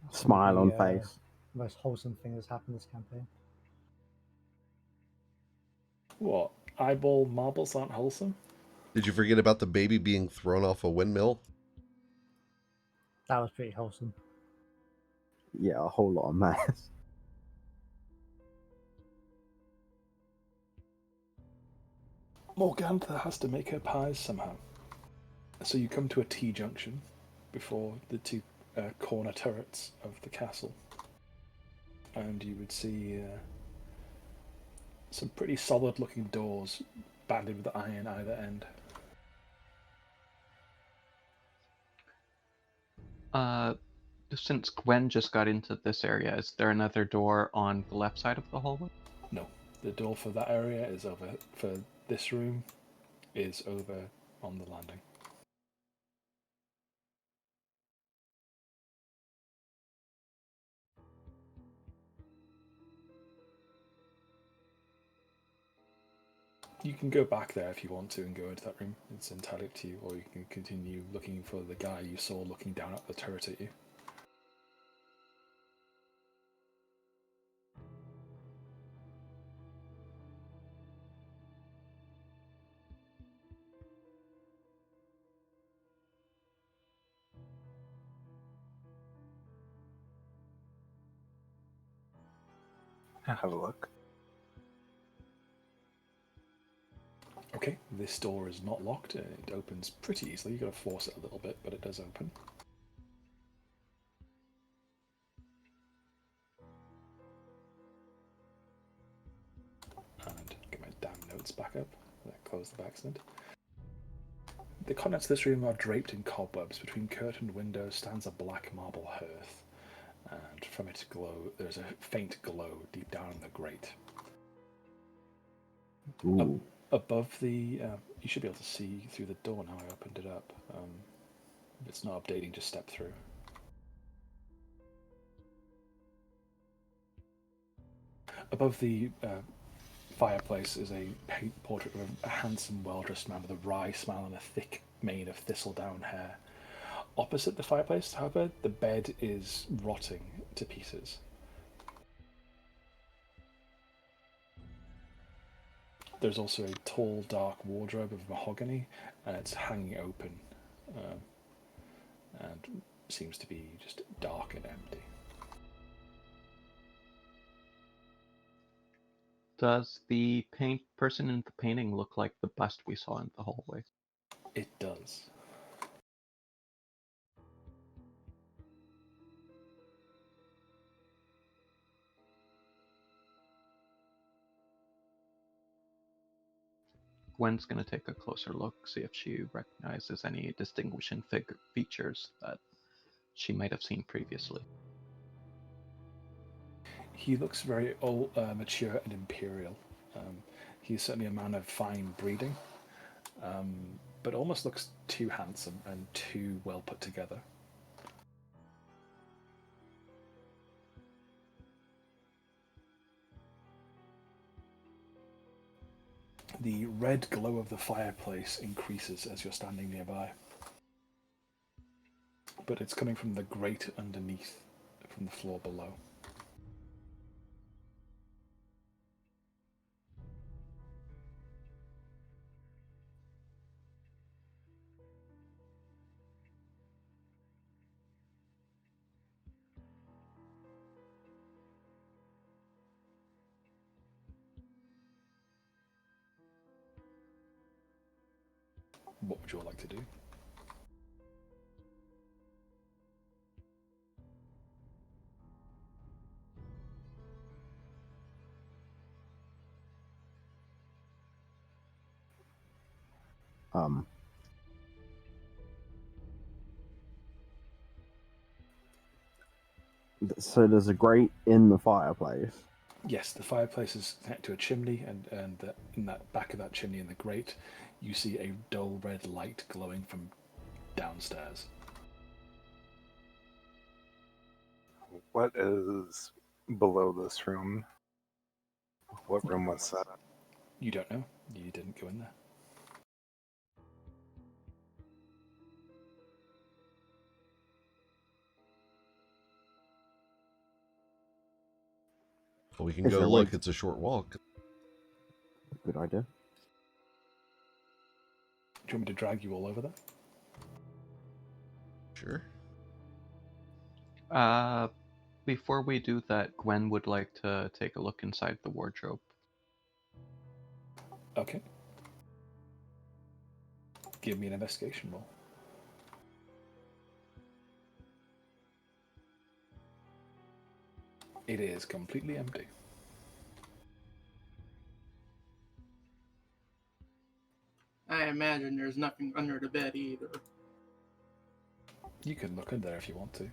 That's Smile on the face. most wholesome thing that's happened this campaign. What? Eyeball marbles aren't wholesome? Did you forget about the baby being thrown off a windmill? That was pretty wholesome. Yeah, a whole lot of mess. Morgantha has to make her pies somehow. So you come to a T-junction before the two corner turrets of the castle. And you would see some pretty solid-looking doors banded with iron either end. Since Gwen just got into this area, is there another door on the left side of the hallway? No, the door for that area is over. For this room, is over on the landing. You can go back there if you want to and go into that room. It's entirely up to you, or you can continue looking for the guy you saw looking down at the turret at you. Have a look. Okay, this door is not locked. It opens pretty easily. You've got to force it a little bit, but it does open. And get my damn notes back up. Close the backstand. The contents of this room are draped in cobwebs. Between curtained windows stands a black marble hearth, and from its glow, there's a faint glow deep down in the grate. Ooh. Above the, you should be able to see through the door now. I opened it up. If it's not updating, just step through. Above the fireplace is a paint portrait of a handsome, well-dressed man with a wry smile and a thick mane of thistledown hair. Opposite the fireplace, however, the bed is rotting to pieces. There's also a tall, dark wardrobe of mahogany, and it's hanging open, and seems to be just dark and empty. Does the person in the painting look like the bust we saw in the hallway? It does. Gwen's going to take a closer look, see if she recognizes any distinguishing features that she might have seen previously. He looks very old, mature and imperial. He's certainly a man of fine breeding, but almost looks too handsome and too well put together. The red glow of the fireplace increases as you're standing nearby, but it's coming from the grate underneath, from the floor below. What would you all like to do? Um, so there's a grate in the fireplace. Yes, the fireplace is connected to a chimney, and in that back of that chimney in the grate, you see a dull red light glowing from downstairs. What is below this room? What room was that? You don't know. You didn't go in there. Well, we can Is go there a way look. to- It's a short walk. Good idea. Do you want me to drag you all over there? Sure. Before we do that, Gwen would like to take a look inside the wardrobe. Okay. Give me an investigation roll. It is completely empty. I imagine there's nothing under the bed either. You can look in there if you want to.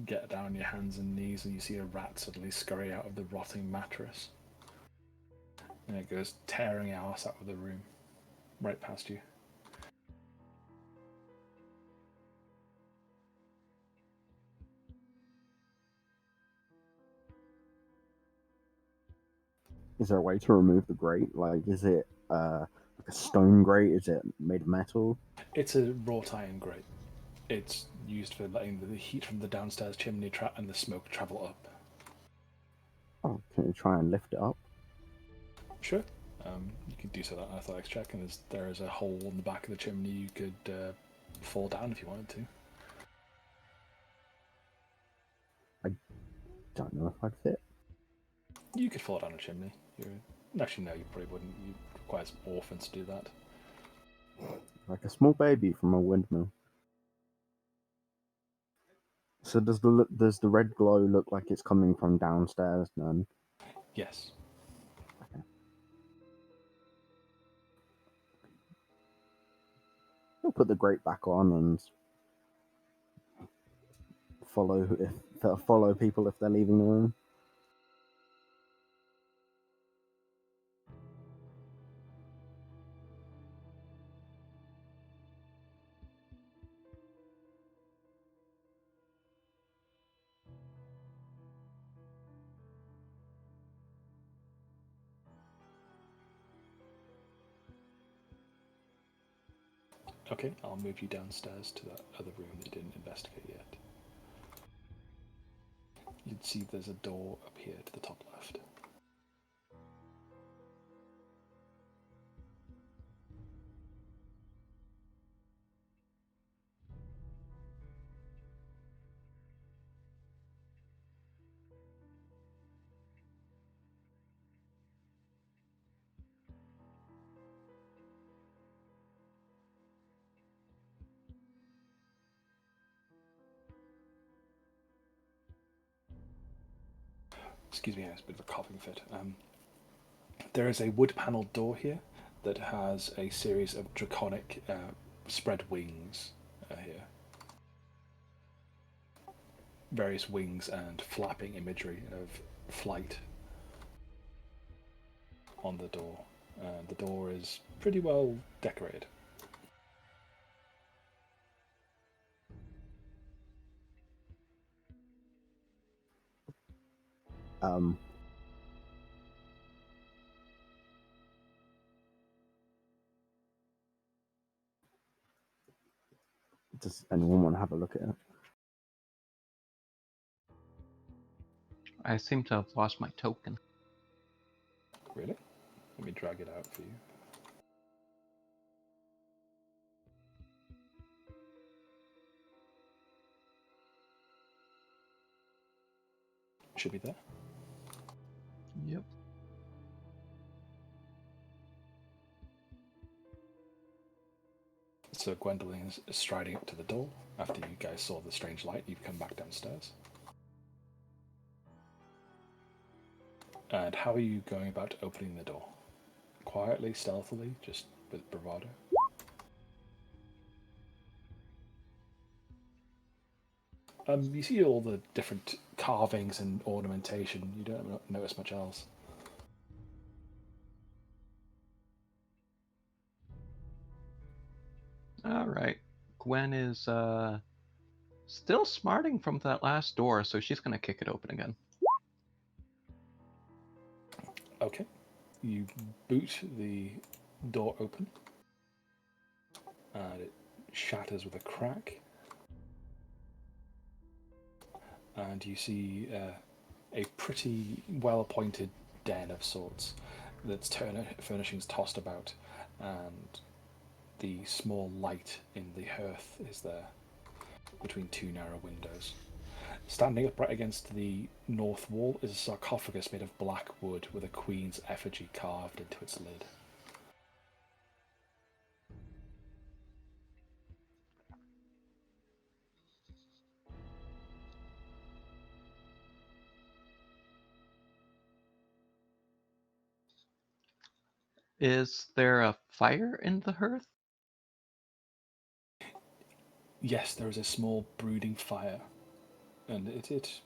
Get down on your hands and knees, and you see a rat suddenly scurry out of the rotting mattress. And it goes tearing ass out of the room, right past you. Is there a way to remove the grate? Like, is it like a stone grate? Is it made of metal? It's a wrought iron grate. It's used for letting the heat from the downstairs chimney and the smoke travel up. Oh, can you try and lift it up? Sure. You can do so that athletics check, and there is a hole in the back of the chimney. You could fall down if you wanted to. Don't know if I'd fit. You could fall down a chimney. Actually, no, you probably wouldn't. It requires orphans to do that. Like a small baby from a windmill. So does the red glow look like it's coming from downstairs then? Yes. Okay. We'll put the grate back on and follow people if they're leaving the room. Okay, I'll move you downstairs to that other room that you didn't investigate yet. You'd see there's a door up here to the top left. Excuse me, I was a bit of a coughing fit. There is a wood panelled door here that has a series of draconic spread wings here. Various wings and flapping imagery of flight on the door. The door is pretty well decorated. Um, does anyone want to have a look at it? I seem to have lost my token. Really? Let me drag it out for you. Should be there. Yep. So Gwendolyn is striding up to the door. After you guys saw the strange light, you've come back downstairs. And how are you going about opening the door? Quietly, stealthily, just with bravado? You see all the different carvings and ornamentation. You don't notice much else. All right. Gwen is still smarting from that last door, so she's going to kick it open again. Okay. You boot the door open, and it shatters with a crack. And you see a pretty well-appointed den of sorts. That's furnishings tossed about, and the small light in the hearth is there between two narrow windows. Standing upright against the north wall is a sarcophagus made of black wood with a queen's effigy carved into its lid. Is there a fire in the hearth? Yes, there is a small brooding fire, and it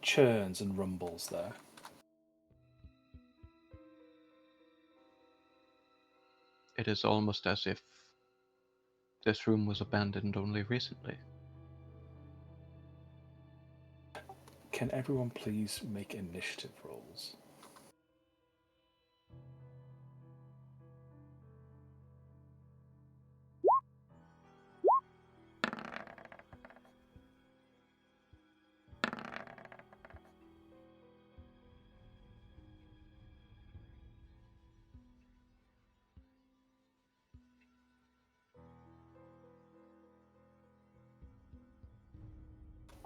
churns and rumbles there. It is almost as if this room was abandoned only recently. Can everyone please make initiative rolls?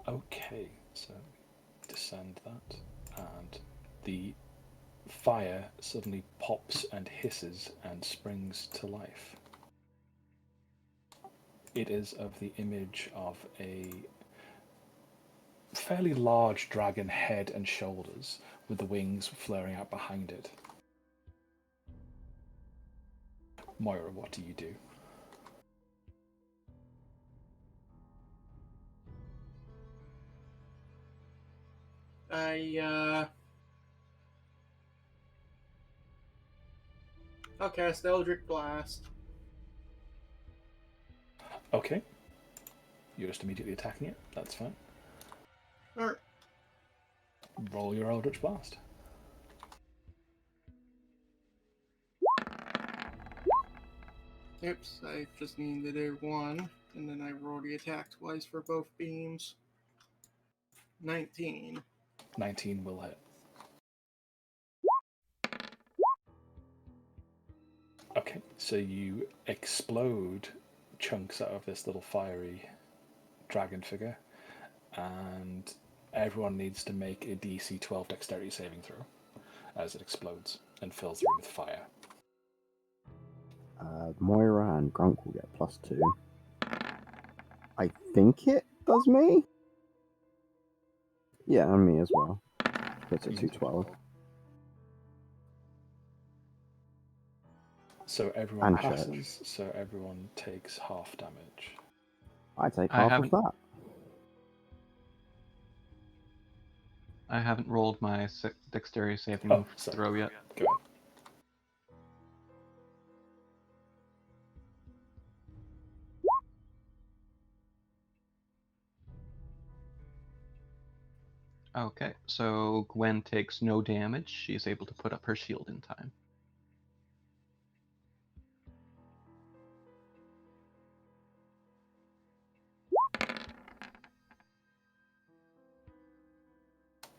Okay, so descend that, and the fire suddenly pops and hisses and springs to life. It is of the image of a fairly large dragon head and shoulders, with the wings flaring out behind it. Moira, what do you do? I'll cast Eldritch Blast. Okay. You're just immediately attacking it. That's fine. Alright. Roll your Eldritch Blast. Oops, I just need to do one, and then I roll the attack twice for both beams. 19. 19 will hit. Okay, so you explode chunks out of this little fiery dragon figure, and everyone needs to make a DC 12 dexterity saving throw as it explodes and fills the room with fire. Moira and Grunk will get +2. I think it does me. Yeah, and me as well. It's a You can do 212. So everyone And church. passes, so everyone takes half damage. I take I half of haven't- that. I haven't rolled my dexterity saving Oh, sorry. throw yet. Go ahead. Okay, so Gwen takes no damage. She's able to put up her shield in time.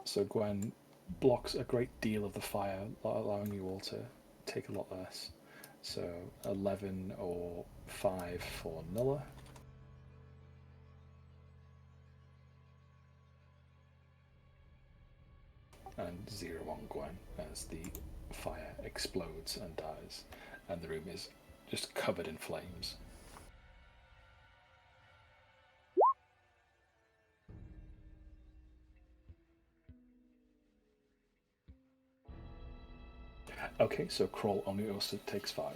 So Gwen blocks a great deal of the fire, allowing you all to take a lot less. So 11 or 5 for Nulla. And 0 on Gwen as the fire explodes and dies, and the room is just covered in flames. Okay, so Crawl only also takes 5.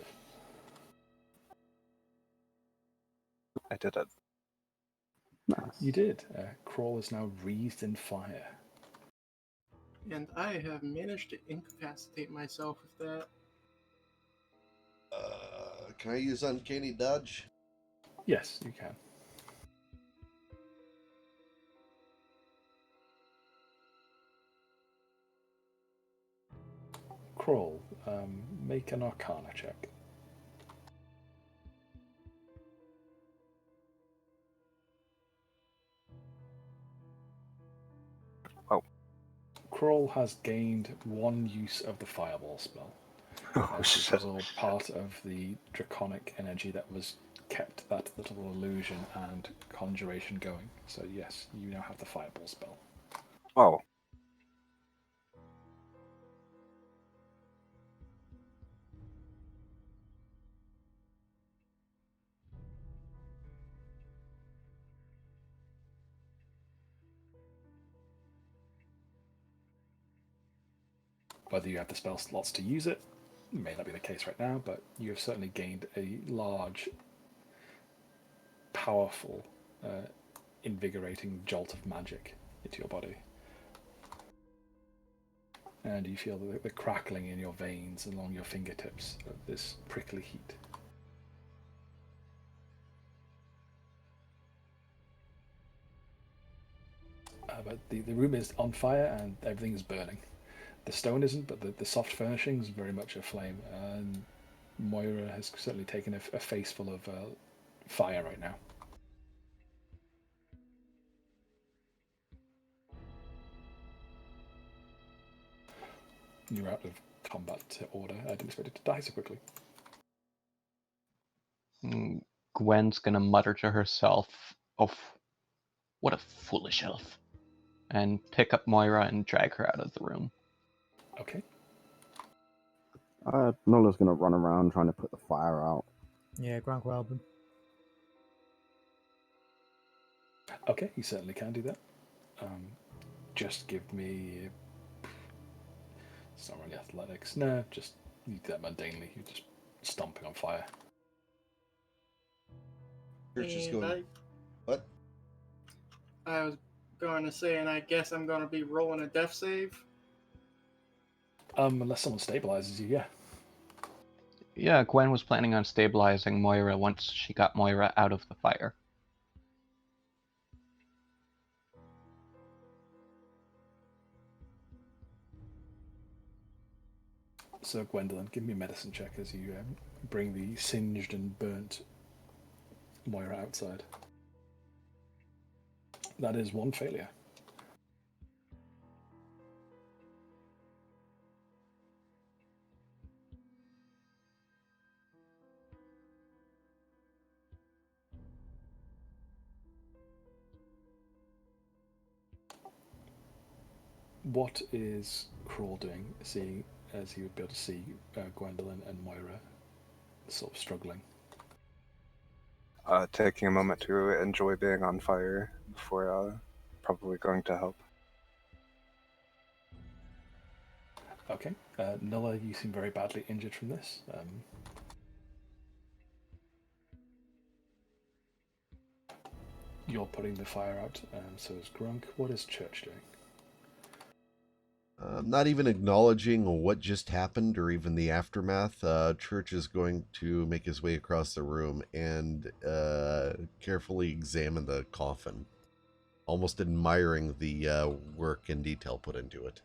I did it. Nice. You did. Crawl is now wreathed in fire. And I have managed to incapacitate myself with that. Can I use Uncanny Dodge? Yes, you can. Crawl, make an Arcana check. Oh. Crawl has gained 1 use of the Fireball spell. Oh, This shit. was all part of the draconic energy that was kept that little illusion and conjuration going. So yes, you now have the Fireball spell. Oh. Whether you have the spell slots to use it may not be the case right now, but you have certainly gained a large, powerful, invigorating jolt of magic into your body. And you feel the crackling in your veins along your fingertips of this prickly heat. But the room is on fire and everything is burning. The stone isn't, but the soft furnishings very much aflame. And Moira has certainly taken a face full of fire right now. You're out of combat order. I didn't expect it to die so quickly. Gwen's gonna mutter to herself, "Oh, what a foolish elf," and pick up Moira and drag her out of the room. Okay. Nulla's gonna run around trying to put the fire out. Yeah, Grunk will help him. Okay, you certainly can do that. Just give me... It's not really athletics. No, just you do that mundanely. You're just stomping on fire. Church is And going. What? I was going to say, and I guess I'm going to be rolling a death save. Unless someone stabilizes you, yeah. Yeah, Gwen was planning on stabilizing Moira once she got Moira out of the fire. So Gwendolyn, give me a medicine check as you bring the singed and burnt Moira outside. That is one failure. What is Crawl doing, seeing as he would be able to see Gwendolyn and Moira sort of struggling? Taking a moment to enjoy being on fire before probably going to help. Okay. Nulla, you seem very badly injured from this. You're putting the fire out, and so is Grunk. What is Church doing? Not even acknowledging what just happened or even the aftermath. Church is going to make his way across the room and carefully examine the coffin, almost admiring the work and detail put into it.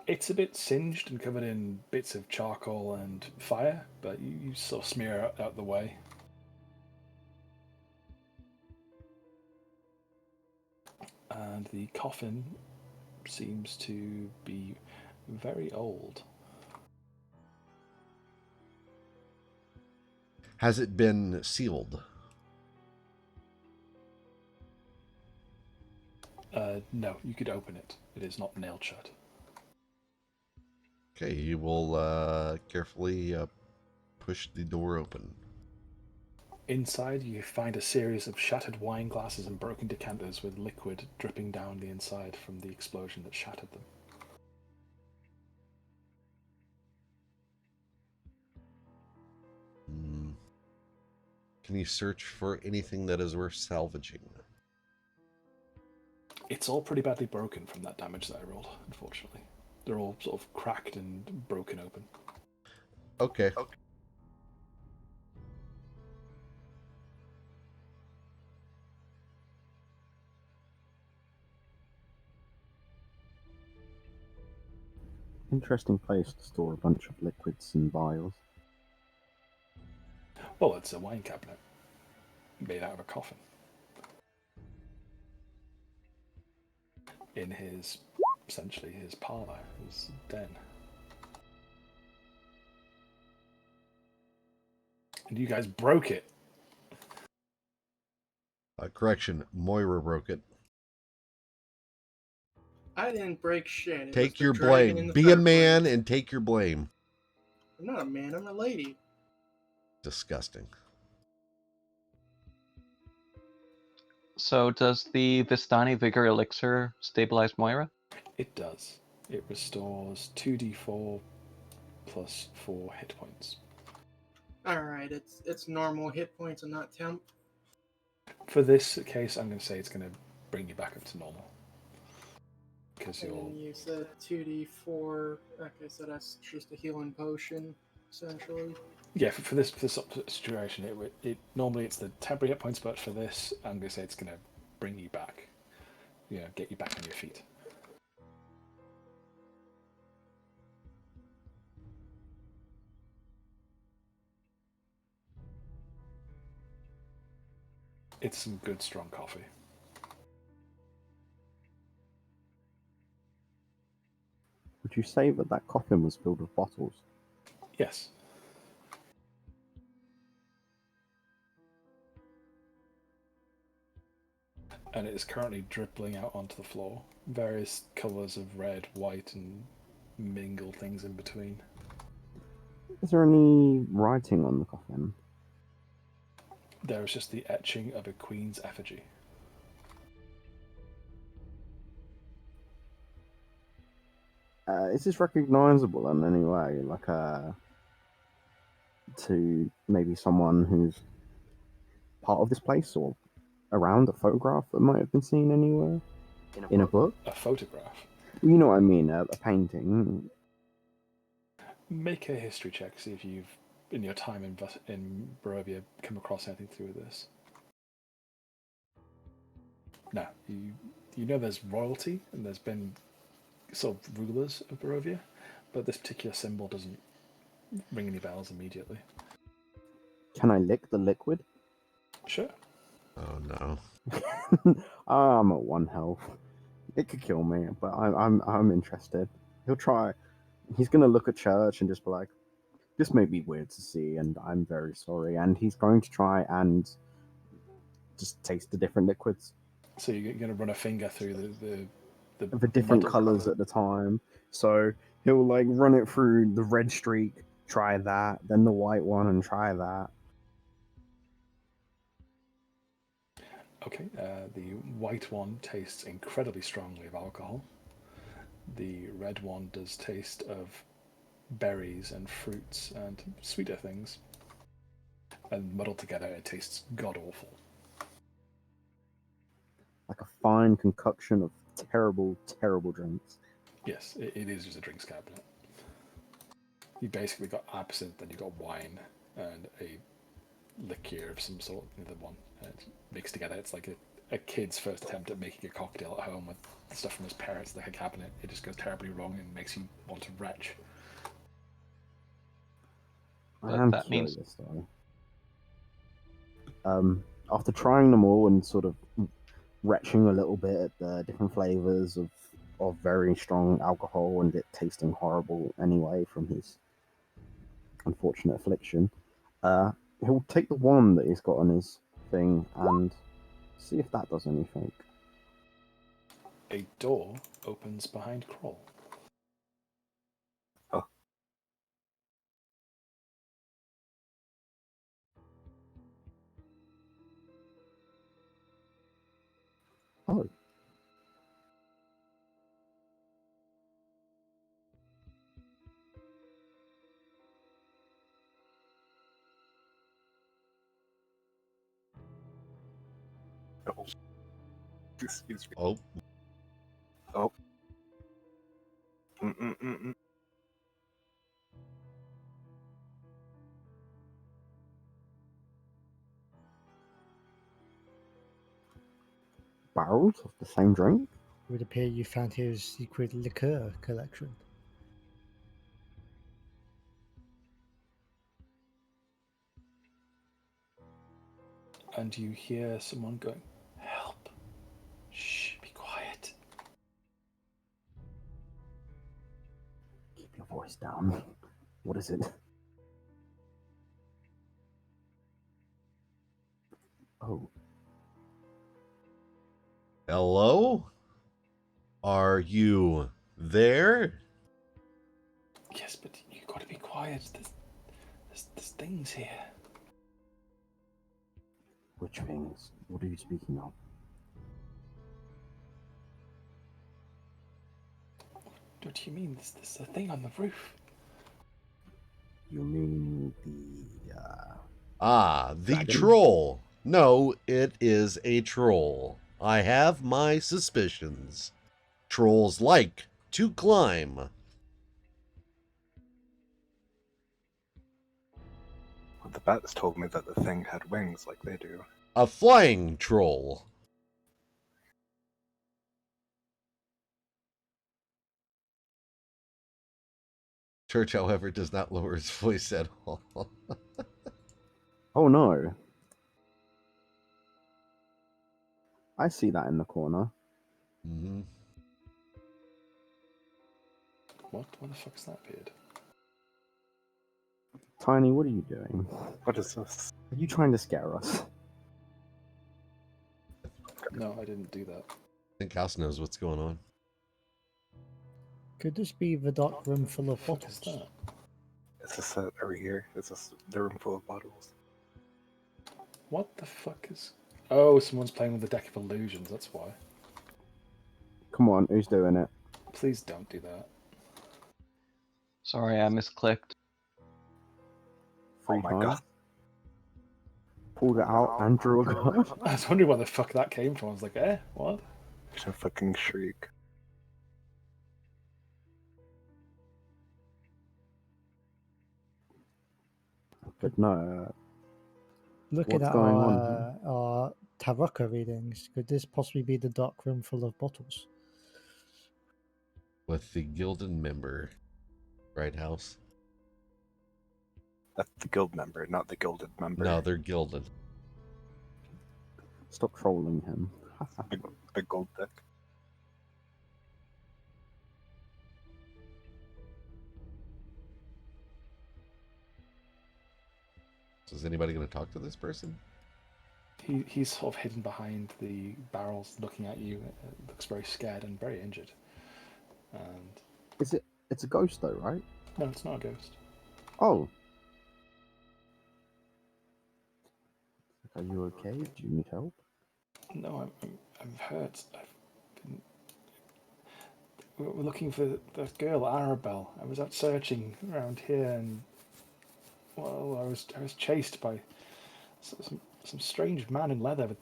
It's a bit singed and covered in bits of charcoal and fire, but you sort of smear it out the way. And the coffin seems to be very old. Has it been sealed? No, you could open it. It is not nailed shut. Okay, you will carefully push the door open. Inside, you find a series of shattered wine glasses and broken decanters with liquid dripping down the inside from the explosion that shattered them. Can you search for anything that is worth salvaging? It's all pretty badly broken from that damage that I rolled, unfortunately. They're all sort of cracked and broken open. Okay. Interesting place to store a bunch of liquids and vials. Well, it's a wine cabinet made out of a coffin. In his, essentially, his parlour, his den. And you guys broke it. Correction, Moira broke it. I didn't break shit. It was Take the your dragon in blame. the Be a third man place. and take your blame. I'm not a man. I'm a lady. Disgusting. So does the Vistani Vigor Elixir stabilize Moira? It does. It restores 2d4 plus 4 hit points. Alright, it's normal hit points and not temp. For this case, I'm going to say it's going to bring you back up to normal. Because And then you said 2d4. Like I said, that's just a healing potion, essentially. Yeah, for this situation, it normally it's the temporary hit points, but for this, I'm going to say it's going to bring you back. You know, get you back on your feet. It's some good, strong coffee. Would you say that that coffin was filled with bottles? Yes. And it is currently dribbling out onto the floor. Various colours of red, white, and mingled things in between. Is there any writing on the coffin? There is just the etching of a queen's effigy. Is this recognizable in any way? Like, to maybe someone who's part of this place or around, a photograph that might have been seen anywhere? In a book? A photograph. You know what I mean, a painting. Make a history check, see if you've, in your time in Barovia, come across anything to do with this. No, you know there's royalty and there's been sort of rulers of Barovia, but this particular symbol doesn't ring any bells immediately. Can I lick the liquid? Sure. Oh no. I'm at 1 health. It could kill me, but I'm interested. He'll try. He's gonna look at Church and just be like, "This may be weird to see, and I'm very sorry." And he's going to try and just taste the different liquids. So you're going to run a finger through the different model. colors at the time. So he'll like run it through the red streak, try that, then the white one, and try that. Okay, the white one tastes incredibly strongly of alcohol. The red one does taste of berries and fruits and sweeter things. And muddled together, it tastes god awful. Like a fine concoction of terrible, terrible drinks. Yes, it is just a drinks cabinet. You basically got absinthe, then you got wine and a liqueur of some sort in the one. And it's mixed together. It's like a kid's first attempt at making a cocktail at home with stuff from his parents, like a cabinet. It just goes terribly wrong and makes you want to retch. I am that means- curious though. After trying them all and sort of retching a little bit at the different flavors of very strong alcohol and it tasting horrible anyway from his unfortunate affliction, he'll take the one that he's got on his thing and see if that does anything. A door opens behind Kroll. Oh. Excuse me. Oh. Oh. Mm-mm-mm-mm. Barrels of the same drink? It would appear you found his secret liqueur collection. And you hear someone going, "Help! Shh, be quiet." Keep your voice down. What is it? Oh. Hello? Are you there? Yes, but you got to be quiet. There's things here. Which things? What are you speaking of? What do you mean? There's a thing on the roof. You mean the The Dragon? troll. No, it is a troll. I have my suspicions. Trolls like to climb. The bats told me that the thing had wings like they do. A flying troll. Church, however, does not lower his voice at all. Oh no. I see that in the corner. Mm-hmm. What the fuck's that beard? Tiny, what are you doing? What is this? Are you trying to scare us? No, I didn't do that. I think House knows what's going on. Could this be the dark room full of What is bottles? that? Is this over here? Is this the room full of bottles? What the fuck is... Oh, someone's playing with the deck of illusions, that's why. Come on, who's doing it? Please don't do that. Sorry, I misclicked. Free Oh my time. god. Pulled it out and drew a card. I was wondering where the fuck that came from. I was like, what? It's a fucking shriek. But no, Looking What's at going our Tarocca readings. Could this possibly be the dark room full of bottles? With the gilded member, right, House? That's the guild member, not the gilded member. No, they're gilded. Stop trolling him. Big gold dick. So is anybody going to talk to this person? He's sort of hidden behind the barrels, looking at you. Looks very scared and very injured. And It's a ghost though, right? no, it's not a ghost. Oh. Are you okay? Do you need help? No, I'm hurt. We're looking for that girl, Arabelle. I was out searching around here, and well, I was chased by some strange man in leather with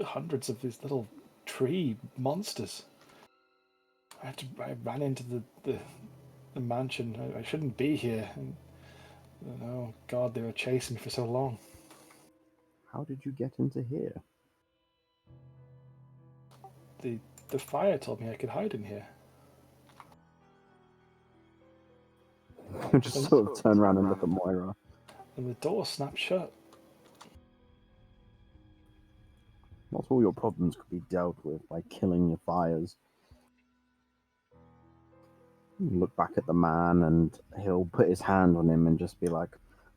hundreds of these little tree monsters. I ran into the mansion. I shouldn't be here. And, oh God, they were chasing me for so long. How did you get into here? The fire told me I could hide in here. Just sort of turn around and look at Moira. And the door snapped shut. Not all your problems could be dealt with by killing your fires. You look back at the man and he'll put his hand on him and just be like,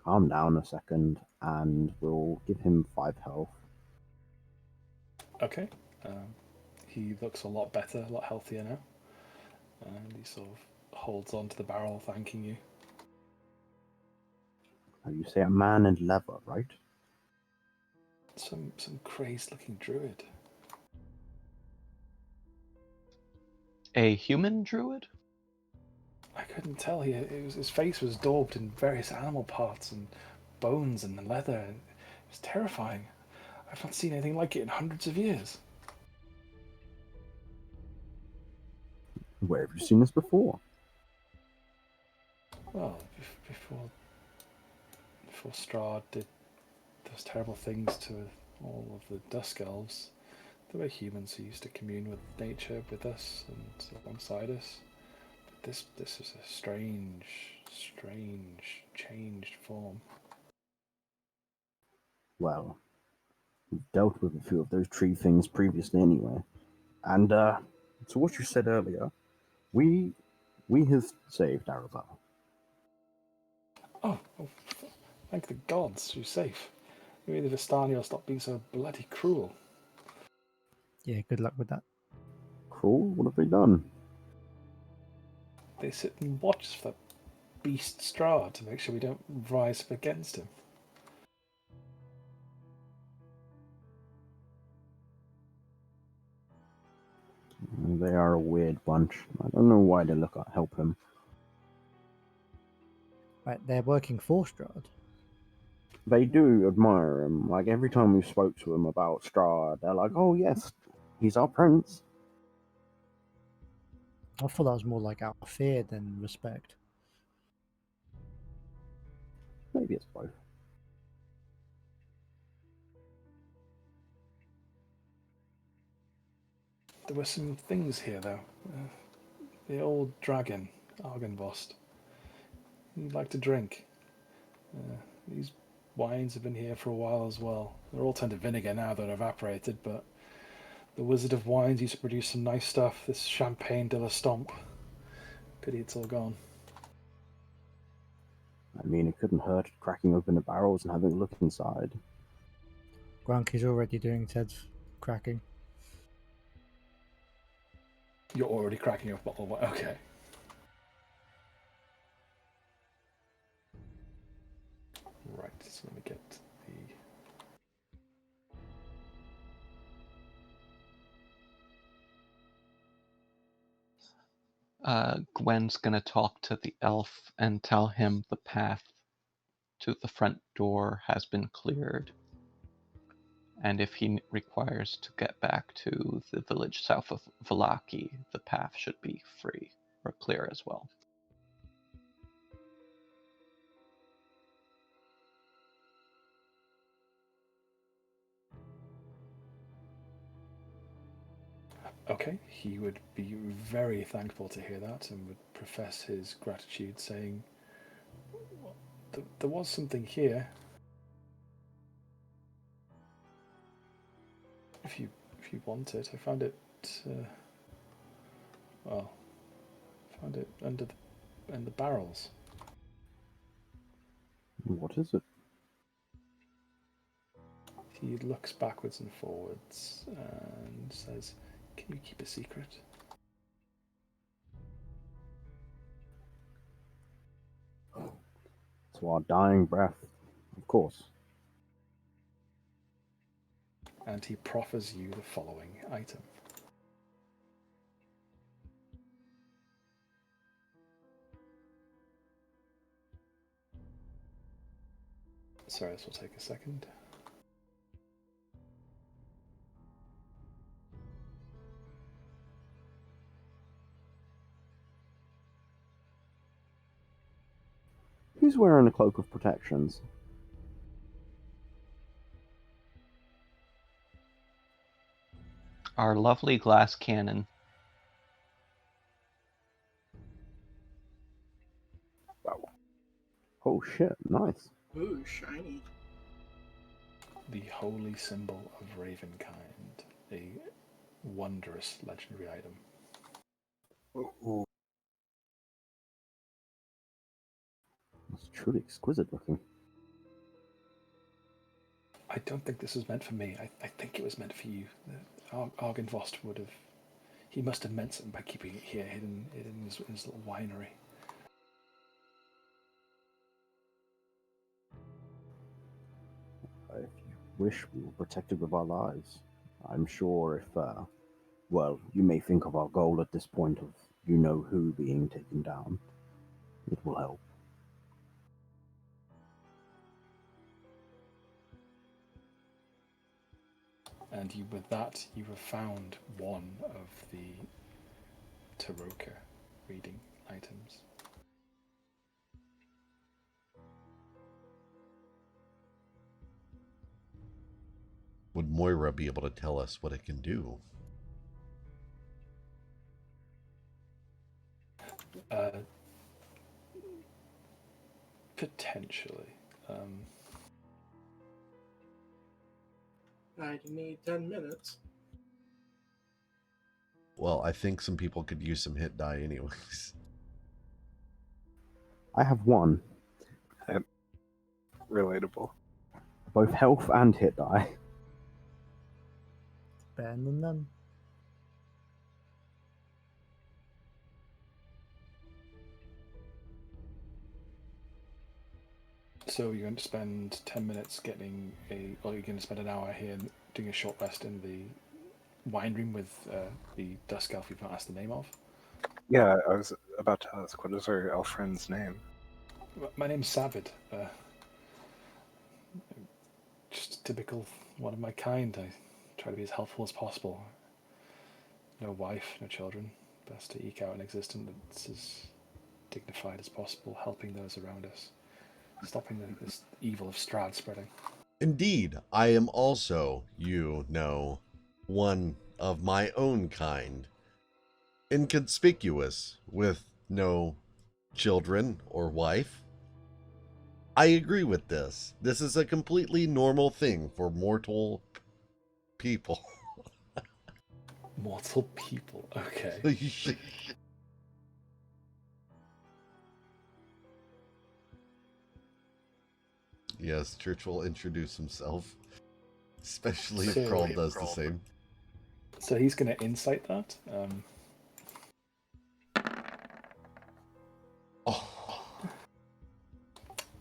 calm down a second, and we'll give him 5 health. Okay. He looks a lot better, a lot healthier now. And he sort of holds on to the barrel, thanking you. Now you say a man in leather, right? Some crazed looking druid. A human druid? I couldn't tell. His face was daubed in various animal parts and bones and leather. It was terrifying. I've not seen anything like it in hundreds of years. Where have you seen this before? Well, before Strahd did those terrible things to all of the Dusk Elves, there were humans who used to commune with nature with us and alongside us. But this is a strange, changed form. Well, we've dealt with a few of those tree things previously anyway. And to what you said earlier, we have saved Arabelle. Oh, thank the gods, you're safe. Maybe the Vistani will stop being so bloody cruel. Yeah, good luck with that. Cool, what have they done? They sit and watch for that beast Strahd to make sure we don't rise up against him. They are a weird bunch. I don't know why they look at help him. Right, they're working for Strahd. They do admire him. Like every time we spoke to him about Strahd, they're like, "Oh yes, he's our prince." I thought that was more like out of fear than respect. Maybe it's both. There were some things here, though. The old dragon, Argynvost. He'd like to drink. These wines have been here for a while as well. They're all turned to vinegar now that evaporated, but the Wizard of Wines used to produce some nice stuff. This Champagne de la Stomp. Pity it's all gone. I mean, it couldn't hurt cracking open the barrels and having a look inside. Grunk is already doing Ted's cracking. You're already cracking a bottle of wine. Okay. Right, so let me get the... Gwen's gonna talk to the elf and tell him the path to the front door has been cleared. And if he requires to get back to the village south of Vallaki, the path should be free or clear as well. Okay, he would be very thankful to hear that and would profess his gratitude, saying, There was something here. If you want it, I found it. Well, found it in the barrels. What is it? He looks backwards and forwards and says, "Can you keep a secret?" To our dying breath, of course. And he proffers you the following item. Sorry, this will take a second. Who's wearing a cloak of protections? Our lovely glass cannon. Wow. Oh shit, nice. Ooh, shiny. The holy symbol of Ravenkind, a wondrous legendary item. Ooh. It's truly exquisite looking. I don't think this was meant for me. I think it was meant for you. Argenvost would have. He must have meant something by keeping it here, hidden in his little winery. If you wish, we will protect it with our lives. I'm sure if, well, you may think of our goal at this point of you know who being taken down. It will help. And with that, you have found one of the Taroka reading items. Would Moira be able to tell us what it can do? Potentially. I need 10 minutes. Well, I think some people could use some hit die anyways. I have one. Relatable. Both health and hit die. Better than none. So you're going to spend 10 minutes getting or you're going to spend an hour here doing a short rest in the wine room with the Dusk Elf you've not asked the name of? Yeah, I was about to ask, what is our elf friend's name? My name's Savid. Just a typical one of my kind. I try to be as helpful as possible. No wife, no children. Best to eke out an existence that's as dignified as possible, helping those around us, stopping this evil of Strahd spreading. Indeed, I am also, you know, one of my own kind. Inconspicuous, with no children or wife. I agree with this. This is a completely normal thing for mortal people. Mortal people, okay. Yes, Church will introduce himself. Especially if So- Krull does the same. So he's going to insight that. Oh.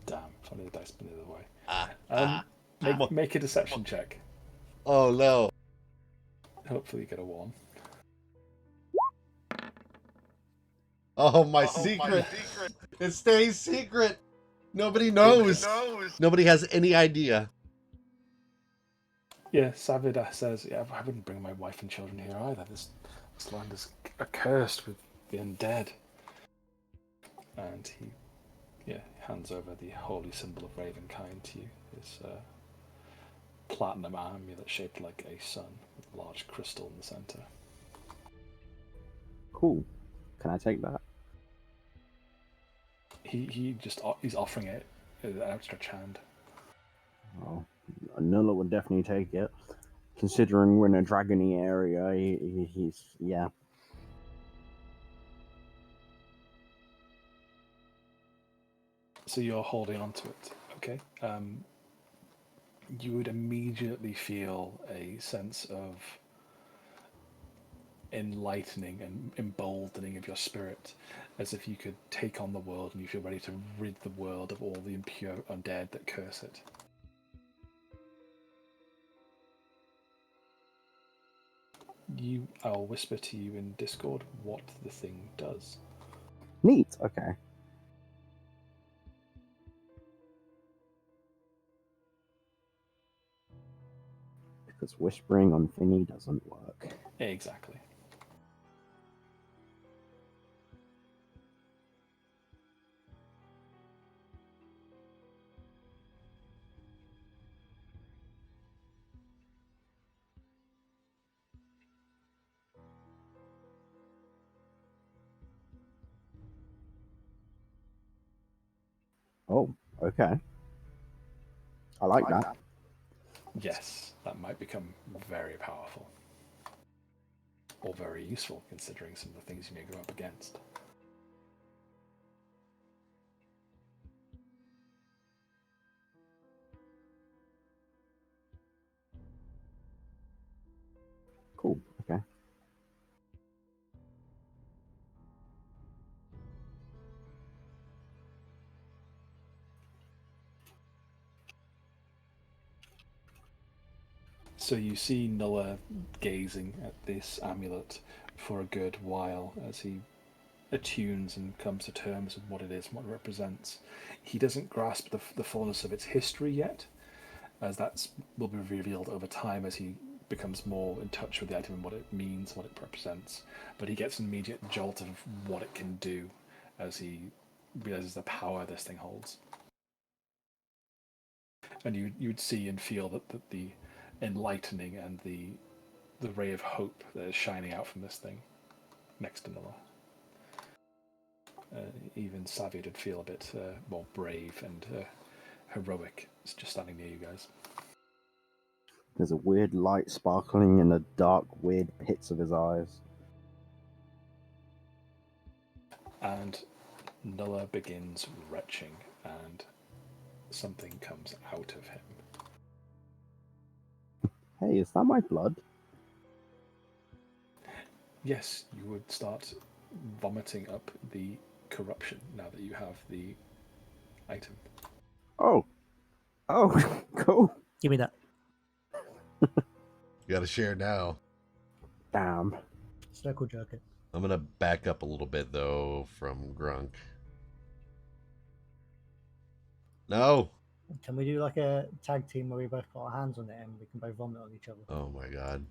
Damn, funny the dice been the other way. Make a deception check. Oh no. Hopefully you get a 1. Oh, my secret. It stays secret. Nobody knows. Nobody has any idea. Yeah, Savid says, yeah, I wouldn't bring my wife and children here either. This land is accursed with the undead. And he hands over the holy symbol of Ravenkind to you. This platinum amulet shaped like a sun with a large crystal in the centre. Cool. Can I take that? He's offering it an outstretched hand. Oh, Nulla would definitely take it. Considering we're in a dragony area, he's yeah. So you're holding on to it, okay? You would immediately feel a sense of enlightening and emboldening of your spirit, as if you could take on the world and you feel ready to rid the world of all the impure undead that curse it. I'll whisper to you in Discord what the thing does. Neat. Okay. Because whispering on thingy doesn't work. Exactly. Oh, okay. I like that. Yes, that might become very powerful. Or very useful, considering some of the things you may go up against. Cool. Okay. So you see Nulla gazing at this amulet for a good while as he attunes and comes to terms with what it is and what it represents. He doesn't grasp the fullness of its history yet, as that will be revealed over time as he becomes more in touch with the item and what it means, what it represents. But he gets an immediate jolt of what it can do as he realizes the power this thing holds. And you would see and feel that the enlightening and the ray of hope that is shining out from this thing next to Nulla. Even Savid would feel a bit more brave and heroic just standing near you guys. There's a weird light sparkling in the dark, weird pits of his eyes. And Nulla begins retching, and something comes out of him. Hey, is that my blood? Yes, you would start vomiting up the corruption now that you have the item. Oh. Oh, cool. Give me that. You gotta share now. Damn. Circle jerk it. I'm gonna back up a little bit though from Grunk. No. Can we do like a tag team where we both put our hands on it and we can both vomit on each other? Oh my god.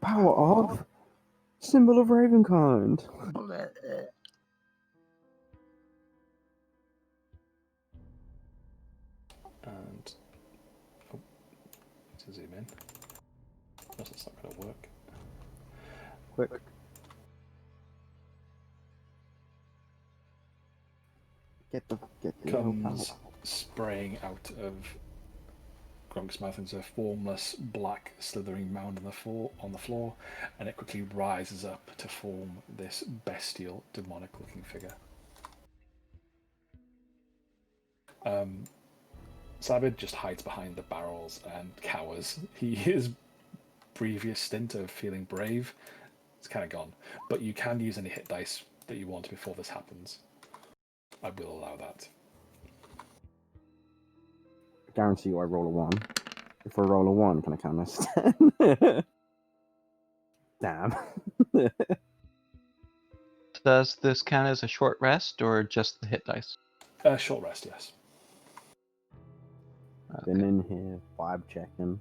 Power of symbol of Ravenkind. And to zoom in. That's not going to work. Quick. Get the Comes spraying out of Grunk's mouth into a formless, black, slithering mound on the floor, and it quickly rises up to form this bestial, demonic-looking figure. Savid just hides behind the barrels and cowers. His previous stint of feeling brave, it's kind of gone. But you can use any hit dice that you want before this happens. I will allow that. I guarantee you I roll a 1. If I roll a 1, can I count this 10? Damn. Does this count as a short rest or just the hit dice? Short rest, yes. Been in here, vibe checking.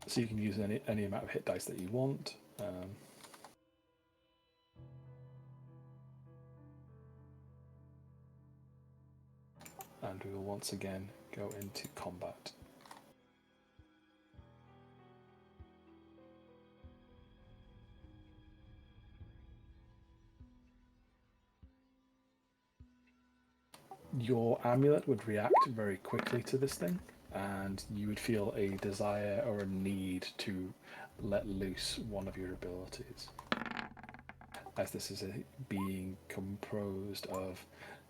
So you can use any amount of hit dice that you want. And we will once again go into combat. Your amulet would react very quickly to this thing, and you would feel a desire or a need to let loose one of your abilities, as this is a being composed of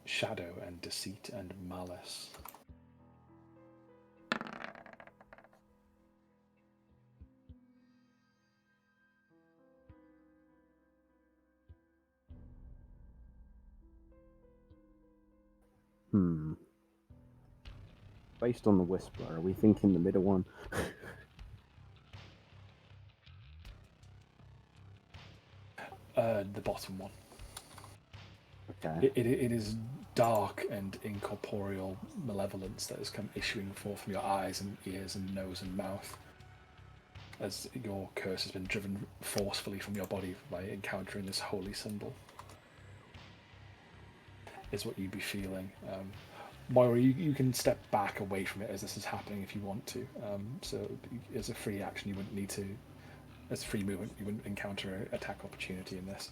shadow and deceit and malice. Based on the Whisper, are we thinking the middle one? The bottom one. Okay. It is dark and incorporeal malevolence that has come issuing forth from your eyes and ears and nose and mouth, as your curse has been driven forcefully from your body by encountering this holy symbol. Is what you'd be feeling. Moira, you can step back away from it as this is happening if you want to. So as a free action, you wouldn't need to. As free movement, you wouldn't encounter an attack opportunity in this.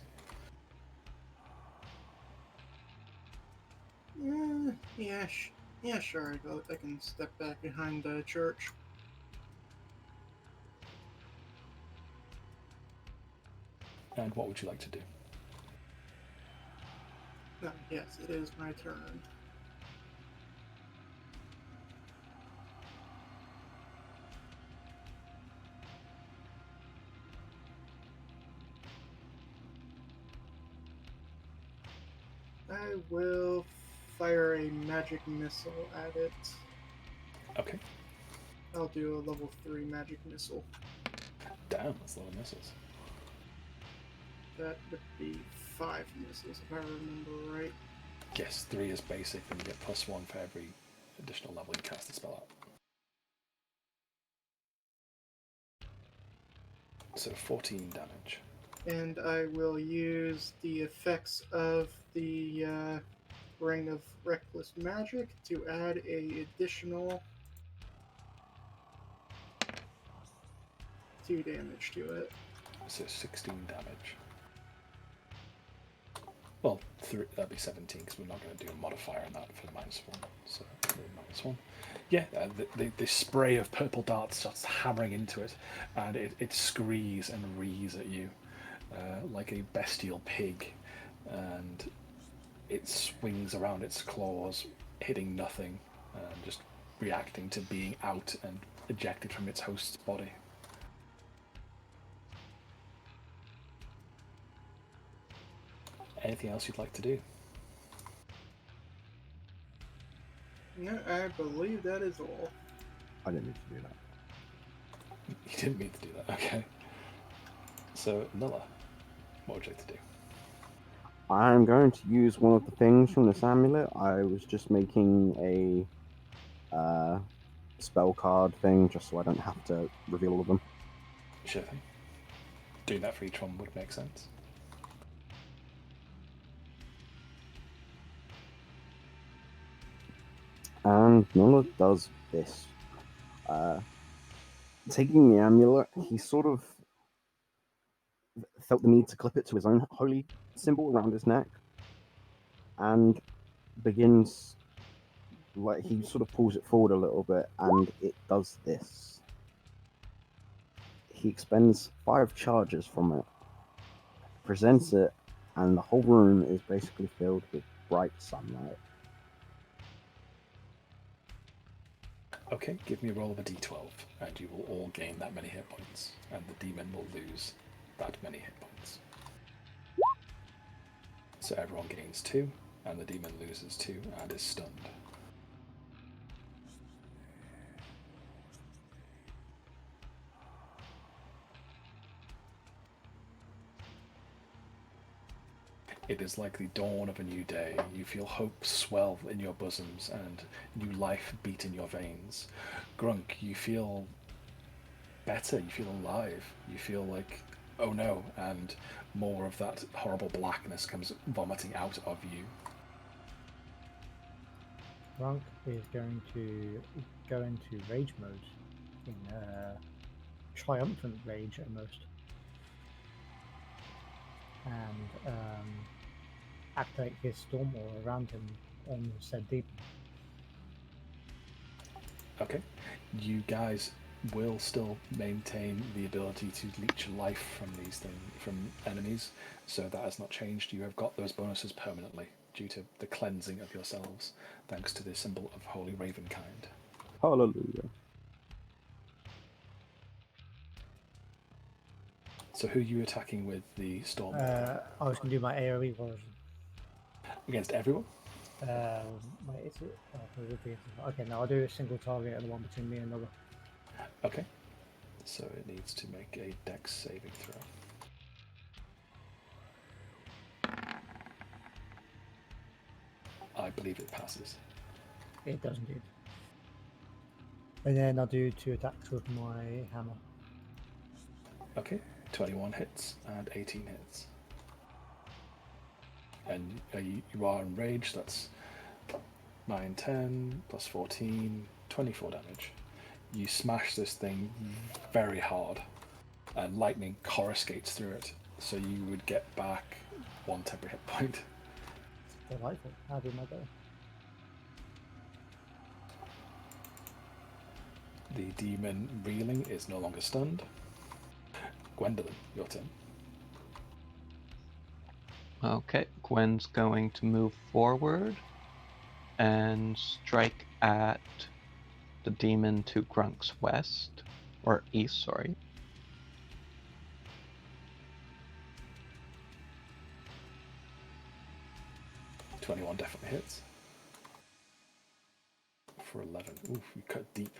Yeah, sure. I can step back behind the church. And what would you like to do? Yes, it is my turn. I will fire a magic missile at it. Okay. I'll do a level 3 magic missile. Damn, that's a lot of missiles. That would be 5 missiles, if I remember right. Yes, 3 is basic, and you get +1 for every additional level you cast the spell at. So 14 damage. And I will use the effects of the Ring of Reckless Magic to add a additional 2 damage to it. So 16 damage. Well, that'd be 17 because we're not going to do a modifier on that for the -1. So -1. Yeah, the spray of purple darts starts hammering into it, and it screes and rees at you like a bestial pig, and it swings around its claws, hitting nothing, just reacting to being out and ejected from its host's body. Anything else you'd like to do? No, I believe that is all. I didn't need to do that. You didn't mean to do that, okay. So, Nulla, what would you like to do? I'm going to use one of the things from this amulet. I was just making a spell card thing just so I don't have to reveal all of them. Sure thing. Doing that for each one would make sense. And Nola does this. Taking the amulet, he sort of felt the need to clip it to his own holy symbol around his neck, and begins, like, he sort of pulls it forward a little bit, and it does this. He expends 5 charges from it, presents it, and the whole room is basically filled with bright sunlight. Okay, give me a roll of a d12, and you will all gain that many hit points, and the demon will lose that many hit points. So everyone gains 2, and the demon loses 2 and is stunned. It is like the dawn of a new day. You feel hope swell in your bosoms and new life beat in your veins. Grunk, you feel better. You feel alive. You feel like, oh no, and more of that horrible blackness comes vomiting out of you. Grunk is going to go into rage mode, in triumphant rage almost, and activate his storm aura around him on said deep. Okay. You guys will still maintain the ability to leech life from these things, from enemies, so that has not changed. You have got those bonuses permanently due to the cleansing of yourselves, thanks to the symbol of Holy Ravenkind. Hallelujah. So who are you attacking with the storm? I was going to do my AoE version. Against everyone? Wait, is it? Oh, it would be. Okay, now I'll do a single target and the one between me and another. Okay. So it needs to make a dex saving throw. I believe it passes. It does indeed. And then I'll do 2 attacks with my hammer. Okay. 21 hits and 18 hits. And you are enraged, that's 9, 10, plus 14, 24 damage. You smash this thing very hard, and lightning coruscates through it, so you would get back 1 temporary hit point. Delightful. How did my go? The demon reeling is no longer stunned. Gwendolyn, your turn. Okay, Gwen's going to move forward and strike at the demon to Grunk's west, or east, sorry. '21 definitely hits. For 11. Oof, you cut deep.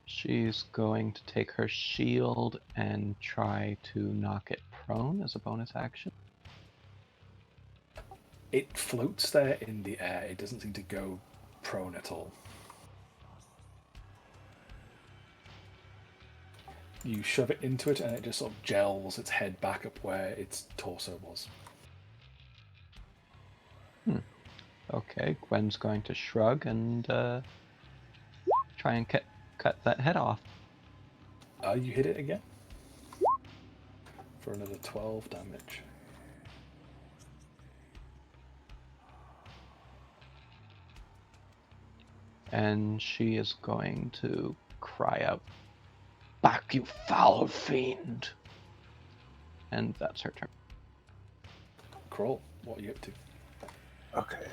She's going to take her shield and try to knock it prone as a bonus action. It floats there in the air. It doesn't seem to go prone at all. You shove it into it and it just sort of gels its head back up where its torso was. Okay, Gwen's going to shrug and try and cut that head off. You hit it again for another 12 damage. And she is going to cry out, "Back, you foul fiend!" And that's her turn. Crawl, what are you up to? Okay.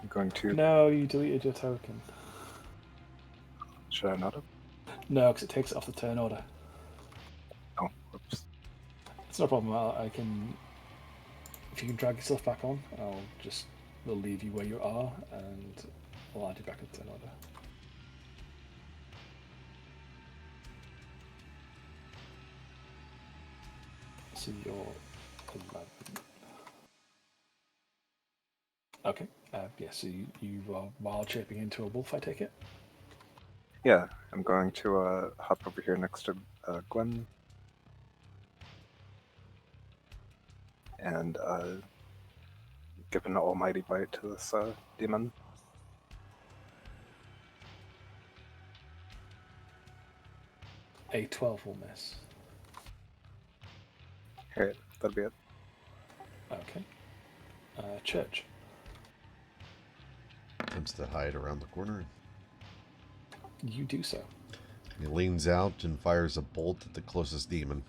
I'm going to. No, you deleted your token. Should I not have? No, because it takes it off the turn order. Oh, whoops. It's no problem. I can. If you can drag yourself back on, we'll leave you where you are, and I'll add you back into turn order. So you're 11. Okay. Yeah. So you are wild shaping into a wolf, I take it. Yeah, I'm going to hop over here next to Gwen. And give an almighty bite to this demon. A 12 will miss. Alright, that'll be it. Okay. Church. Attempts to hide around the corner. You do so. He leans out and fires a bolt at the closest demon.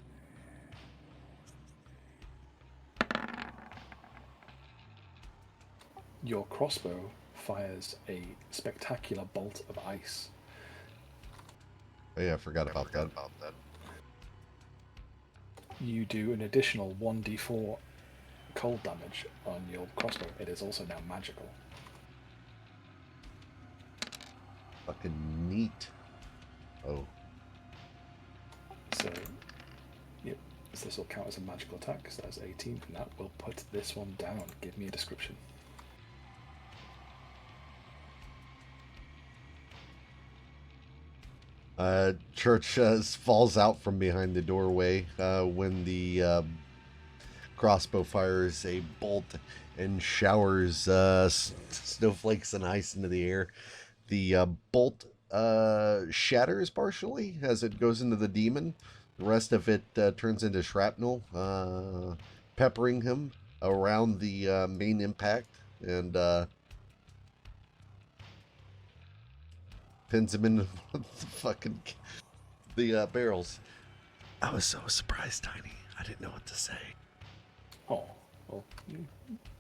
Your crossbow fires a spectacular bolt of ice. Oh yeah, I forgot about that. You do an additional 1d4 cold damage on your crossbow. It is also now magical. Fucking neat. Oh. So, yep, this will count as a magical attack, so that's 18, and that will put this one down. Give me a description. Church falls out from behind the doorway when the crossbow fires a bolt and showers snowflakes and ice into the air. The bolt shatters partially as it goes into the demon. The rest of it turns into shrapnel, peppering him around the main impact and pins him into the fucking barrels. I was so surprised, Tiny. I didn't know what to say. Oh, well, you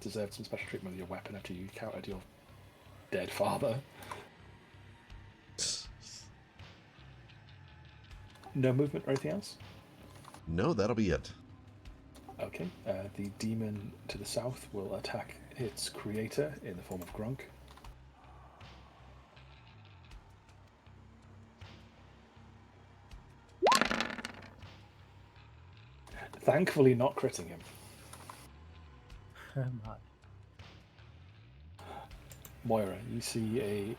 deserved some special treatment with your weapon after you countered your dead father. No movement or anything else? No, that'll be it. Okay, the demon to the south will attack its creator in the form of Grunk. Thankfully not critting him. Oh my. Moira, you see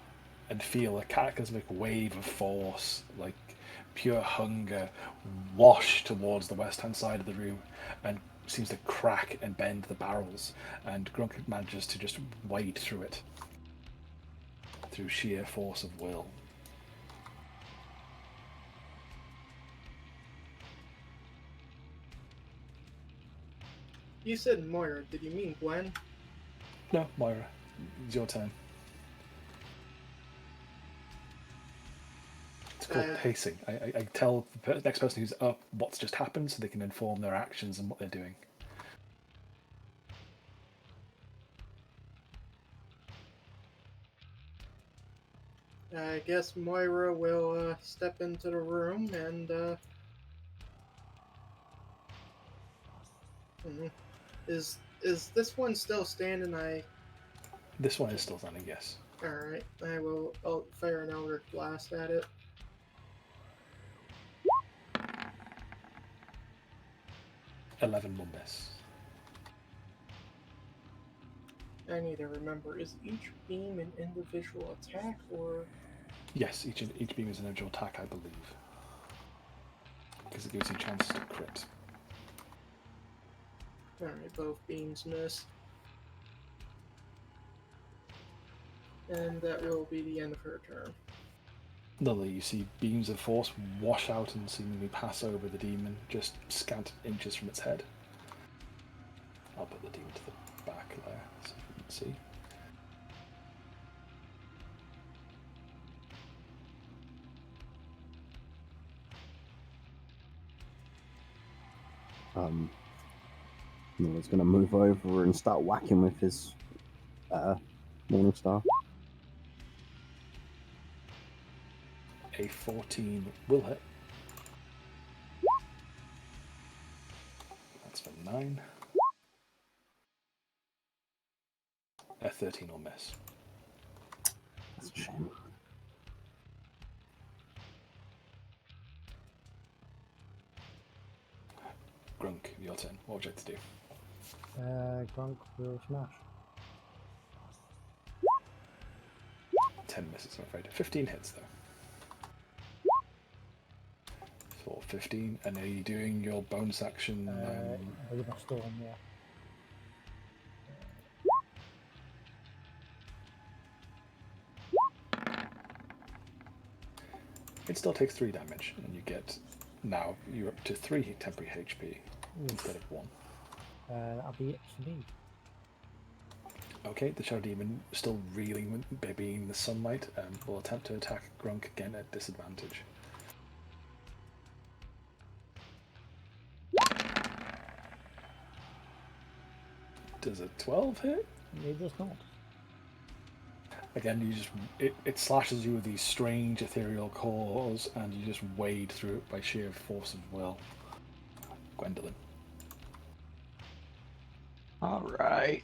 and feel a cataclysmic wave of force, like pure hunger, wash towards the west-hand side of the room and seems to crack and bend the barrels, and Grunk manages to just wade through it through sheer force of will. You said Moira. Did you mean Gwen? No, Moira, it's your turn. It's called pacing. I tell the next person who's up what's just happened so they can inform their actions and what they're doing. I guess Moira will step into the room and is this one still standing? This one is still standing, yes. Alright, I'll fire an Eldritch Blast at it. $11 will miss. I need to remember, is each beam an individual attack, or... Yes, each beam is an individual attack, I believe. Because it gives you chances to crit. Alright, both beams miss. And that will be the end of her turn. Lily, you see beams of force wash out and seemingly pass over the demon, just scant inches from its head. I'll put the demon to the back there so you can see. He's going to move over and start whacking with his Morning Star. A 14 will hit. That's for 9. A 13 will miss. That's a shame. Grunk, your turn. What would you like to do? Grunk will smash. 10 misses, I'm afraid. 15 hits, though. For 15, and are you doing your bonus action? With my storm, yeah. It still takes 3 damage, and you get... Now, you're up to 3 temporary HP instead of 1. That'll be it for me. Okay, the Shadow Demon, still reeling, being in the sunlight, will attempt to attack Grunk again at disadvantage. Does a 12 hit? It does not. Again, you just it slashes you with these strange ethereal claws, and you just wade through it by sheer force of will. Gwendolyn. All right.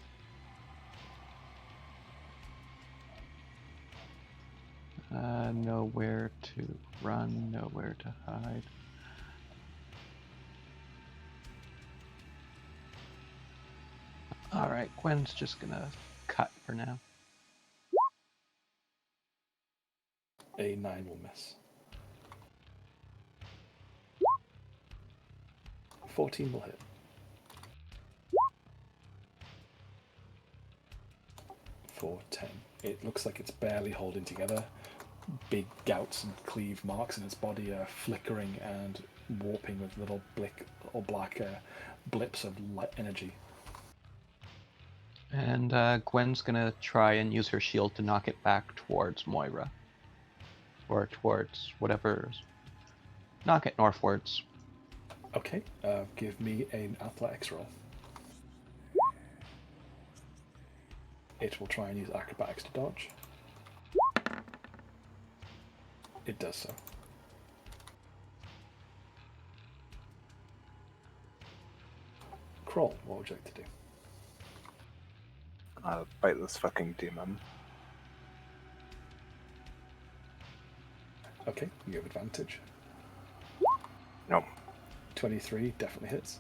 Nowhere to run, nowhere to hide. All right, Gwen's just gonna cut for now. A 9 will miss. 14 will hit. For 10. It looks like it's barely holding together. big gouts and cleave marks in its body are flickering and warping with little black blips of light energy. And Gwen's gonna try and use her shield to knock it back towards Moira. Or towards whatever's. Knock it northwards. Okay, give me an athletics roll. It will try and use acrobatics to dodge. It does so. Crawl, what would you like to do? Bite this fucking demon. Okay, you have advantage. No. 23 definitely hits.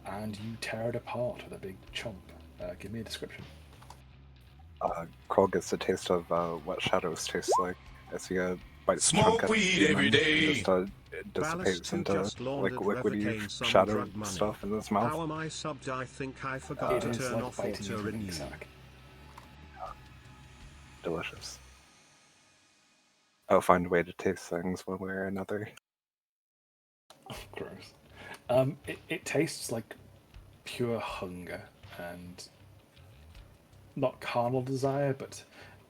And you tear it apart with a big chomp. Give me a description. Kroll gets a taste of what shadows taste like as he bites the Smoke chunk out of the weed every demon. day. Just Ballast dissipates 2 into just laundered liquidy Revocaine some shadow drug money. stuff in his mouth. How am I subbed? I think I forgot It to is turn like off biting auto into a renew. sack. Delicious. I'll find a way to taste things one way or another. Gross. It tastes like pure hunger and not carnal desire, but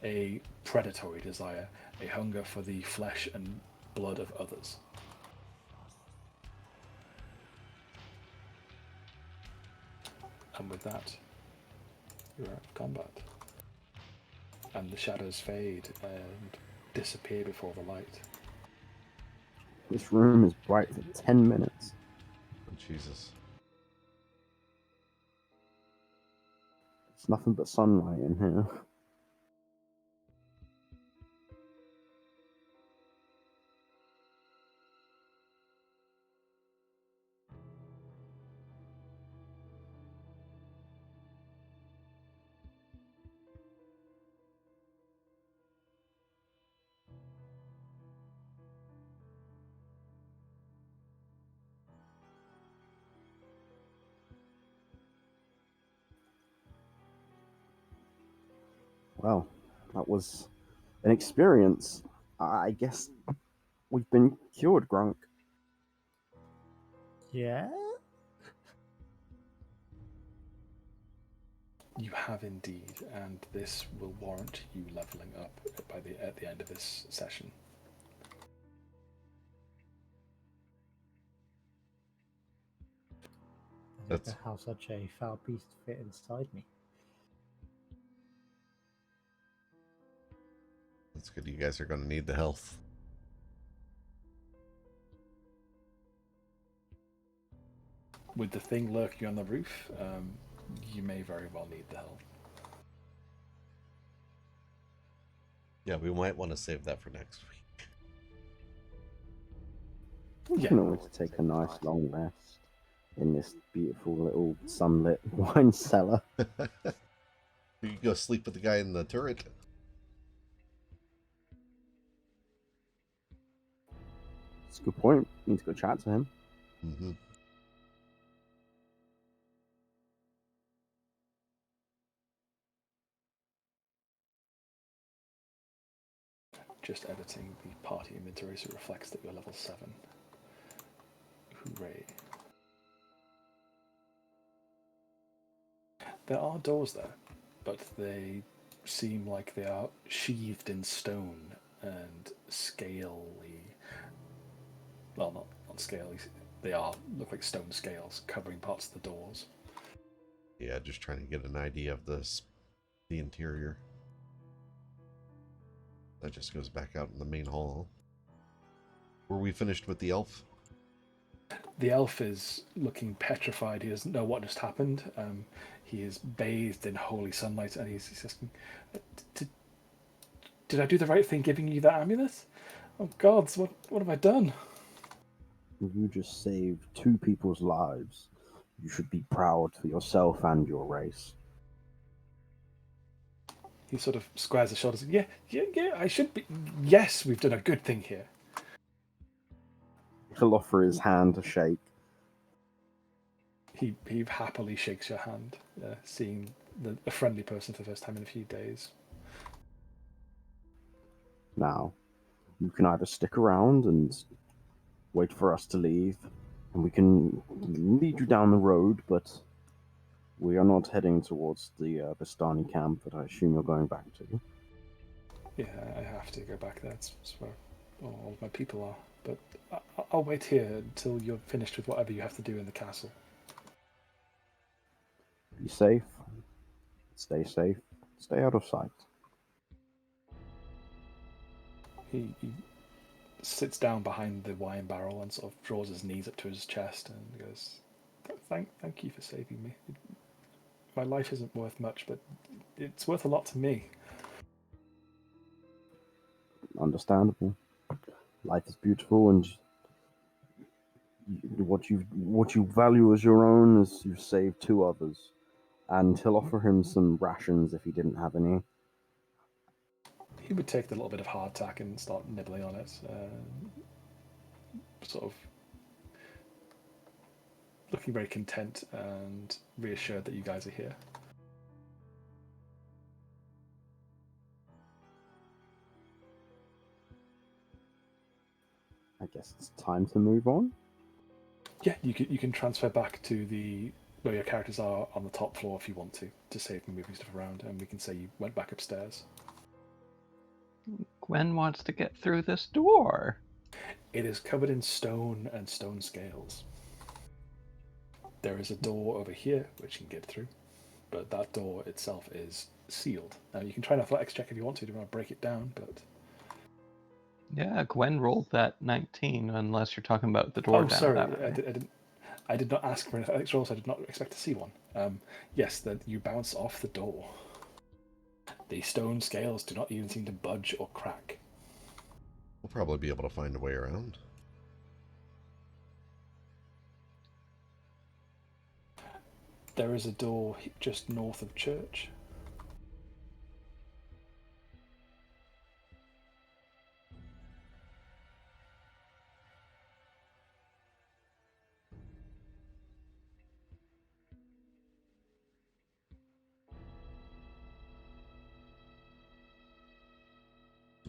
a predatory desire, a hunger for the flesh and blood of others. And with that, you're out of combat. And the shadows fade and disappear before the light. This room is bright for 10 minutes. Oh, Jesus. It's nothing but sunlight in here. Well, that was an experience. I guess we've been cured, Grunk. Yeah? You have indeed, and this will warrant you leveling up at the end of this session. I don't know how such a foul beast fit inside me. That's good. You guys are going to need the health. With the thing lurking on the roof, you may very well need the help. Yeah, we might want to save that for next week. We Yeah. can always take a nice long rest in this beautiful little sunlit wine cellar. You can go sleep with the guy in the turret. It's a good point. Need to go chat to him. Mm-hmm. Just editing the party inventory so it reflects that you're level 7. Hooray. There are doors there, but they seem like they are sheathed in stone and scaly. Well, not scaly. They look like stone scales covering parts of the doors. Yeah, just trying to get an idea of the interior. That just goes back out in the main hall. Were we finished with the elf? The elf is looking petrified. He doesn't know what just happened. He is bathed in holy sunlight, and he's asking, "Did I do the right thing giving you that amulet? Oh gods, what have I done?" You just saved 2 people's lives. You should be proud for yourself and your race. He sort of squares his shoulders. Yeah, I should be. Yes, we've done a good thing here. He'll offer his hand to shake. He happily shakes your hand, seeing a friendly person for the first time in a few days. Now, you can either stick around and wait for us to leave, and we can lead you down the road, but we are not heading towards the Bastani camp that I assume you're going back to. Yeah, I have to go back there. It's where all of my people are. But I'll wait here until you're finished with whatever you have to do in the castle. Be safe, stay out of sight. He sits down behind the wine barrel and sort of draws his knees up to his chest and goes, Thank you for saving me. My life isn't worth much, but it's worth a lot to me. Understandable. Life is beautiful, and what you value as your own is you've saved two others. And he'll offer him some rations if he didn't have any. He would take the little bit of hardtack and start nibbling on it, sort of looking very content and reassured that you guys are here. I guess it's time to move on. Yeah, you can transfer back to the where your characters are on the top floor if you want to save them moving stuff around, and we can say you went back upstairs. Gwen wants to get through this door. It is covered in stone and stone scales. There is a door over here which you can get through, but that door itself is sealed. Now you can try an athletics check if you want to break it down, but Yeah, Gwen rolled that 19, unless you're talking about the door down that way. I did not ask for an athletics roll, so I did not expect to see one. Yes, that you bounce off the door. The stone scales do not even seem to budge or crack. We'll probably be able to find a way around. There is a door just north of church.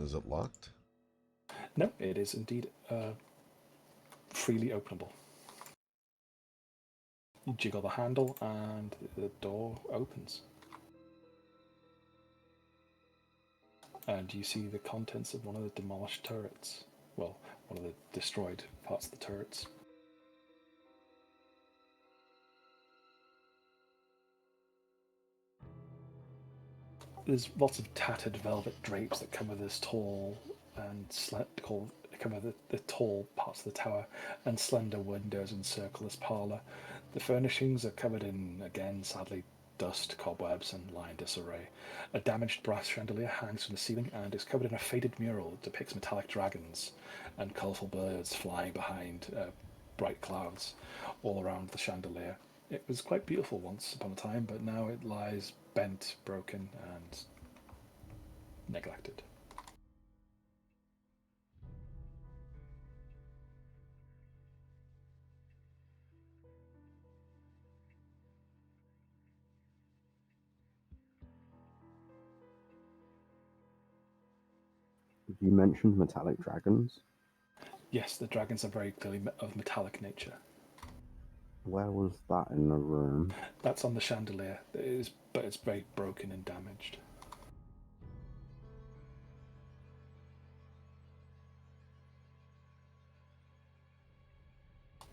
Is it locked? No, it is indeed freely openable. You jiggle the handle and the door opens. And you see the contents of one of the demolished turrets. Well, one of the destroyed parts of the turrets. There's lots of tattered velvet drapes that cover this tall and cover the tall parts of the tower, and slender windows encircle this parlour. The furnishings are covered in, again, sadly, dust, cobwebs, and lie in disarray. A damaged brass chandelier hangs from the ceiling and is covered in a faded mural that depicts metallic dragons and colourful birds flying behind bright clouds all around the chandelier. It was quite beautiful once upon a time, but now it lies bent, broken, and neglected. You mentioned metallic dragons. Yes, the dragons are very clearly of metallic nature. Where was that in the room? That's on the chandelier, but it's very broken and damaged.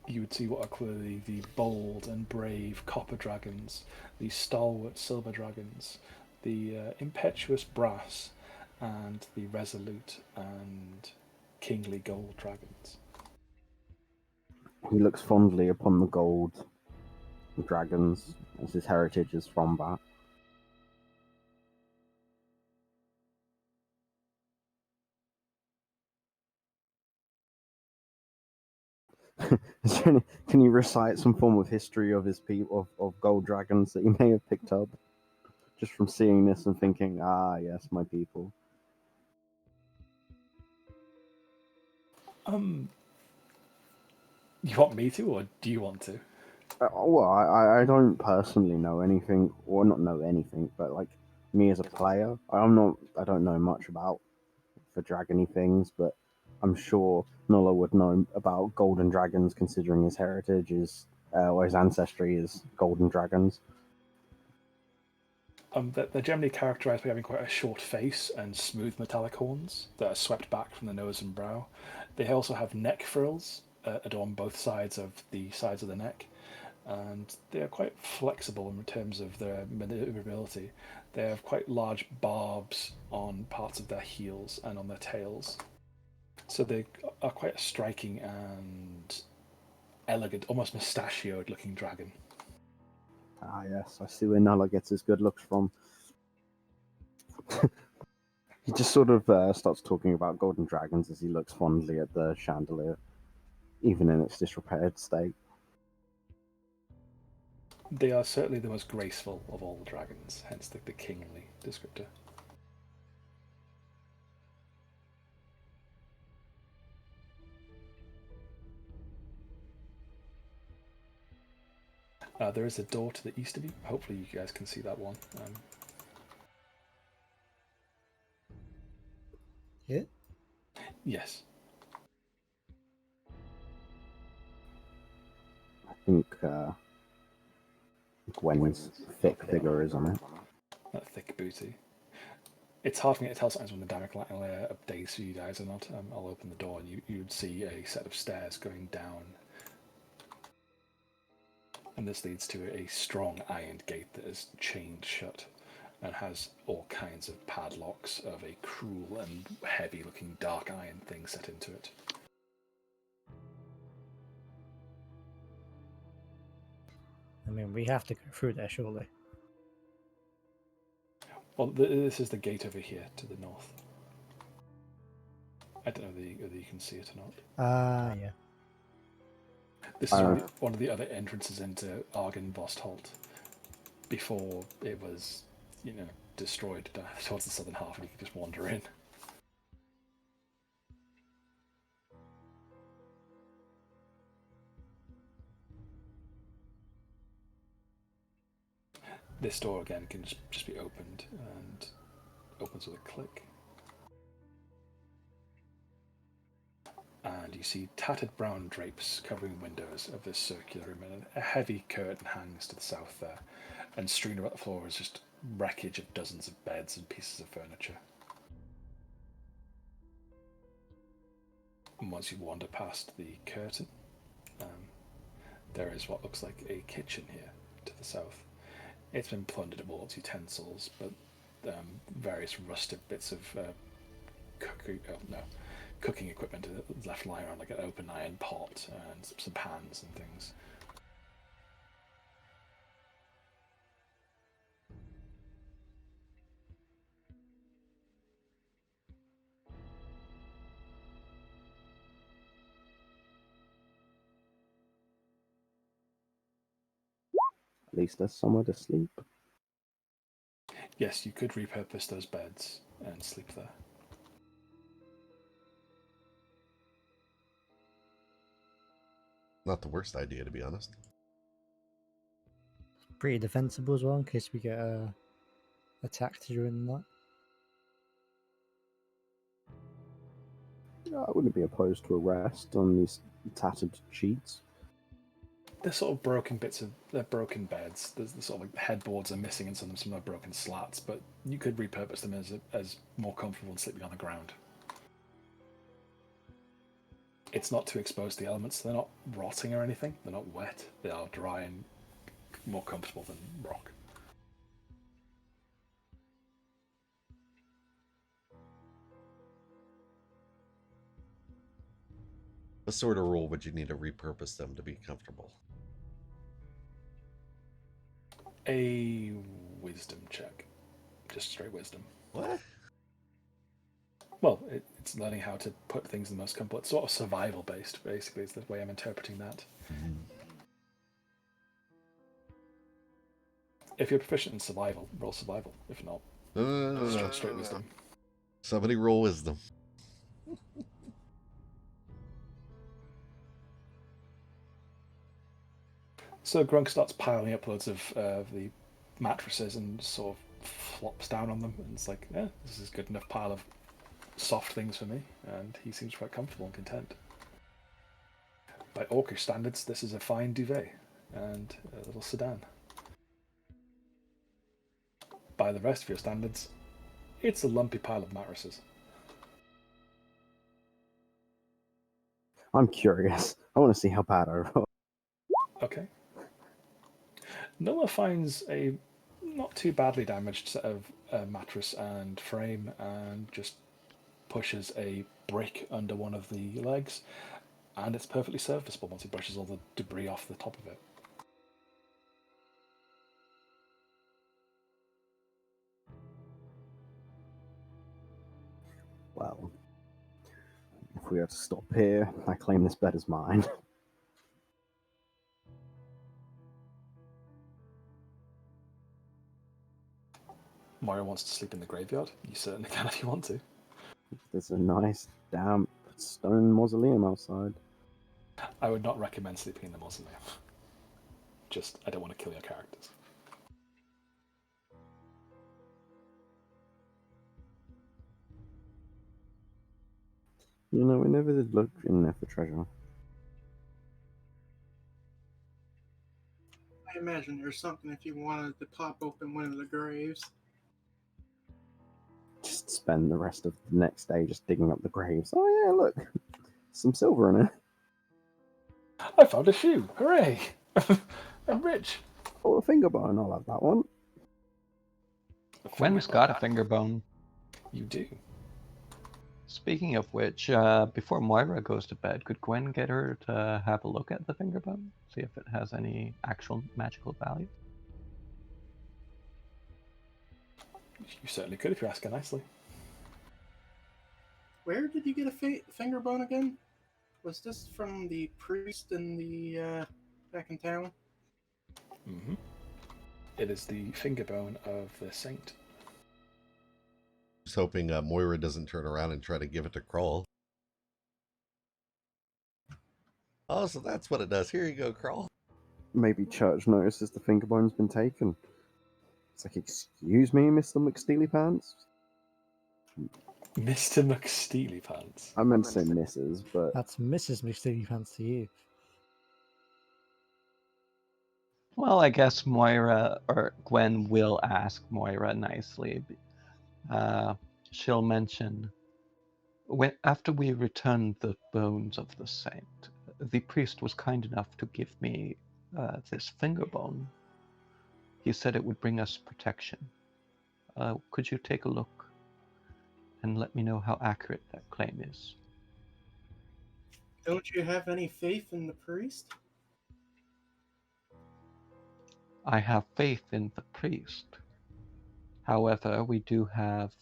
You would see what are clearly the bold and brave copper dragons, the stalwart silver dragons, the impetuous brass, and the resolute and kingly gold dragons. He looks fondly upon the gold dragons, as his heritage is from that. Can you recite some form of history of his people of gold dragons that you may have picked up just from seeing this and thinking, ah, yes, my people? You want me to, or do you want to? Well, I don't personally know anything, or not know anything, but like me as a player, I don't know much about for dragony things, but I'm sure Nulla would know about golden dragons, considering his heritage is or his ancestry is golden dragons. They're generally characterized by having quite a short face and smooth metallic horns that are swept back from the nose and brow. They also have neck frills adorn both sides of the neck, and they are quite flexible in terms of their maneuverability. They have quite large barbs on parts of their heels and on their tails. So they are quite a striking and elegant, almost mustachioed looking dragon. Ah, yes, I see where Nulla gets his good looks from. He just sort of starts talking about golden dragons as he looks fondly at the chandelier, even in its disrepaired state. They are certainly the most graceful of all the dragons, hence the kingly descriptor. There is a door to the east of you. Hopefully you guys can see that one. Yeah. Yes. I think Gwen's thick figure is on it. That thick booty. It's hard for me to tell sometimes when the dynamic layer updates for you guys or not. I'll open the door and you'd see a set of stairs going down. And this leads to a strong iron gate that is chained shut and has all kinds of padlocks of a cruel and heavy looking dark iron thing set into it. I mean, we have to go through there, surely. Well, this is the gate over here to the north. I don't know whether you can see it or not. Yeah. This is one of the other entrances into Argynvostholt before it was, destroyed towards the southern half and you could just wander in. This door again can just be opened and opens with a click. And you see tattered brown drapes covering windows of this circular room, and a heavy curtain hangs to the south there, and strewn about the floor is just wreckage of dozens of beds and pieces of furniture. And once you wander past the curtain, there is what looks like a kitchen here to the south. It's been plundered of all its utensils, but various rusted bits of cooking equipment left lying around, like an open iron pot and some pans and things. At least there's somewhere to sleep. Yes, you could repurpose those beds and sleep there. Not the worst idea, to be honest. Pretty defensible as well, in case we get attacked during that. I wouldn't be opposed to a rest on these tattered sheets. They're sort of broken they're broken beds. There's the sort of like headboards are missing and some are broken slats, but you could repurpose them as more comfortable than sleeping on the ground. It's not too exposed to the elements. They're not rotting or anything. They're not wet. They are dry and more comfortable than rock. What sort of rule would you need to repurpose them to be comfortable? A wisdom check. Just straight wisdom. What? Well, it's learning how to put things in the most comfortable. It's sort of survival based, basically, is the way I'm interpreting that. Mm-hmm. If you're proficient in survival, roll survival. If not, straight wisdom. Somebody roll wisdom. So Grunk starts piling up loads of the mattresses and sort of flops down on them, and it's like, yeah, this is a good enough pile of soft things for me, and he seems quite comfortable and content. By Orcish standards, this is a fine duvet and a little sedan. By the rest of your standards, it's a lumpy pile of mattresses. I'm curious. I want to see how bad I roll. Okay. Noah finds a not too badly damaged set of mattress and frame and just pushes a brick under one of the legs, and it's perfectly serviceable once he brushes all the debris off the top of it. Well, if we are to stop here, I claim this bed is mine. Moira wants to sleep in the graveyard. You certainly can if you want to. There's a nice, damp stone mausoleum outside. I would not recommend sleeping in the mausoleum. Just, I don't want to kill your characters. You know, we never did look in there for treasure. I imagine there's something if you wanted to pop open one of the graves. Just spend the rest of the next day just digging up the graves. Oh yeah, look, some silver in it. I found a shoe! Hooray! I'm rich! Oh, a finger bone. I'll have that one. Gwen's got a finger bone. You do. Speaking of which, before Moira goes to bed, could Gwen get her to have a look at the finger bone? See if it has any actual magical value? You certainly could if you're asking nicely. Where did you get a finger bone again? Was this from the priest in the back in town? Mm-hmm. It is the finger bone of the saint. Just hoping Moira doesn't turn around and try to give it to Crawl. Oh, so that's what it does. Here you go, Crawl. Maybe church notices the finger bone's been taken. It's like, excuse me, Mr. McSteely Pants? Mr. McSteely Pants. I meant to say Mrs., but That's Mrs. McSteely Pants to you. Well, I guess Moira or Gwen will ask Moira nicely. She'll mention, after we returned the bones of the saint, the priest was kind enough to give me this finger bone. He said it would bring us protection. Could you take a look and let me know how accurate that claim is? Don't you have any faith in the priest? I have faith in the priest. However, we do have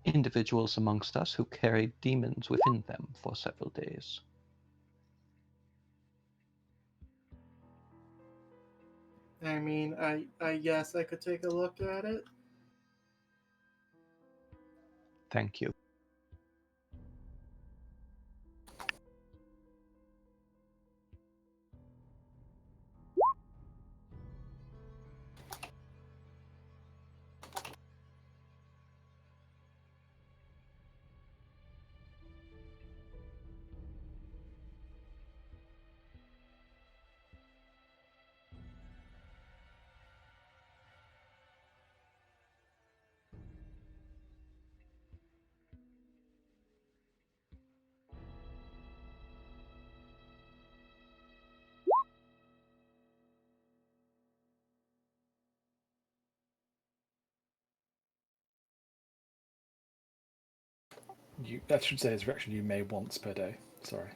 individuals amongst us who carry demons within them for several days. I mean, I guess I could take a look at it. Thank you. That should say his reaction you may once per day. Sorry.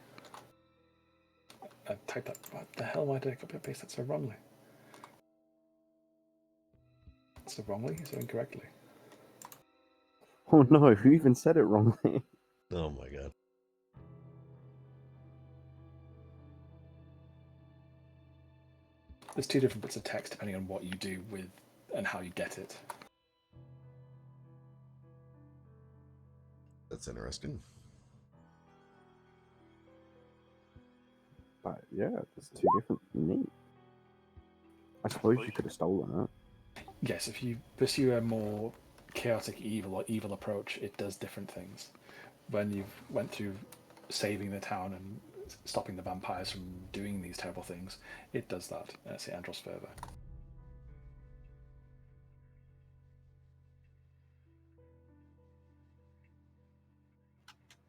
I typed that. What the hell? Why did I copy and paste that so wrongly? So wrongly? So incorrectly? oh no, who even said it wrongly? Oh my god. There's two different bits of text depending on what you do with and how you get it. That's interesting. But yeah, there's two different. Neat. I suppose you could have stolen it. Yes, if you pursue a more chaotic evil or evil approach, it does different things. When you've went through saving the town and stopping the vampires from doing these terrible things, it does that. Say Andros further.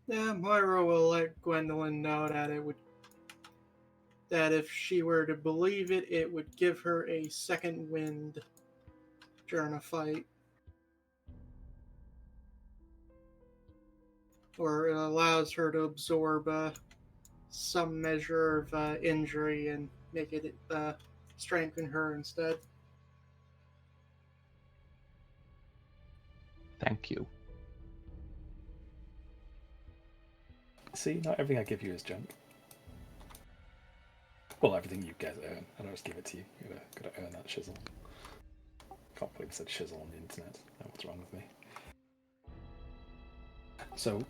Yeah, Moira will let Gwendolyn know that if she were to believe it, it would give her a second wind during a fight. Or it allows her to absorb some measure of injury and make it strengthen her instead. Thank you. See, not everything I give you is junk. Well, everything you guys earn. I don't just give it to you. You gotta earn that shizzle. Can't believe I said shizzle on the internet. What's wrong with me? So,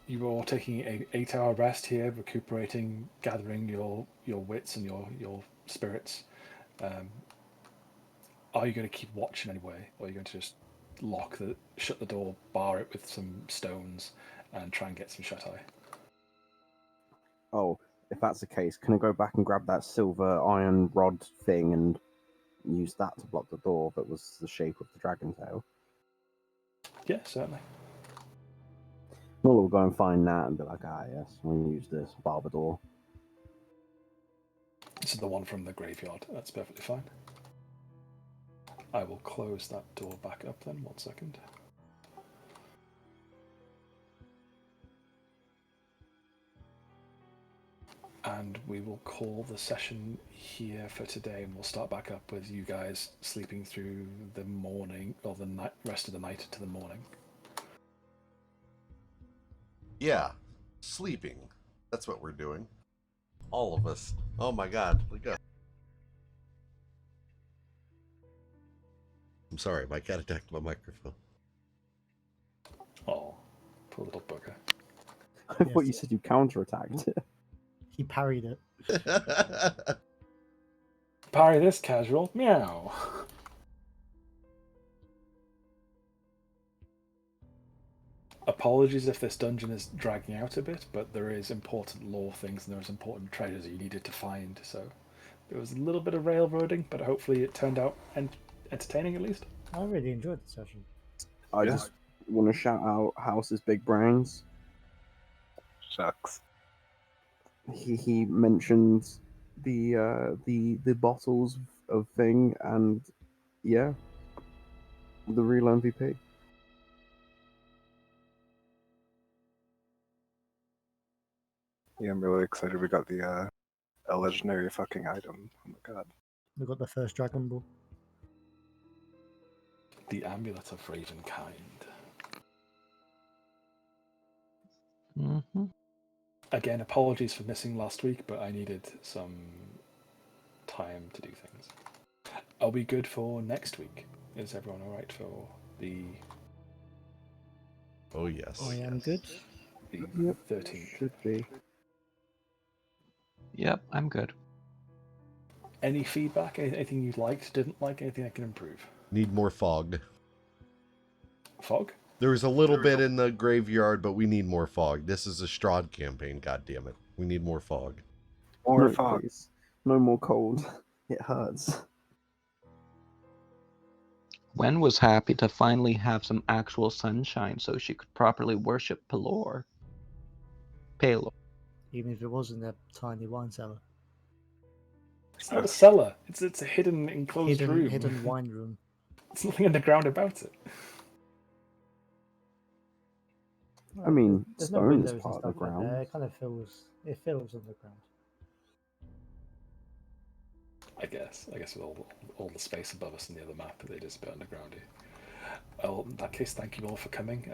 you are taking an 8-hour rest here, recuperating, gathering your wits and your spirits. Are you going to keep watching anyway, or are you going to just shut the door, bar it with some stones, and try and get some shut eye? Oh, if that's the case, can I go back and grab that silver iron rod thing and use that to block the door that was the shape of the dragon tail? Yeah, certainly. We'll go and find that and be like, yes, we'll use this, bar the door. This is the one from the graveyard. That's perfectly fine. I will close that door back up then. 1 second. And we will call the session here for today, and we'll start back up with you guys sleeping through the morning, or the rest of the night to the morning. Yeah, sleeping. That's what we're doing. All of us. Oh my god, look up. I'm sorry, my cat attacked my microphone. Oh, poor little bugger. I thought you said you counterattacked it. He parried it. Parry this, casual. Meow. Apologies if this dungeon is dragging out a bit, but there is important lore things and there's important treasures you needed to find, so there was a little bit of railroading, but hopefully it turned out entertaining at least. I really enjoyed the session. I just want to shout out House's big brains. Shucks. He mentioned the bottles of thing, and yeah, the real MVP. Yeah, I'm really excited we got a legendary fucking item. Oh my god. We got the first Dragon Ball. The Amulet of Ravenkind. Mm-hmm. Again, apologies for missing last week, but I needed some time to do things. Are we good for next week? Is everyone alright for the... Oh yes. I am good. The Yep, 13th? should be. Yep, I'm good. Any feedback? Anything you liked, didn't like? Anything I can improve? Need more fog. Fog? There was a little bit in the graveyard, but we need more fog. This is a Strahd campaign, god damn it. We need more fog. More No, fog. please. No more cold. It hurts. Gwen was happy to finally have some actual sunshine so she could properly worship Pelor. Pelor. Even if it was in a tiny wine cellar. It's not a cellar. It's a hidden enclosed room. Hidden wine room. There's nothing underground about it. I mean, There's no stone windows is and part of stuff the like that. ground. It kind of feels underground. I guess with all the space above us in the other map, it is a bit undergroundy. Well, in that case, thank you all for coming.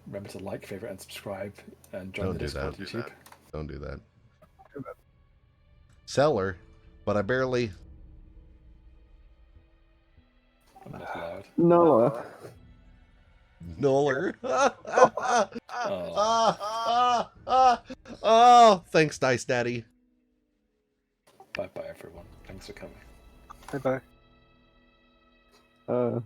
Remember to like, favorite, and subscribe, and join the Discord YouTube. Don't do that. Cellar, but I barely... I'm not loud. Noah. Noller. Oh. Oh, thanks, Dice Daddy. Bye bye, everyone. Thanks for coming. Bye bye.